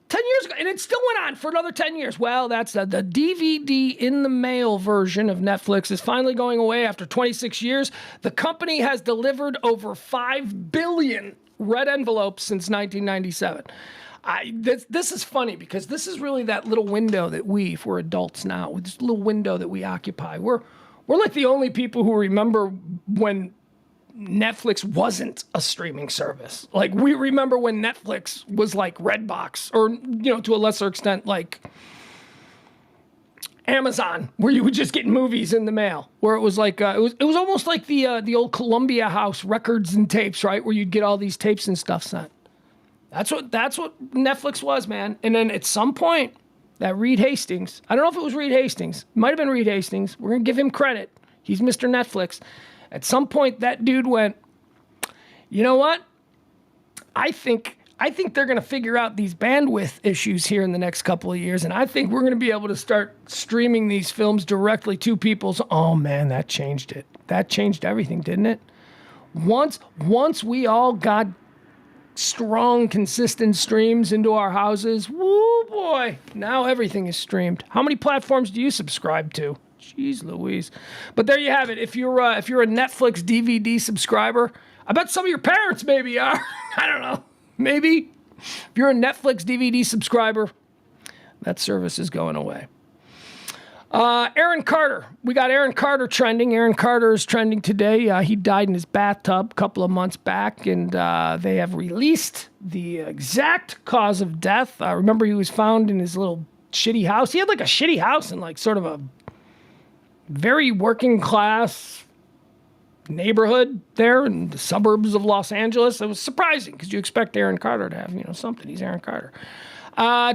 10 years ago, and it still went on for another 10 years. Well, that's the DVD in the mail version of Netflix is finally going away after 26 years. The company has delivered over 5 billion red envelopes since 1997. This is funny because this is really that little window that if we're adults now, with this little window that we occupy. We're like the only people who remember when Netflix wasn't a streaming service. We remember when Netflix was like Redbox or, to a lesser extent, Amazon, where you would just get movies in the mail, where it was like it was almost like the old Columbia House records and tapes, right, where you'd get all these tapes and stuff sent. That's what Netflix was, man. And then at some point, that Reed Hastings, I don't know if it was Reed Hastings, it might have been Reed Hastings. We're gonna give him credit. He's Mr. Netflix. At some point, that dude went, you know what? I think they're going to figure out these bandwidth issues here in the next couple of years, and I think we're going to be able to start streaming these films directly to people's. Oh man, that changed it. That changed everything, didn't it? Once we all got strong, consistent streams into our houses, woo boy, now everything is streamed. How many platforms do you subscribe to? Jeez Louise. But there you have it. If you're a Netflix DVD subscriber, I bet some of your parents maybe are. I don't know. Maybe. If you're a Netflix DVD subscriber, that service is going away. Aaron Carter. We got Aaron Carter trending. Aaron Carter is trending today. He died in his bathtub a couple of months back, and they have released the exact cause of death. Remember, he was found in his little shitty house. He had like a shitty house in like sort of a very working class neighborhood there in the suburbs of Los Angeles. It was surprising because you expect Aaron Carter to have, something. He's Aaron Carter.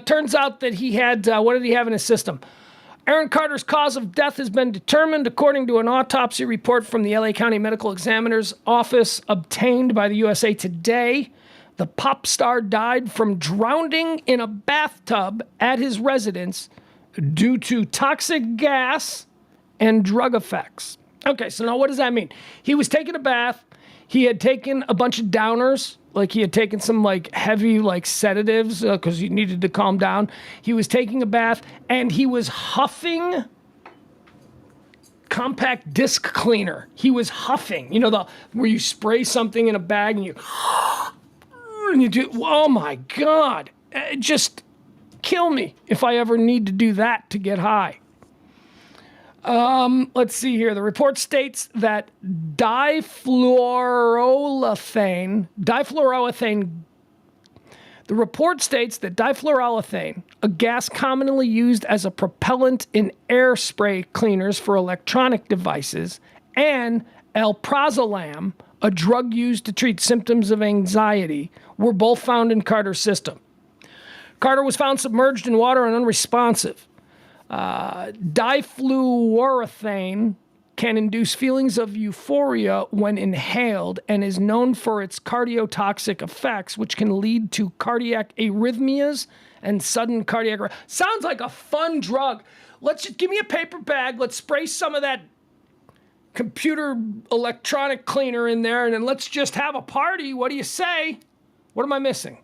Turns out that he had, what did he have in his system? Aaron Carter's cause of death has been determined according to an autopsy report from the LA County Medical Examiner's Office obtained by the USA Today. The pop star died from drowning in a bathtub at his residence due to toxic gas and drug effects. Okay, so now what does that mean? He was taking a bath. He had taken a bunch of downers, like he had taken some like heavy like sedatives because he needed to calm down. He was taking a bath and he was huffing compact disc cleaner. He was huffing, where you spray something in a bag and you do. Oh my God, just kill me if I ever need to do that to get high. Let's see here. The report states that difluoroethane, a gas commonly used as a propellant in air spray cleaners for electronic devices, and alprazolam, a drug used to treat symptoms of anxiety, were both found in Carter's system. Carter was found submerged in water and unresponsive. Difluoroethane can induce feelings of euphoria when inhaled and is known for its cardiotoxic effects, which can lead to cardiac arrhythmias and sudden cardiac arrest. Sounds like a fun drug. Let's just give me a paper bag. Let's spray some of that computer electronic cleaner in there, and then let's just have a party. What do you say? What am I missing?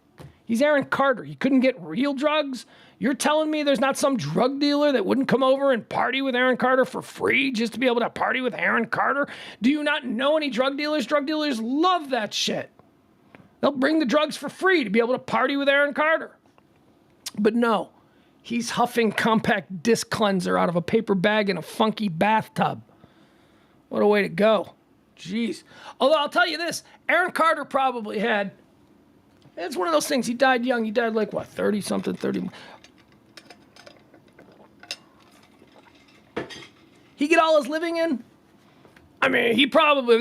He's Aaron Carter. You couldn't get real drugs? You're telling me there's not some drug dealer that wouldn't come over and party with Aaron Carter for free just to be able to party with Aaron Carter? Do you not know any drug dealers? Drug dealers love that shit. They'll bring the drugs for free to be able to party with Aaron Carter. But no, he's huffing compact disc cleanser out of a paper bag in a funky bathtub. What a way to go. Jeez. Although I'll tell you this, Aaron Carter probably had, it's one of those things, he died young. He died like, 30-something, 30. He get all his living in? I mean,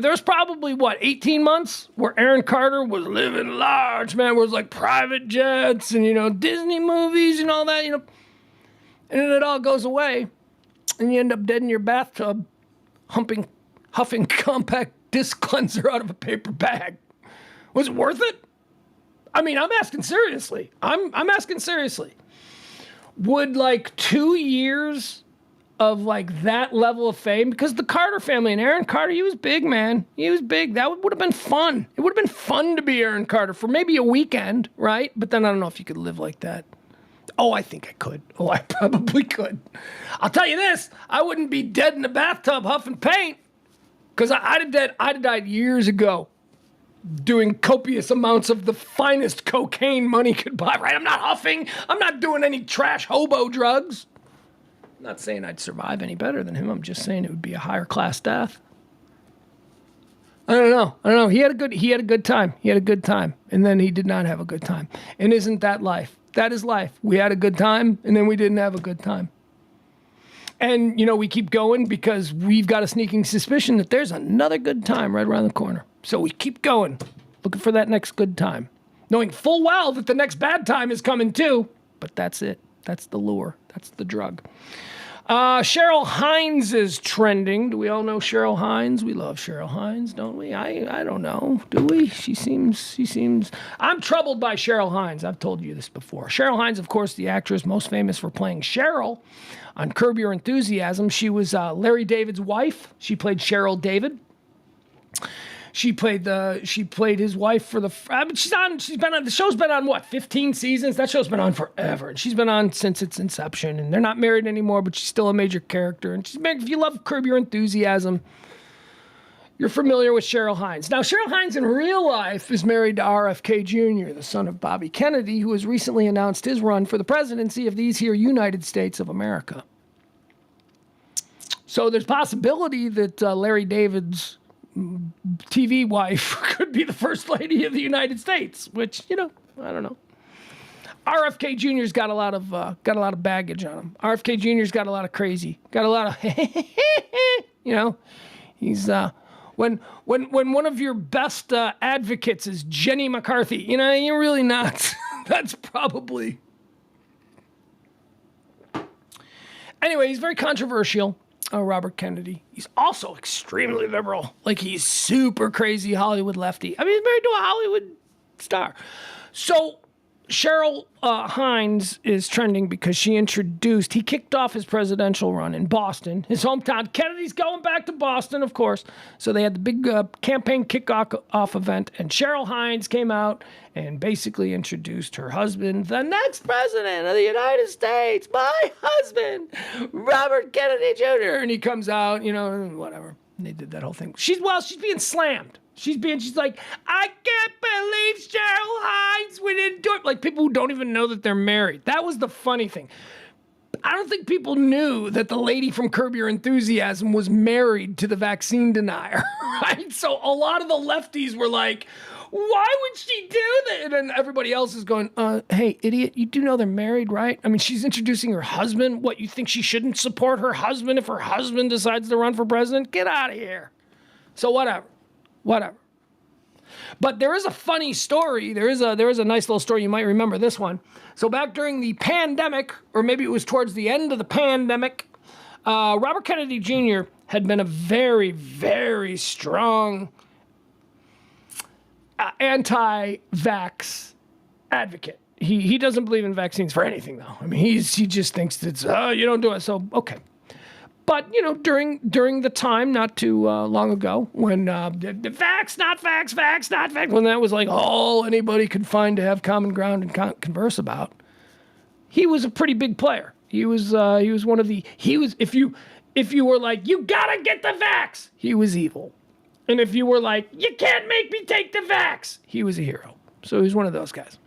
there's probably 18 months where Aaron Carter was living large, man, where it was like private jets and, Disney movies and all that, and then it all goes away and you end up dead in your bathtub huffing compact disc cleanser out of a paper bag. Was it worth it? I mean, I'm asking seriously. I'm asking seriously. Would 2 years of that level of fame, because the Carter family and Aaron Carter, he was big, man. He was big. That would have been fun. It would have been fun to be Aaron Carter for maybe a weekend, right? But then I don't know if you could live like that. Oh, I think I could. Oh, I probably could. I'll tell you this, I wouldn't be dead in the bathtub huffing paint, because I'd have died years ago doing copious amounts of the finest cocaine money could buy, right? I'm not huffing. I'm not doing any trash hobo drugs. I'm not saying I'd survive any better than him. I'm just saying it would be a higher class death. I don't know. He had a good time. And then he did not have a good time. And isn't that life? That is life. We had a good time, and then we didn't have a good time. And, you know, we keep going because we've got a sneaking suspicion that there's another good time right around the corner. So we keep going, looking for that next good time, knowing full well that the next bad time is coming too. But that's it. That's the lure. That's the drug. Cheryl Hines is trending. Do we all know Cheryl Hines? We love Cheryl Hines, don't we? I don't know. Do we? She seems. I'm troubled by Cheryl Hines. I've told you this before. Cheryl Hines, of course, the actress most famous for playing Cheryl on Curb Your Enthusiasm. She was Larry David's wife. She played Cheryl David. She played his wife for the. The show's been on what, 15 seasons? That show's been on forever, and she's been on since its inception. And they're not married anymore, but she's still a major character. And if you love Curb Your Enthusiasm, you're familiar with Cheryl Hines. Now, Cheryl Hines in real life is married to RFK Jr., the son of Bobby Kennedy, who has recently announced his run for the presidency of these here United States of America. So there's possibility that Larry David's TV wife could be the first lady of the United States, which, you know, I don't know. RFK Jr.'s got a lot of baggage on him. RFK Jr.'s got a lot of crazy, got a lot of, you know, he's, when one of your best advocates is Jenny McCarthy, you know, you're really not, that's probably. Anyway, he's very controversial. Robert Kennedy. He's also extremely liberal. Like, he's super crazy Hollywood lefty. I mean, he's married to a Hollywood star. So Cheryl Hines is trending because he kicked off his presidential run in Boston, his hometown. Kennedy's going back to Boston, of course. So they had the big campaign kickoff event, and Cheryl Hines came out and basically introduced her husband, the next president of the United States, my husband, Robert Kennedy Jr. And he comes out, you know, whatever. And they did that whole thing. She's being slammed. She's like, I can't believe Cheryl Hines would endorse. Like, people who don't even know that they're married. That was the funny thing. I don't think people knew that the lady from Curb Your Enthusiasm was married to the vaccine denier, right? So a lot of the lefties were like, why would she do that? And then everybody else is going, hey, idiot, you do know they're married, right? I mean, she's introducing her husband. What, you think she shouldn't support her husband if her husband decides to run for president? Get out of here. So whatever. But there is a funny story. There is a nice little story. You might remember this one. So back during the pandemic, or maybe it was towards the end of the pandemic, Robert Kennedy Jr. had been a very, very strong anti-vax advocate. He doesn't believe in vaccines for anything, though. I mean, he just thinks it's, you don't do it. So, okay. But, you know, during the time not too long ago when the vax, not vax, when that was like all anybody could find to have common ground and converse about, he was a pretty big player. He was one of the, if you were like, you gotta get the vax, he was evil. And if you were like, you can't make me take the vax, he was a hero. So he was one of those guys.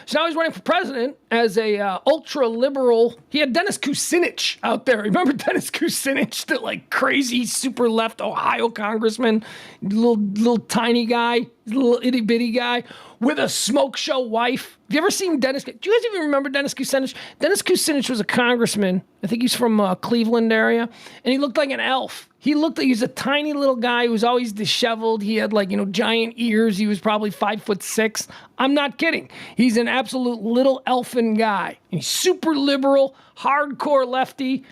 So now he's running for president as a ultra-liberal. He had Dennis Kucinich out there. Remember Dennis Kucinich, the like crazy super left Ohio congressman, little tiny guy, little itty-bitty guy with a smoke show wife. Have you ever seen Dennis? Do you guys even remember Dennis Kucinich? Dennis Kucinich was a congressman. I think he's from Cleveland area, and he looked like an elf. He was a tiny little guy who was always disheveled. He had like, you know, giant ears. He was probably 5'6". I'm not kidding. He's an absolute little elfin guy. He's super liberal, hardcore lefty.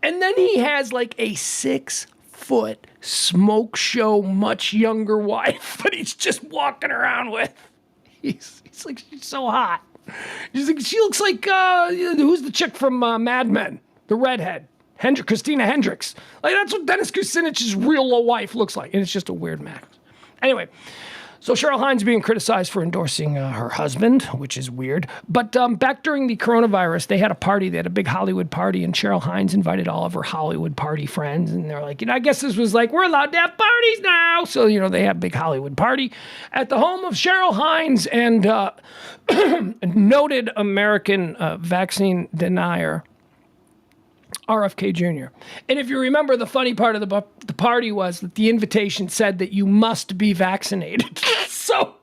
And then he has like a 6-foot smoke show, much younger wife that he's just walking around with. He's like, she's so hot. She looks like, who's the chick from Mad Men? The redhead. Christina Hendricks. Like, that's what Dennis Kucinich's real wife looks like. And it's just a weird match. Anyway, so Cheryl Hines being criticized for endorsing her husband, which is weird. But back during the coronavirus, they had a party. They had a big Hollywood party, and Cheryl Hines invited all of her Hollywood party friends. And they're like, you know, I guess this was like, we're allowed to have parties now. So, you know, they had a big Hollywood party at the home of Cheryl Hines and noted American vaccine denier, RFK Jr. And if you remember, the funny part of the party was that the invitation said that you must be vaccinated. So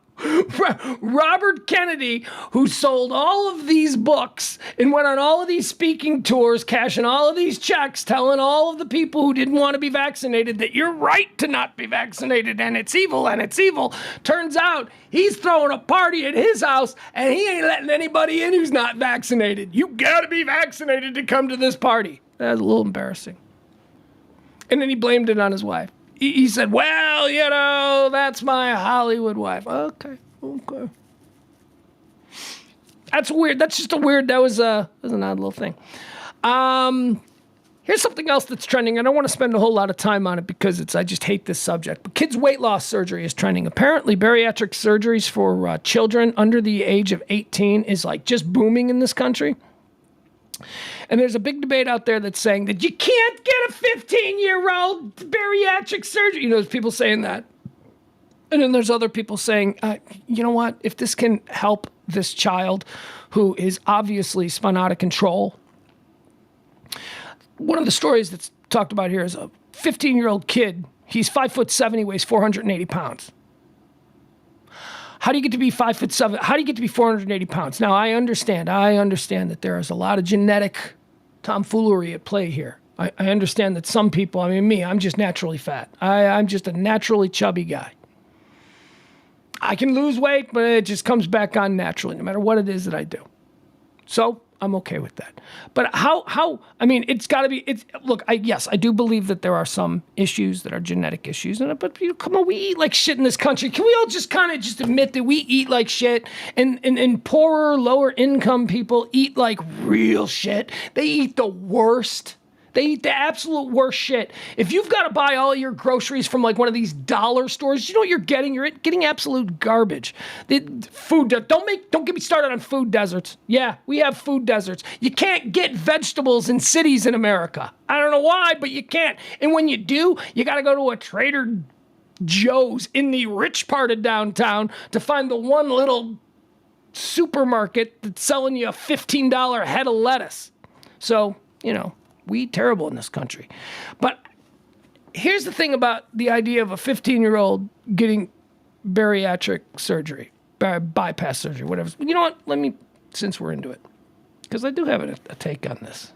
Robert Kennedy, who sold all of these books and went on all of these speaking tours, cashing all of these checks, telling all of the people who didn't want to be vaccinated that you're right to not be vaccinated and it's evil and it's evil. Turns out he's throwing a party at his house and he ain't letting anybody in who's not vaccinated. You gotta be vaccinated to come to this party. That's a little embarrassing. And then he blamed it on his wife. He said, well, you know, that's my Hollywood wife. Okay. That's weird. That's just a weird, that was an odd little thing. Here's something else that's trending. I don't want to spend a whole lot of time on it because I just hate this subject. But kids' weight loss surgery is trending. Apparently, bariatric surgeries for children under the age of 18 is like just booming in this country. And there's a big debate out there that's saying that you can't get a 15-year-old bariatric surgery. You know, there's people saying that. And then there's other people saying, you know what? If this can help this child who is obviously spun out of control. One of the stories that's talked about here is a 15-year-old kid. He's 5'7", he weighs 480 pounds. How do you get to be 5'7"? How do you get to be 480 pounds? Now, I understand that there is a lot of genetic tomfoolery at play here. I understand that some people, I mean, me, I'm just naturally fat. I'm just a naturally chubby guy. I can lose weight, but it just comes back on naturally, no matter what it is that I do. So I'm okay with that. But I mean, it's got to be, look, yes, I do believe that there are some issues that are genetic issues, but come on, we eat like shit in this country. Can we all just kind of just admit that we eat like shit and poorer, lower income people eat like real shit? They eat the worst. They eat the absolute worst shit. If you've got to buy all your groceries from like one of these dollar stores, you know what you're getting? You're getting absolute garbage. Don't get me started on food deserts. Yeah, we have food deserts. You can't get vegetables in cities in America. I don't know why, but you can't. And when you do, you got to go to a Trader Joe's in the rich part of downtown to find the one little supermarket that's selling you a $15 head of lettuce. So, you know, we eat terrible in this country. But here's the thing about the idea of a 15-year-old getting bariatric surgery, bypass surgery, whatever. You know what? Since we're into it, because I do have a take on this.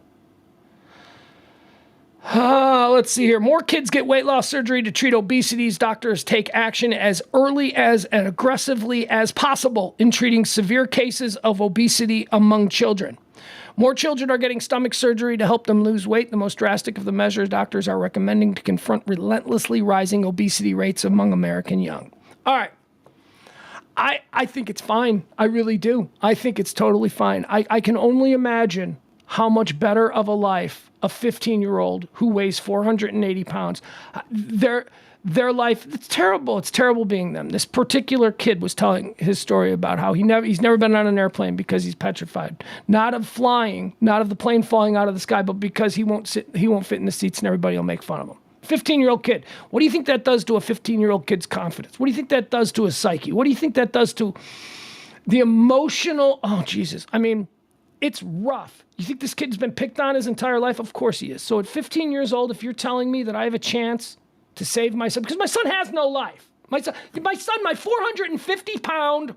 Let's see here. More kids get weight loss surgery to treat obesity. Doctors take action as early as and aggressively as possible in treating severe cases of obesity among children. More children are getting stomach surgery to help them lose weight. The most drastic of the measures doctors are recommending to confront relentlessly rising obesity rates among American young. All right. I think it's fine. I really do. I think it's totally fine. I can only imagine how much better of a life a 15-year-old who weighs 480 pounds, their life, it's terrible. It's terrible being them. This particular kid was telling his story about how he's never been on an airplane because he's petrified. Not of flying, not of the plane falling out of the sky, but because he won't fit in the seats and everybody will make fun of him. 15-year-old kid. What do you think that does to a 15-year-old kid's confidence? What do you think that does to his psyche? What do you think that does to the emotional, oh, Jesus. I mean, it's rough. You think this kid's been picked on his entire life? Of course he is. So at 15 years old, if you're telling me that I have a chance to save my son, because my son has no life. My 480 pound,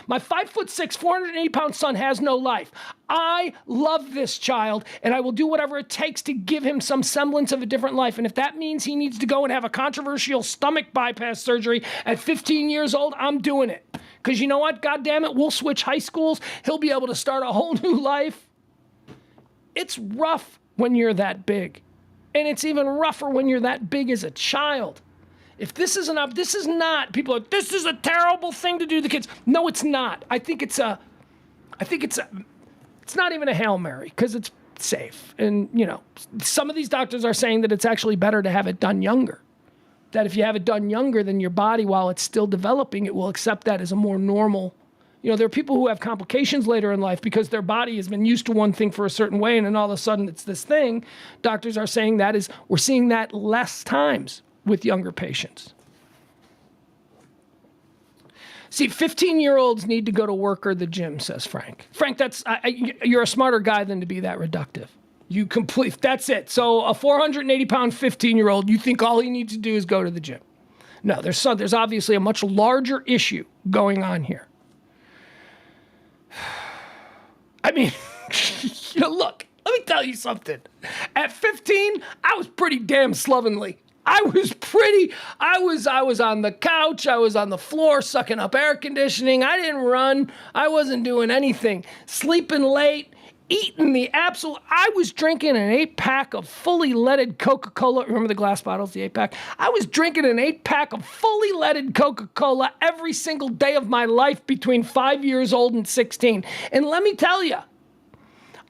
my 5'6", 480 pound son has no life. I love this child and I will do whatever it takes to give him some semblance of a different life. And if that means he needs to go and have a controversial stomach bypass surgery at 15 years old, I'm doing it. Because you know what? God damn it, we'll switch high schools. He'll be able to start a whole new life. It's rough when you're that big. And it's even rougher when you're that big as a child. If this isn't up, this is not, people are, this is a terrible thing to do to the kids. No, it's not. It's not even a Hail Mary because it's safe. And, you know, some of these doctors are saying that it's actually better to have it done younger. That if you have it done younger, then your body, while it's still developing, it will accept that as a more normal. You know, there are people who have complications later in life because their body has been used to one thing for a certain way, and then all of a sudden it's this thing. Doctors are saying we're seeing that less times with younger patients. See, 15-year-olds need to go to work or the gym, says Frank. Frank, you're a smarter guy than to be that reductive. That's it. So a 480-pound 15-year-old, you think all he needs to do is go to the gym. No, there's obviously a much larger issue going on here. I mean, look, let me tell you something. At 15, I was pretty damn slovenly. I was on the couch. I was on the floor sucking up air conditioning. I didn't run. I wasn't doing anything. Sleeping late, eating the absolute. I was drinking an 8-pack of fully leaded Coca-Cola. Remember the glass bottles, the 8-pack? I was drinking an 8-pack of fully leaded Coca-Cola every single day of my life between 5 years old and 16. And let me tell you,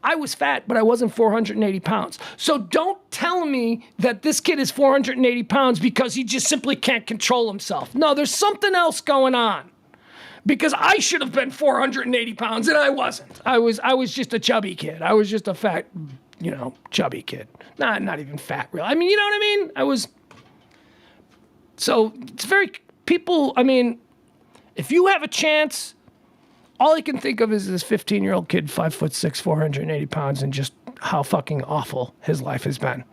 I was fat, but I wasn't 480 pounds. So don't tell me that this kid is 480 pounds because he just simply can't control himself. No, there's something else going on. Because I should have been 480 pounds and I wasn't. I was just a chubby kid. I was just a fat, chubby kid. Not even fat, really. I mean, you know what I mean? So it's if you have a chance, all I can think of is this 15-year-old kid, 5'6", 480 pounds, and just how fucking awful his life has been.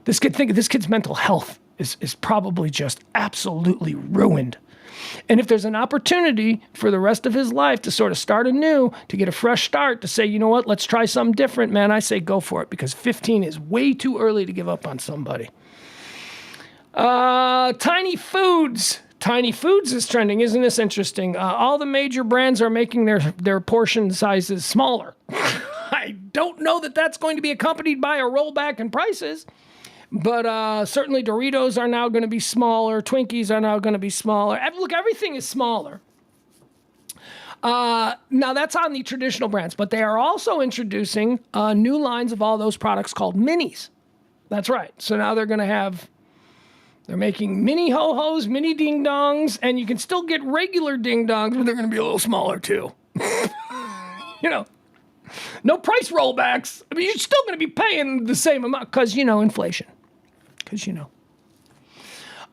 This kid's mental health is probably just absolutely ruined. And if there's an opportunity for the rest of his life to sort of start anew, to get a fresh start, to say, you know what, let's try something different, man, I say go for it, because 15 is way too early to give up on somebody. Tiny Foods. Tiny Foods is trending. Isn't this interesting? All the major brands are making their portion sizes smaller. I don't know that that's going to be accompanied by a rollback in prices, but certainly Doritos are now going to be smaller. Twinkies are now going to be smaller. Look, everything is smaller. Now, that's on the traditional brands, but they are also introducing new lines of all those products called minis. That's right. So now they're making mini ho-hos, mini ding-dongs, and you can still get regular ding-dongs, but they're going to be a little smaller, too. No price rollbacks. I mean, you're still going to be paying the same amount because, inflation.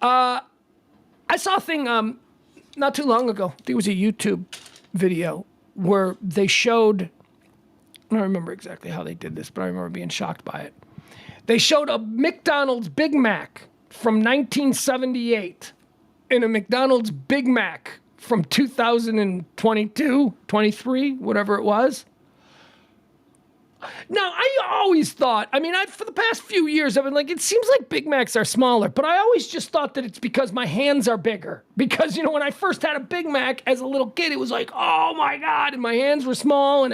I saw a thing not too long ago. I think it was a YouTube video where they showed, I don't remember exactly how they did this, but I remember being shocked by it. They showed a McDonald's Big Mac from 1978 and a McDonald's Big Mac from 2022, 23, whatever it was. Now, I always thought, for the past few years, I've been like, it seems like Big Macs are smaller, but I always just thought that it's because my hands are bigger. Because, when I first had a Big Mac as a little kid, it was like, oh my God, and my hands were small.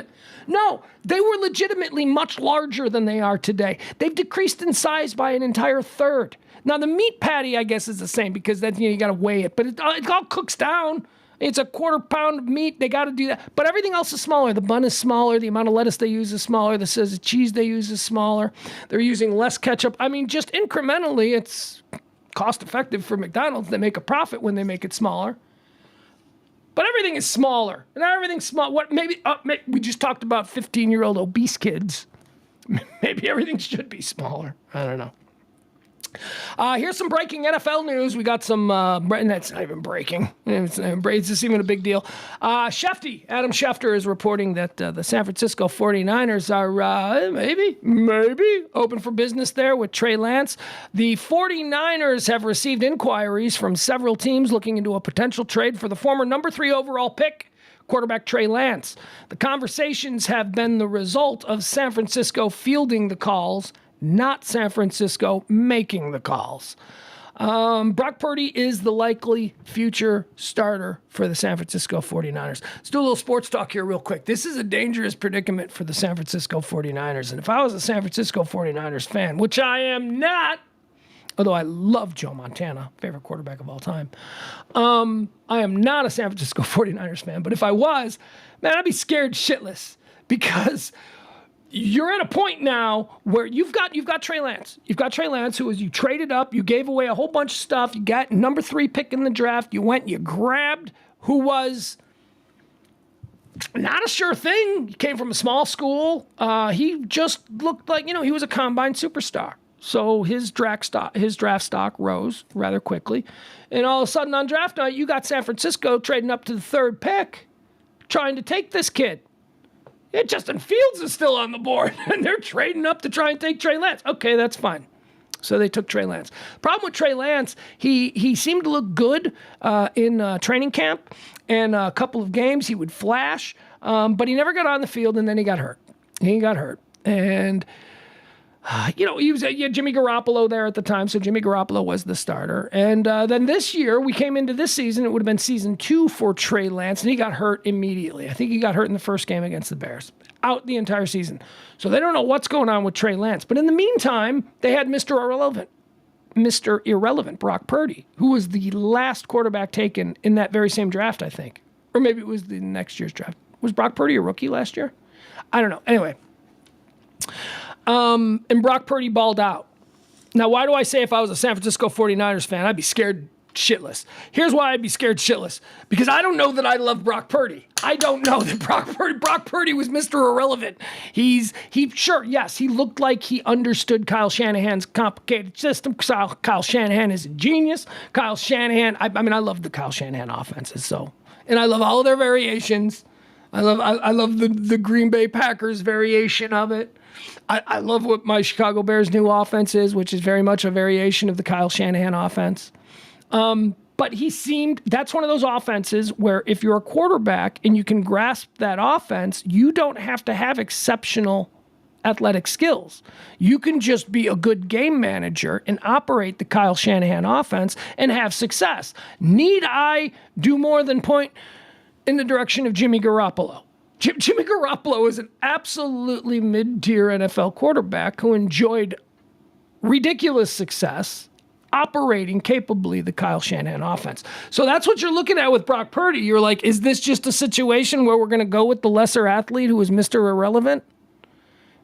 No, they were legitimately much larger than they are today. They've decreased in size by an entire third. Now, the meat patty, I guess, is the same because then you got to weigh it, but it all cooks down. It's a 1/4 pound of meat. They got to do that. But everything else is smaller. The bun is smaller. The amount of lettuce they use is smaller. The size of cheese they use is smaller. They're using less ketchup. just incrementally, it's cost effective for McDonald's. They make a profit when they make it smaller. But everything is smaller. And everything's small. Maybe we just talked about 15-year-old obese kids. Maybe everything should be smaller. I don't know. Here's some breaking NFL news. We got some, that's not even breaking. It's just even a big deal. Adam Schefter is reporting that the San Francisco 49ers are maybe open for business there with Trey Lance. The 49ers have received inquiries from several teams looking into a potential trade for the former number 3 overall pick, quarterback Trey Lance. The conversations have been the result of San Francisco fielding the calls, not San Francisco making the calls. Brock Purdy is the likely future starter for the San Francisco 49ers. Let's do a little sports talk here real quick. This is a dangerous predicament for the San Francisco 49ers. And if I was a San Francisco 49ers fan, which I am not, although I love Joe Montana, favorite quarterback of all time, I am not a San Francisco 49ers fan. But if I was, man, I'd be scared shitless because you're at a point now where you've got Trey Lance. You've got Trey Lance, you traded up, you gave away a whole bunch of stuff, you got number 3 pick in the draft, you went, you grabbed who was not a sure thing. He came from a small school. He just looked like, he was a combine superstar. So his draft stock rose rather quickly. And all of a sudden on draft night, you got San Francisco trading up to the 3rd pick, trying to take this kid. Justin Fields is still on the board, and they're trading up to try and take Trey Lance. Okay, that's fine. So they took Trey Lance. Problem with Trey Lance, he seemed to look good in training camp, and a couple of games he would flash, but he never got on the field, and then he got hurt. And he had Jimmy Garoppolo there at the time, so Jimmy Garoppolo was the starter. And then this year, we came into this season, it would have been season 2 for Trey Lance, and he got hurt immediately. I think he got hurt in the first game against the Bears. Out the entire season. So they don't know what's going on with Trey Lance. But in the meantime, they had Mr. Irrelevant, Brock Purdy, who was the last quarterback taken in that very same draft, I think. Or maybe it was the next year's draft. Was Brock Purdy a rookie last year? I don't know. Anyway. And Brock Purdy balled out. Now, why do I say if I was a San Francisco 49ers fan, I'd be scared shitless? Here's why I'd be scared shitless. Because I don't know that I love Brock Purdy. I don't know that Brock Purdy was Mr. Irrelevant. He looked like he understood Kyle Shanahan's complicated system. Kyle Shanahan is a genius. Kyle Shanahan, I love the Kyle Shanahan offenses, and I love all of their variations. I love the Green Bay Packers variation of it. I love what my Chicago Bears' new offense is, which is very much a variation of the Kyle Shanahan offense. But that's one of those offenses where if you're a quarterback and you can grasp that offense, you don't have to have exceptional athletic skills. You can just be a good game manager and operate the Kyle Shanahan offense and have success. Need I do more than point in the direction of Jimmy Garoppolo? Jimmy Garoppolo is an absolutely mid-tier NFL quarterback who enjoyed ridiculous success operating capably the Kyle Shanahan offense. So that's what you're looking at with Brock Purdy. You're like, is this just a situation where we're going to go with the lesser athlete who is Mr. Irrelevant?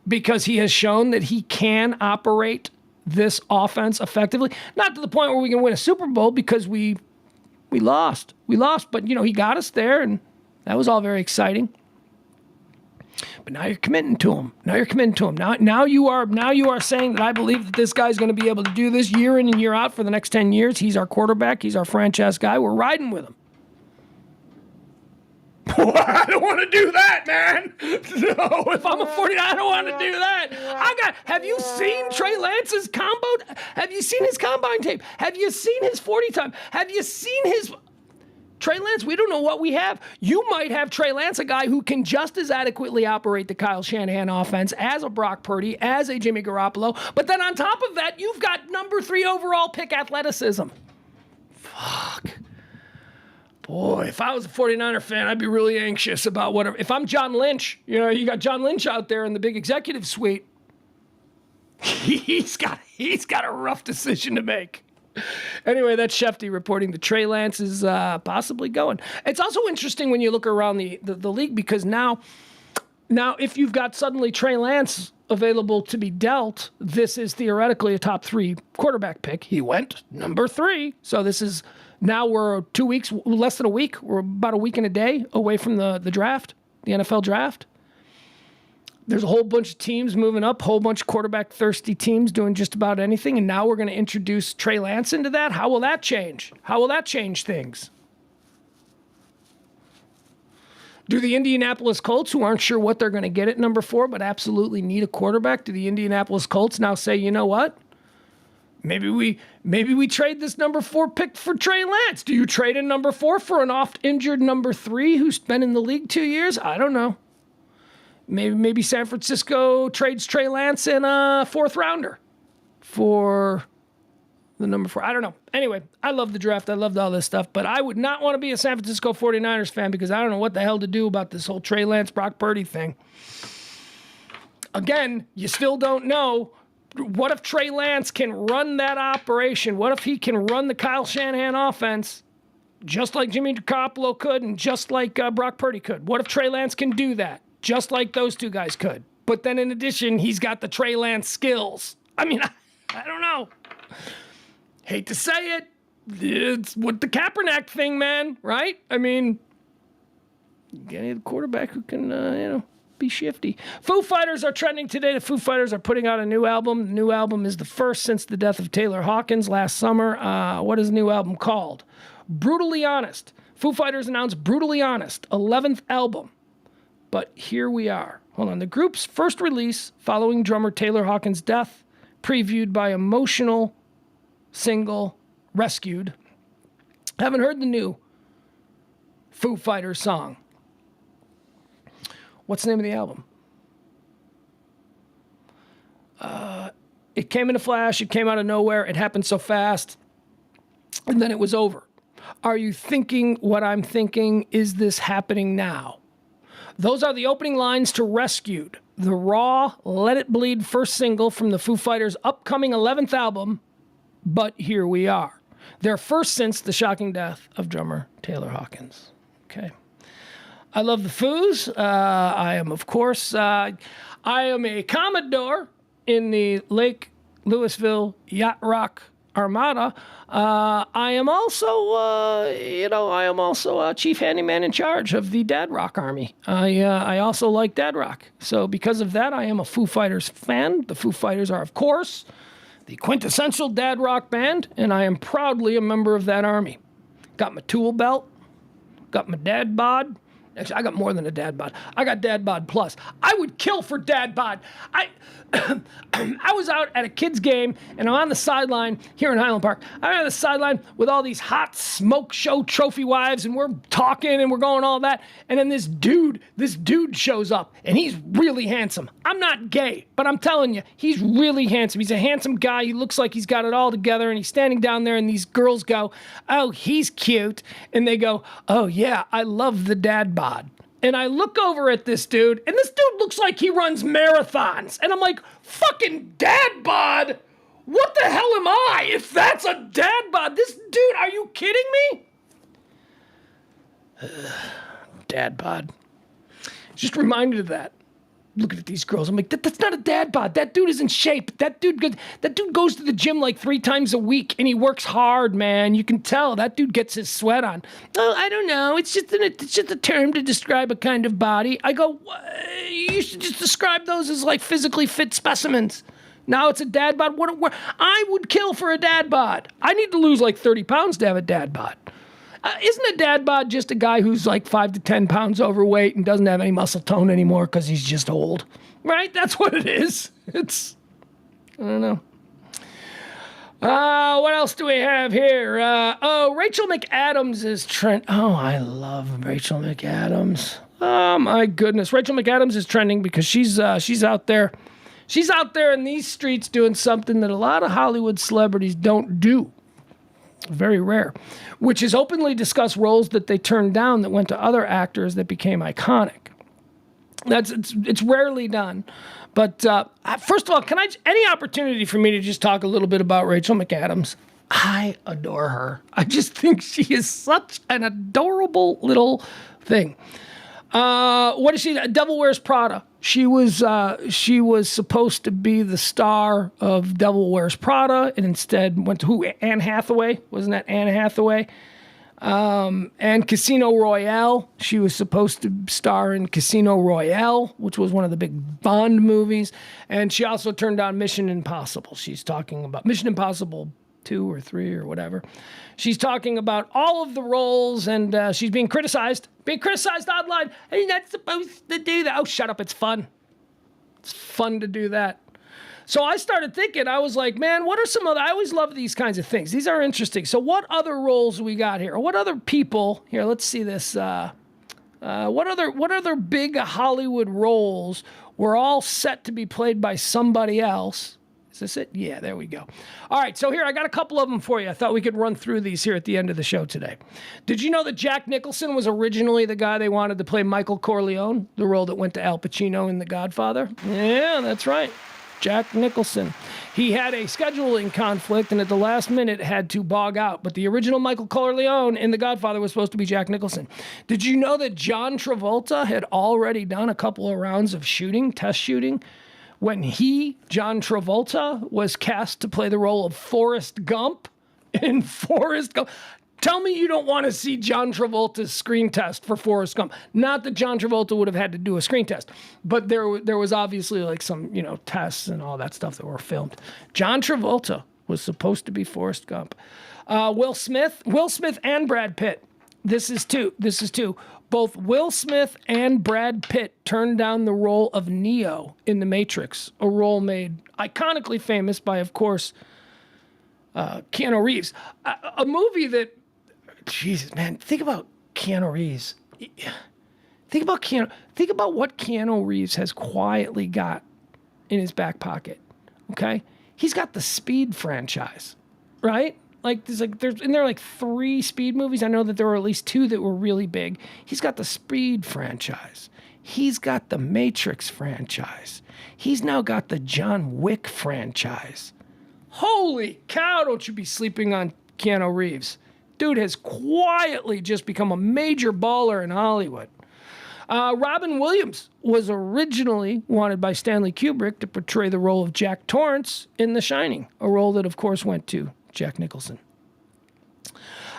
Because he has shown that he can operate this offense effectively. Not to the point where we can win a Super Bowl because we lost. We lost, but he got us there, and that was all very exciting. But now you're committing to him. Now you are saying that I believe that this guy's going to be able to do this year in and year out for the next 10 years. He's our quarterback. He's our franchise guy. We're riding with him. I don't want to do that, man. No, if I'm a 49, I don't want to do that. Have you seen Trey Lance's combo? Have you seen his combine tape? Have you seen his 40 time? Have you seen his... Trey Lance, we don't know what we have. You might have Trey Lance, a guy who can just as adequately operate the Kyle Shanahan offense as a Brock Purdy, as a Jimmy Garoppolo. But then on top of that, you've got number 3 overall pick athleticism. Fuck. Boy, if I was a 49er fan, I'd be really anxious about whatever. If I'm John Lynch, you got John Lynch out there in the big executive suite. He's got a rough decision to make. Anyway, that's Shefty reporting that Trey Lance is possibly going. It's also interesting when you look around the league because now if you've got suddenly Trey Lance available to be dealt, this is theoretically a top 3 quarterback pick. He went number 3. So this is now we're 2 weeks, less than a week. We're about a week and a day away from the draft, the NFL draft. There's a whole bunch of teams moving up, whole bunch of quarterback-thirsty teams doing just about anything, and now we're going to introduce Trey Lance into that? How will that change? How will that change things? Do the Indianapolis Colts, who aren't sure what they're going to get at number 4, but absolutely need a quarterback, do the Indianapolis Colts now say, you know what? Maybe we trade this number 4 pick for Trey Lance. Do you trade a number 4 for an oft-injured number 3 who's been in the league 2 years? I don't know. Maybe San Francisco trades Trey Lance in a 4th rounder for the number 4. I don't know. Anyway, I love the draft. I loved all this stuff, but I would not want to be a San Francisco 49ers fan because I don't know what the hell to do about this whole Trey Lance, Brock Purdy thing. Again, you still don't know. What if Trey Lance can run that operation? What if he can run the Kyle Shanahan offense just like Jimmy Garoppolo could and just like Brock Purdy could? What if Trey Lance can do that? Just like those 2 guys could. But then in addition, he's got the Trey Lance skills. I don't know. Hate to say it. It's with the Kaepernick thing, man, right? Get a quarterback who can, be shifty. Foo Fighters are trending today. The Foo Fighters are putting out a new album. The new album is the first since the death of Taylor Hawkins last summer. What is the new album called? Brutally Honest. Foo Fighters announced Brutally Honest, 11th album. But here we are. Hold on. The group's first release following drummer Taylor Hawkins' death previewed by Emotional single Rescued. Haven't heard the new Foo Fighters song. What's the name of the album? It came in a flash. It came out of nowhere. It happened so fast. And then it was over. Are you thinking what I'm thinking? Is this happening now? Those are the opening lines to Rescued, the raw, Let It Bleed first single from the Foo Fighters' upcoming 11th album, But Here We Are. Their first since the shocking death of drummer Taylor Hawkins. Okay. I love the Foos. I am, of course, I am a Commodore in the Lake Louisville Yacht Rock Armada. I am also a chief handyman in charge of the Dad Rock Army. I also like Dad Rock. So because of that, I am a Foo Fighters fan. The Foo Fighters are, of course, the quintessential Dad Rock band, and I am proudly a member of that army. Got my tool belt, got my dad bod. Actually, I got more than a dad bod. I got dad bod plus. I would kill for dad bod. I was out at a kid's game, and I'm on the sideline here in Highland Park. I'm on the sideline with all these hot smoke show trophy wives, and we're talking, and we're going all that. And then this dude shows up, and he's really handsome. I'm not gay, but I'm telling you, he's really handsome. He's a handsome guy. He looks like he's got it all together, and he's standing down there, and these girls go, "Oh, he's cute." And they go, "Oh, yeah, I love the dad bod." And I look over at this dude, and this dude looks like he runs marathons. And I'm like, fucking dad bod? What the hell am I if that's a dad bod? This dude, are you kidding me? Dad bod. Just reminded of that. Looking at these girls, I'm like, that's not a dad bod. That dude is in shape. That dude goes to the gym like 3 times a week, and he works hard, man. You can tell that dude gets his sweat on. Oh, I don't know. It's just a term to describe a kind of body. I go, you should just describe those as like physically fit specimens. Now it's a dad bod. I would kill for a dad bod. I need to lose like 30 pounds to have a dad bod. Isn't a dad bod just a guy who's like 5 to 10 pounds overweight and doesn't have any muscle tone anymore because he's just old? Right? That's what it is. I don't know. What else do we have here? Rachel McAdams is trending. Oh, I love Rachel McAdams. Oh, my goodness. Rachel McAdams is trending because she's out there. She's out there in these streets doing something that a lot of Hollywood celebrities don't do. Very rare, which is openly discuss roles that they turned down that went to other actors that became iconic. It's rarely done. But first of all, any opportunity for me to just talk a little bit about Rachel McAdams? I adore her. I just think she is such an adorable little thing. What is she? Devil Wears Prada. She was supposed to be the star of Devil Wears Prada, and instead went to who? Anne Hathaway. Wasn't that Anne Hathaway? And Casino Royale. She was supposed to star in Casino Royale, which was one of the big Bond movies. And she also turned down Mission Impossible. She's talking about Mission Impossible 2 or 3 or whatever. She's talking about all of the roles, and she's being criticized online. Hey, you're not supposed to do that. Oh, shut up. It's fun. It's fun to do that. So I started thinking, I was like, man, what are some other, I always love these kinds of things. These are interesting. So what other roles we got here? What other people, here, let's see this. What other big Hollywood roles were all set to be played by somebody else? Is this it? Yeah, there we go. All right, so here, I got a couple of them for you. I thought we could run through these here at the end of the show today. Did you know that Jack Nicholson was originally the guy they wanted to play Michael Corleone, the role that went to Al Pacino in The Godfather? Yeah, that's right. Jack Nicholson. He had a scheduling conflict and at the last minute had to bog out. But the original Michael Corleone in The Godfather was supposed to be Jack Nicholson. Did you know that John Travolta had already done a couple of rounds of test shooting, when John Travolta, was cast to play the role of Forrest Gump in Forrest Gump? Tell me you don't want to see John Travolta's screen test for Forrest Gump. Not that John Travolta would have had to do a screen test, but there was obviously like some, tests and all that stuff that were filmed. John Travolta was supposed to be Forrest Gump. Will Smith and Brad Pitt. This is two. Both Will Smith and Brad Pitt turned down the role of Neo in The Matrix, a role made iconically famous by, of course, Keanu Reeves. A movie that, Jesus, man, think about Keanu Reeves. Think about what Keanu Reeves has quietly got in his back pocket. Okay, he's got the Speed franchise, right? Like there's 3 Speed movies. I know that there were at least 2 that were really big. He's got the Speed franchise. He's got the Matrix franchise. He's now got the John Wick franchise. Holy cow! Don't you be sleeping on Keanu Reeves. Dude has quietly just become a major baller in Hollywood. Robin Williams was originally wanted by Stanley Kubrick to portray the role of Jack Torrance in The Shining, a role that, of course, went to Jack Nicholson.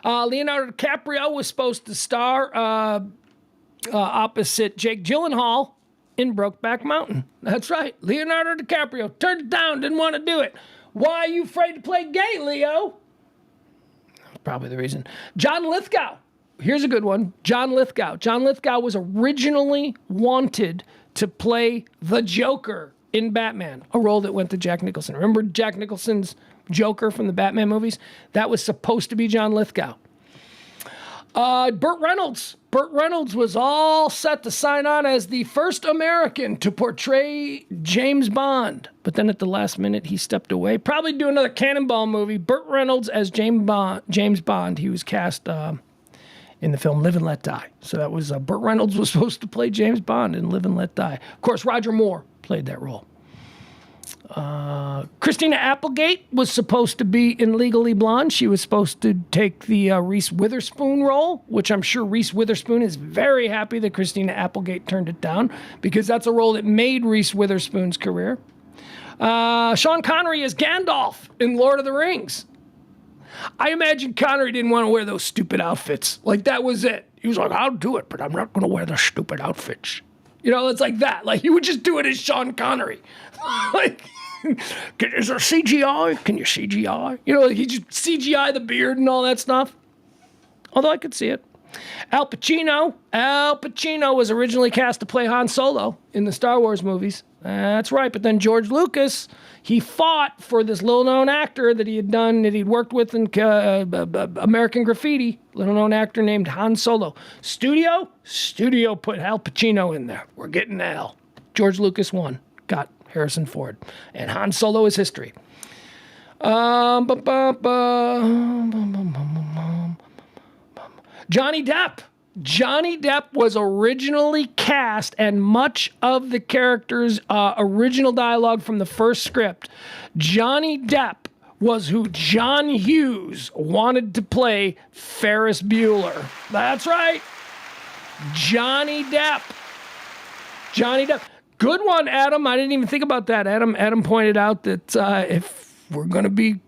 Leonardo DiCaprio was supposed to star opposite Jake Gyllenhaal in Brokeback Mountain. That's right. Leonardo DiCaprio turned it down, didn't want to do it. Why are you afraid to play gay, Leo? That's probably the reason. John Lithgow. Here's a good one. John Lithgow. John Lithgow was originally wanted to play the Joker in Batman, a role that went to Jack Nicholson. Remember Jack Nicholson's Joker from the Batman movies? That was supposed to be John Lithgow. Burt Reynolds. Burt Reynolds was all set to sign on as the first American to portray James Bond. But then at the last minute, he stepped away. Probably do another Cannonball movie. Burt Reynolds as James Bond. He was cast in the film Live and Let Die. So that was Burt Reynolds was supposed to play James Bond in Live and Let Die. Of course, Roger Moore played that role. Christina Applegate was supposed to be in Legally Blonde. She was supposed to take the Reese Witherspoon role, which I'm sure Reese Witherspoon is very happy that Christina Applegate turned it down because that's a role that made Reese Witherspoon's career. Sean Connery as Gandalf in Lord of the Rings. I imagine Connery didn't want to wear those stupid outfits. Like, that was it. He was like, I'll do it, but I'm not going to wear the stupid outfits. You know, it's like that. Like, he would just do it as Sean Connery. Like, is there CGI? Can you CGI? You know, he just CGI the beard and all that stuff. Although I could see it. Al Pacino. Al Pacino was originally cast to play Han Solo in the Star Wars movies. That's right. But then George Lucas, he fought for this little-known actor that he'd worked with in American Graffiti, little-known actor named Han Solo. Studio put Al Pacino in there. We're getting Al. George Lucas won. Got Harrison Ford. And Han Solo is history. Johnny Depp. Johnny Depp was originally cast, and much of the character's original dialogue from the first script, Johnny Depp was who John Hughes wanted to play Ferris Bueller. That's right. Johnny Depp. Johnny Depp. Good one, Adam. I didn't even think about that. Adam pointed out that if we're going to be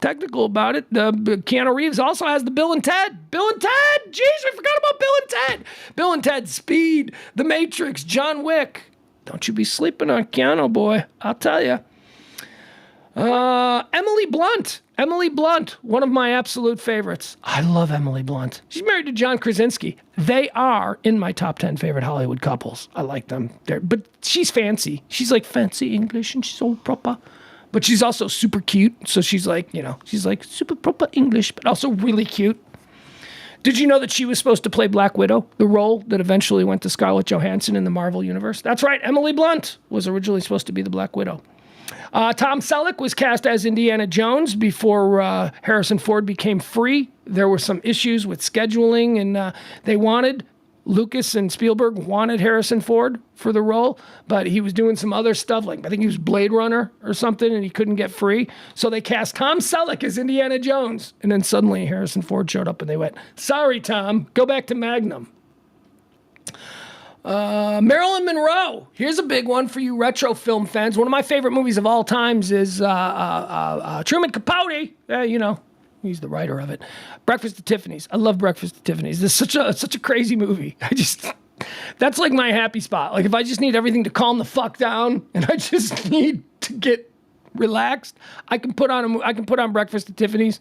technical about it, Keanu Reeves also has the Bill and Ted. Bill and Ted! Jeez, we forgot about Bill and Ted. Bill and Ted, Speed, The Matrix, John Wick. Don't you be sleeping on Keanu, boy. I'll tell you. Emily Blunt. Emily Blunt, one of my absolute favorites. I love Emily Blunt. She's married to John Krasinski. They are in my top 10 favorite Hollywood couples. I like them. But she's fancy. She's like fancy English and she's all proper. But she's also super cute. So she's like super proper English, but also really cute. Did you know that she was supposed to play Black Widow, the role that eventually went to Scarlett Johansson in the Marvel Universe? That's right. Emily Blunt was originally supposed to be the Black Widow. Tom Selleck was cast as Indiana Jones before Harrison Ford became free. There were some issues with scheduling, and Lucas and Spielberg wanted Harrison Ford for the role, but he was doing some other stuff, like I think he was Blade Runner or something, and he couldn't get free. So they cast Tom Selleck as Indiana Jones, and then suddenly Harrison Ford showed up, and they went, sorry, Tom, go back to Magnum. Marilyn Monroe. Here's a big one for you retro film fans. One of my favorite movies of all times is Truman Capote. He's the writer of it. Breakfast at Tiffany's. I love Breakfast at Tiffany's. This is such a crazy movie. That's like my happy spot. Like if I just need everything to calm the fuck down and I just need to get relaxed. I can put on Breakfast at Tiffany's,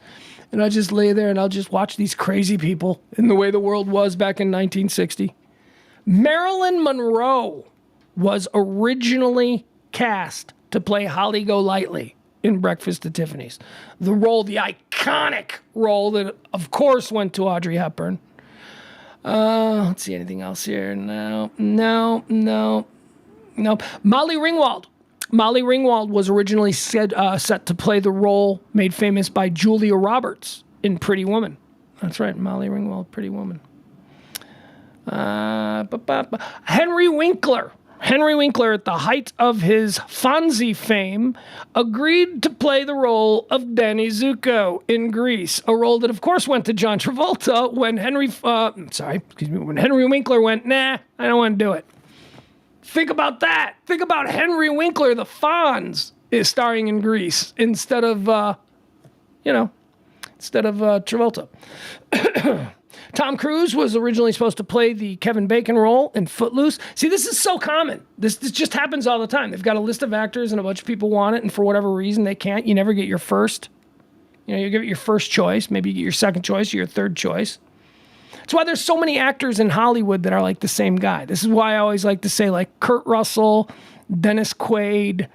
and I'll just lay there and I'll just watch these crazy people in the way the world was back in 1960. Marilyn Monroe was originally cast to play Holly Golightly in Breakfast at Tiffany's. The iconic role that, of course, went to Audrey Hepburn. Let's see, anything else here? No. Molly Ringwald. Molly Ringwald was originally set to play the role made famous by Julia Roberts in Pretty Woman. That's right, Molly Ringwald, Pretty Woman. Henry Winkler. Henry Winkler, at the height of his Fonzie fame, agreed to play the role of Danny Zuko in Grease, a role that, of course, went to John Travolta when Henry Winkler went, nah, I don't want to do it. Think about that. Think about Henry Winkler, the Fonz, is starring in Grease instead of Travolta. Tom Cruise was originally supposed to play the Kevin Bacon role in Footloose. See, this is so common. This just happens all the time. They've got a list of actors and a bunch of people want it, and for whatever reason they can't. You never get your first. You give it your first choice. Maybe you get your second choice or your third choice. That's why there's so many actors in Hollywood that are like the same guy. This is why I always like to say, like, Kurt Russell, Dennis Quaid,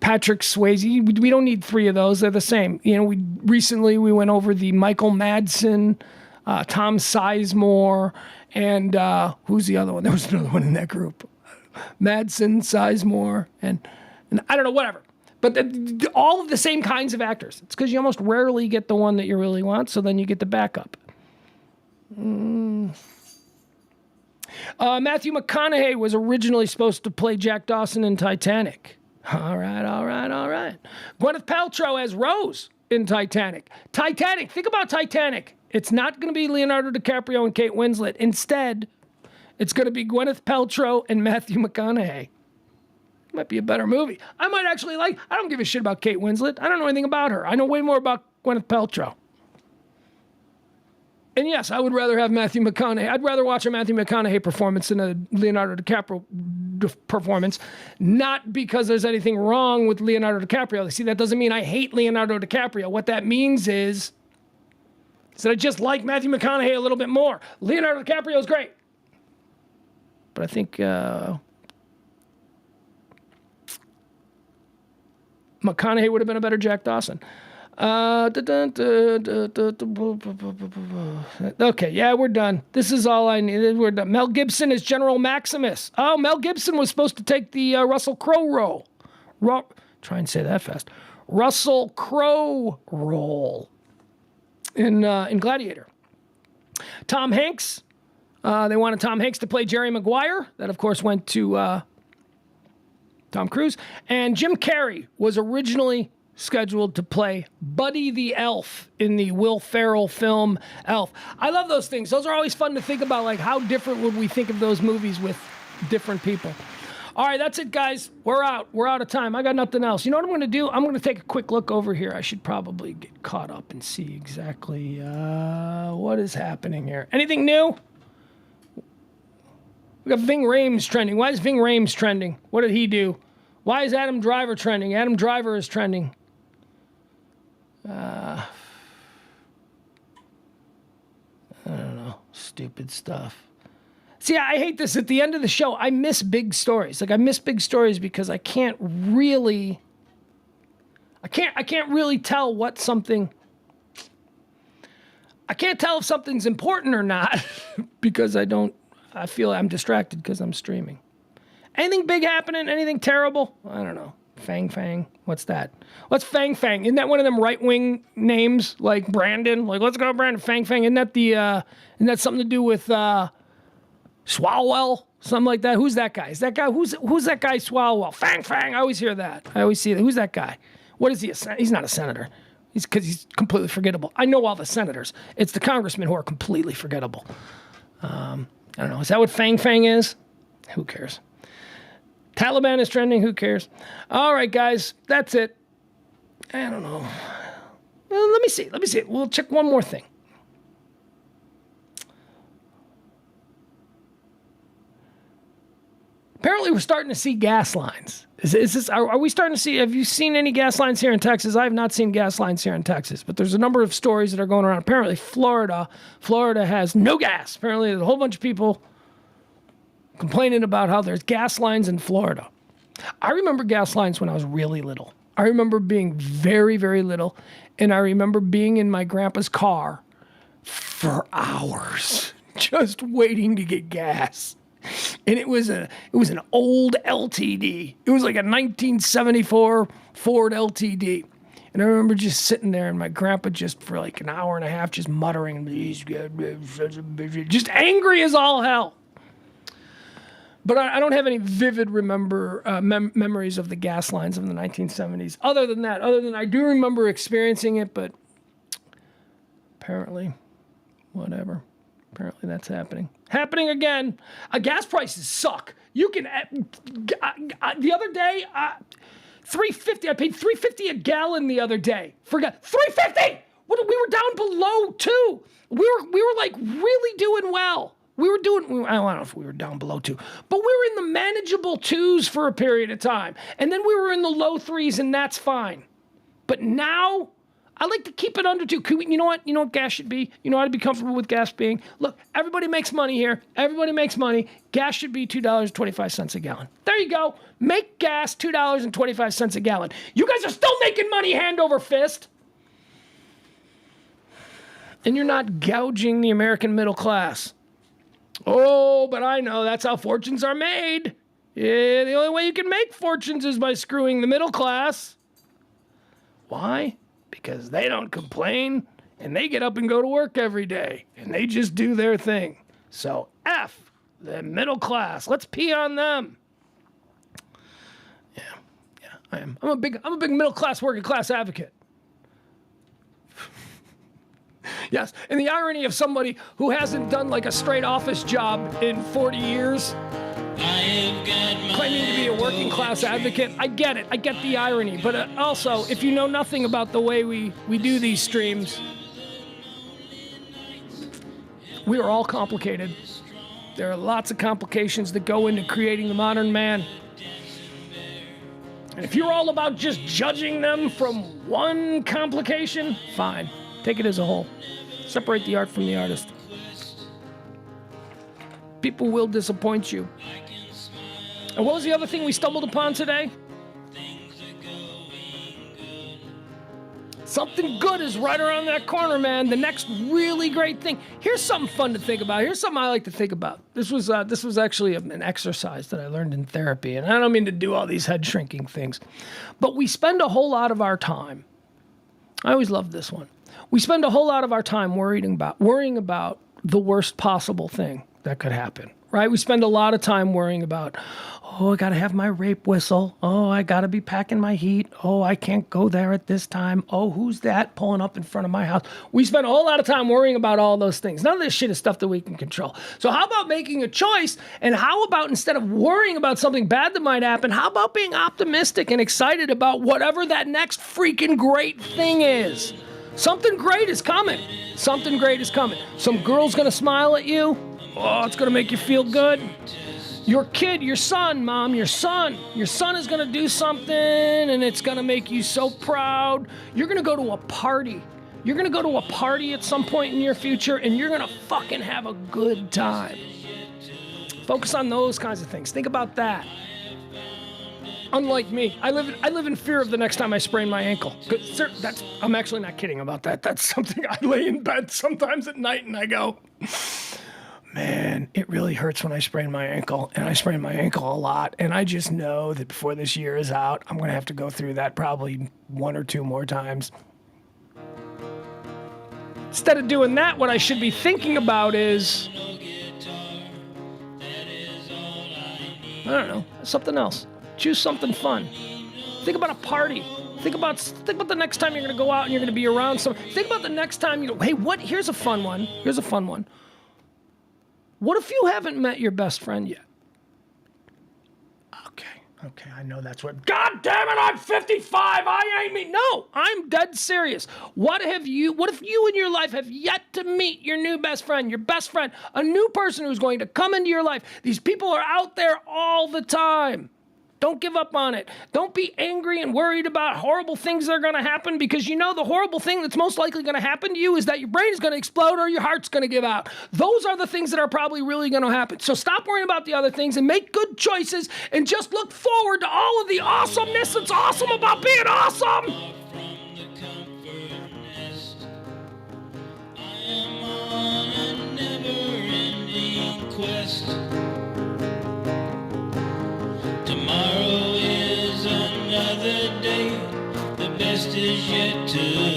Patrick Swayze. We don't need three of those. They're the same. We recently went over the Michael Madsen, Tom Sizemore, and who's the other one? There was another one in that group. Madsen, Sizemore, and I don't know, whatever. But all of the same kinds of actors. It's because you almost rarely get the one that you really want, so then you get the backup. Matthew McConaughey was originally supposed to play Jack Dawson in Titanic. All right. Gwyneth Paltrow as Rose in Titanic. Think about Titanic. It's not going to be Leonardo DiCaprio and Kate Winslet. Instead, it's going to be Gwyneth Paltrow and Matthew McConaughey. Might be a better movie. I might actually I don't give a shit about Kate Winslet. I don't know anything about her. I know way more about Gwyneth Paltrow. And yes, I would rather have Matthew McConaughey. I'd rather watch a Matthew McConaughey performance than a Leonardo DiCaprio performance. Not because there's anything wrong with Leonardo DiCaprio. See, that doesn't mean I hate Leonardo DiCaprio. What that means is that I just like Matthew McConaughey a little bit more. Leonardo DiCaprio is great. But I think McConaughey would have been a better Jack Dawson. Okay, yeah, we're done. This is all I needed. We're done. Mel Gibson is General Maximus. Oh, Mel Gibson was supposed to take the Russell Crowe role. Try and say that fast. Russell Crowe role in Gladiator. Tom Hanks. They wanted Tom Hanks to play Jerry Maguire. That, of course, went to Tom Cruise. And Jim Carrey was originally scheduled to play Buddy the Elf in the Will Ferrell film Elf. I love those things. Those are always fun to think about, like how different would we think of those movies with different people. All right, that's it, guys. We're out. We're out of time. I got nothing else. You know what I'm going to do? I'm going to take a quick look over here. I should probably get caught up and see exactly what is happening here. Anything new? We got Ving Rhames trending. Why is Ving Rhames trending? What did he do? Why is Adam Driver trending? Adam Driver is trending. I don't know. Stupid stuff. See, I hate this. At the end of the show, I miss big stories. Like, I miss big stories because I can't really tell what something... I can't tell if something's important or not because I feel I'm distracted because I'm streaming. Anything big happening? Anything terrible? I don't know. Fang. What's that? What's Fang? Isn't that one of them right-wing names like Brandon? Like, let's go, Brandon. Fang. Isn't that something to do with Swalwell? Something like that? Who's that guy? Is that guy? Who's that guy? Swalwell. Fang. I always hear that. I always see that. Who's that guy? What is he? He's not a senator. Because he's completely forgettable. I know all the senators. It's the congressmen who are completely forgettable. I don't know. Is that what Fang is? Who cares? Taliban is trending. Who cares? All right, guys. That's it. I don't know. Well, let me see. We'll check one more thing. Apparently, we're starting to see gas lines. Is this? Are we starting to see? Have you seen any gas lines here in Texas? I have not seen gas lines here in Texas, but there's a number of stories that are going around. Apparently, Florida has no gas. Apparently, there's a whole bunch of people complaining about how there's gas lines in Florida. I remember gas lines when I was really little. I remember being very, very little, and I remember being in my grandpa's car for hours, just waiting to get gas. And it was an old LTD. It was like a 1974 Ford LTD. And I remember just sitting there and my grandpa just for like an hour and a half just muttering, just angry as all hell. But I don't have any vivid memories of the gas lines of the 1970s. Other than I do remember experiencing it, but apparently, whatever. Apparently that's happening. Happening again. Gas prices suck. You can. The other day, $3.50. I paid $3.50 a gallon the other day. Forgot $3.50. We were down below $2. We were like really doing well. I don't know if we were down below $2, but we were in the manageable $2s for a period of time, and then we were in the low $3s, and that's fine. But now, I like to keep it under $2. You know what? You know what gas should be? You know how to be comfortable with gas being? Look, everybody makes money here. Everybody makes money. Gas should be $2.25 a gallon. There you go. Make gas $2.25 a gallon. You guys are still making money hand over fist. And you're not gouging the American middle class. Oh, but I know that's how fortunes are made. Yeah, the only way you can make fortunes is by screwing the middle class. Why? Because they don't complain, and they get up and go to work every day, and they just do their thing. So F the middle class. Let's pee on them. Yeah, I am. I'm a big middle class, working class advocate. Yes, and the irony of somebody who hasn't done like a straight office job in 40 years, claiming to be a working class advocate. I get it. I get the irony. But also, if you know nothing about the way we do these streams, we are all complicated. There are lots of complications that go into creating the modern man. And if you're all about just judging them from one complication, fine. Take it as a whole. Separate the art from the artist. People will disappoint you. And what was the other thing we stumbled upon today? Something good is right around that corner, man. The next really great thing. Here's something fun to think about. Here's something I like to think about. This was actually an exercise that I learned in therapy. And I don't mean to do all these head shrinking things. But we spend a whole lot of our time. I always loved this one. We spend a whole lot of our time worrying about the worst possible thing that could happen, right? We spend a lot of time worrying about, oh, I got to have my rape whistle. Oh, I got to be packing my heat. Oh, I can't go there at this time. Oh, who's that pulling up in front of my house? We spend a whole lot of time worrying about all those things. None of this shit is stuff that we can control. So how about making a choice? And how about instead of worrying about something bad that might happen, how about being optimistic and excited about whatever that next freaking great thing is? Something great is coming. Something great is coming. Some girl's going to smile at you. Oh, it's going to make you feel good. Your kid, your son, mom, your son is going to do something and it's going to make you so proud. You're going to go to a party. You're going to go to a party at some point in your future and you're going to fucking have a good time. Focus on those kinds of things. Think about that. Unlike me, I live in fear of the next time I sprain my ankle. I'm actually not kidding about that. That's something I lay in bed sometimes at night and I go, man, it really hurts when I sprain my ankle. And I sprain my ankle a lot. And I just know that before this year is out, I'm going to have to go through that probably 1 or 2 more times. Instead of doing that, what I should be thinking about is, I don't know, something else. Choose something fun. Think about a party. Think about the next time you're going to go out and you're going to be around someone. Think about the next time hey, here's a fun one. What if you haven't met your best friend yet? Okay, Okay, I know that's what. God damn it, I'm 55. I ain't me. No, I'm dead serious. What if you in your life have yet to meet your new best friend, your best friend, a new person who's going to come into your life? These people are out there all the time. Don't give up on it. Don't be angry and worried about horrible things that are going to happen, because you know the horrible thing that's most likely going to happen to you is that your brain is going to explode or your heart's going to give out. Those are the things that are probably really going to happen. So stop worrying about the other things and make good choices and just look forward to all of the awesomeness that's awesome about being awesome. Tomorrow is another day, the best is yet to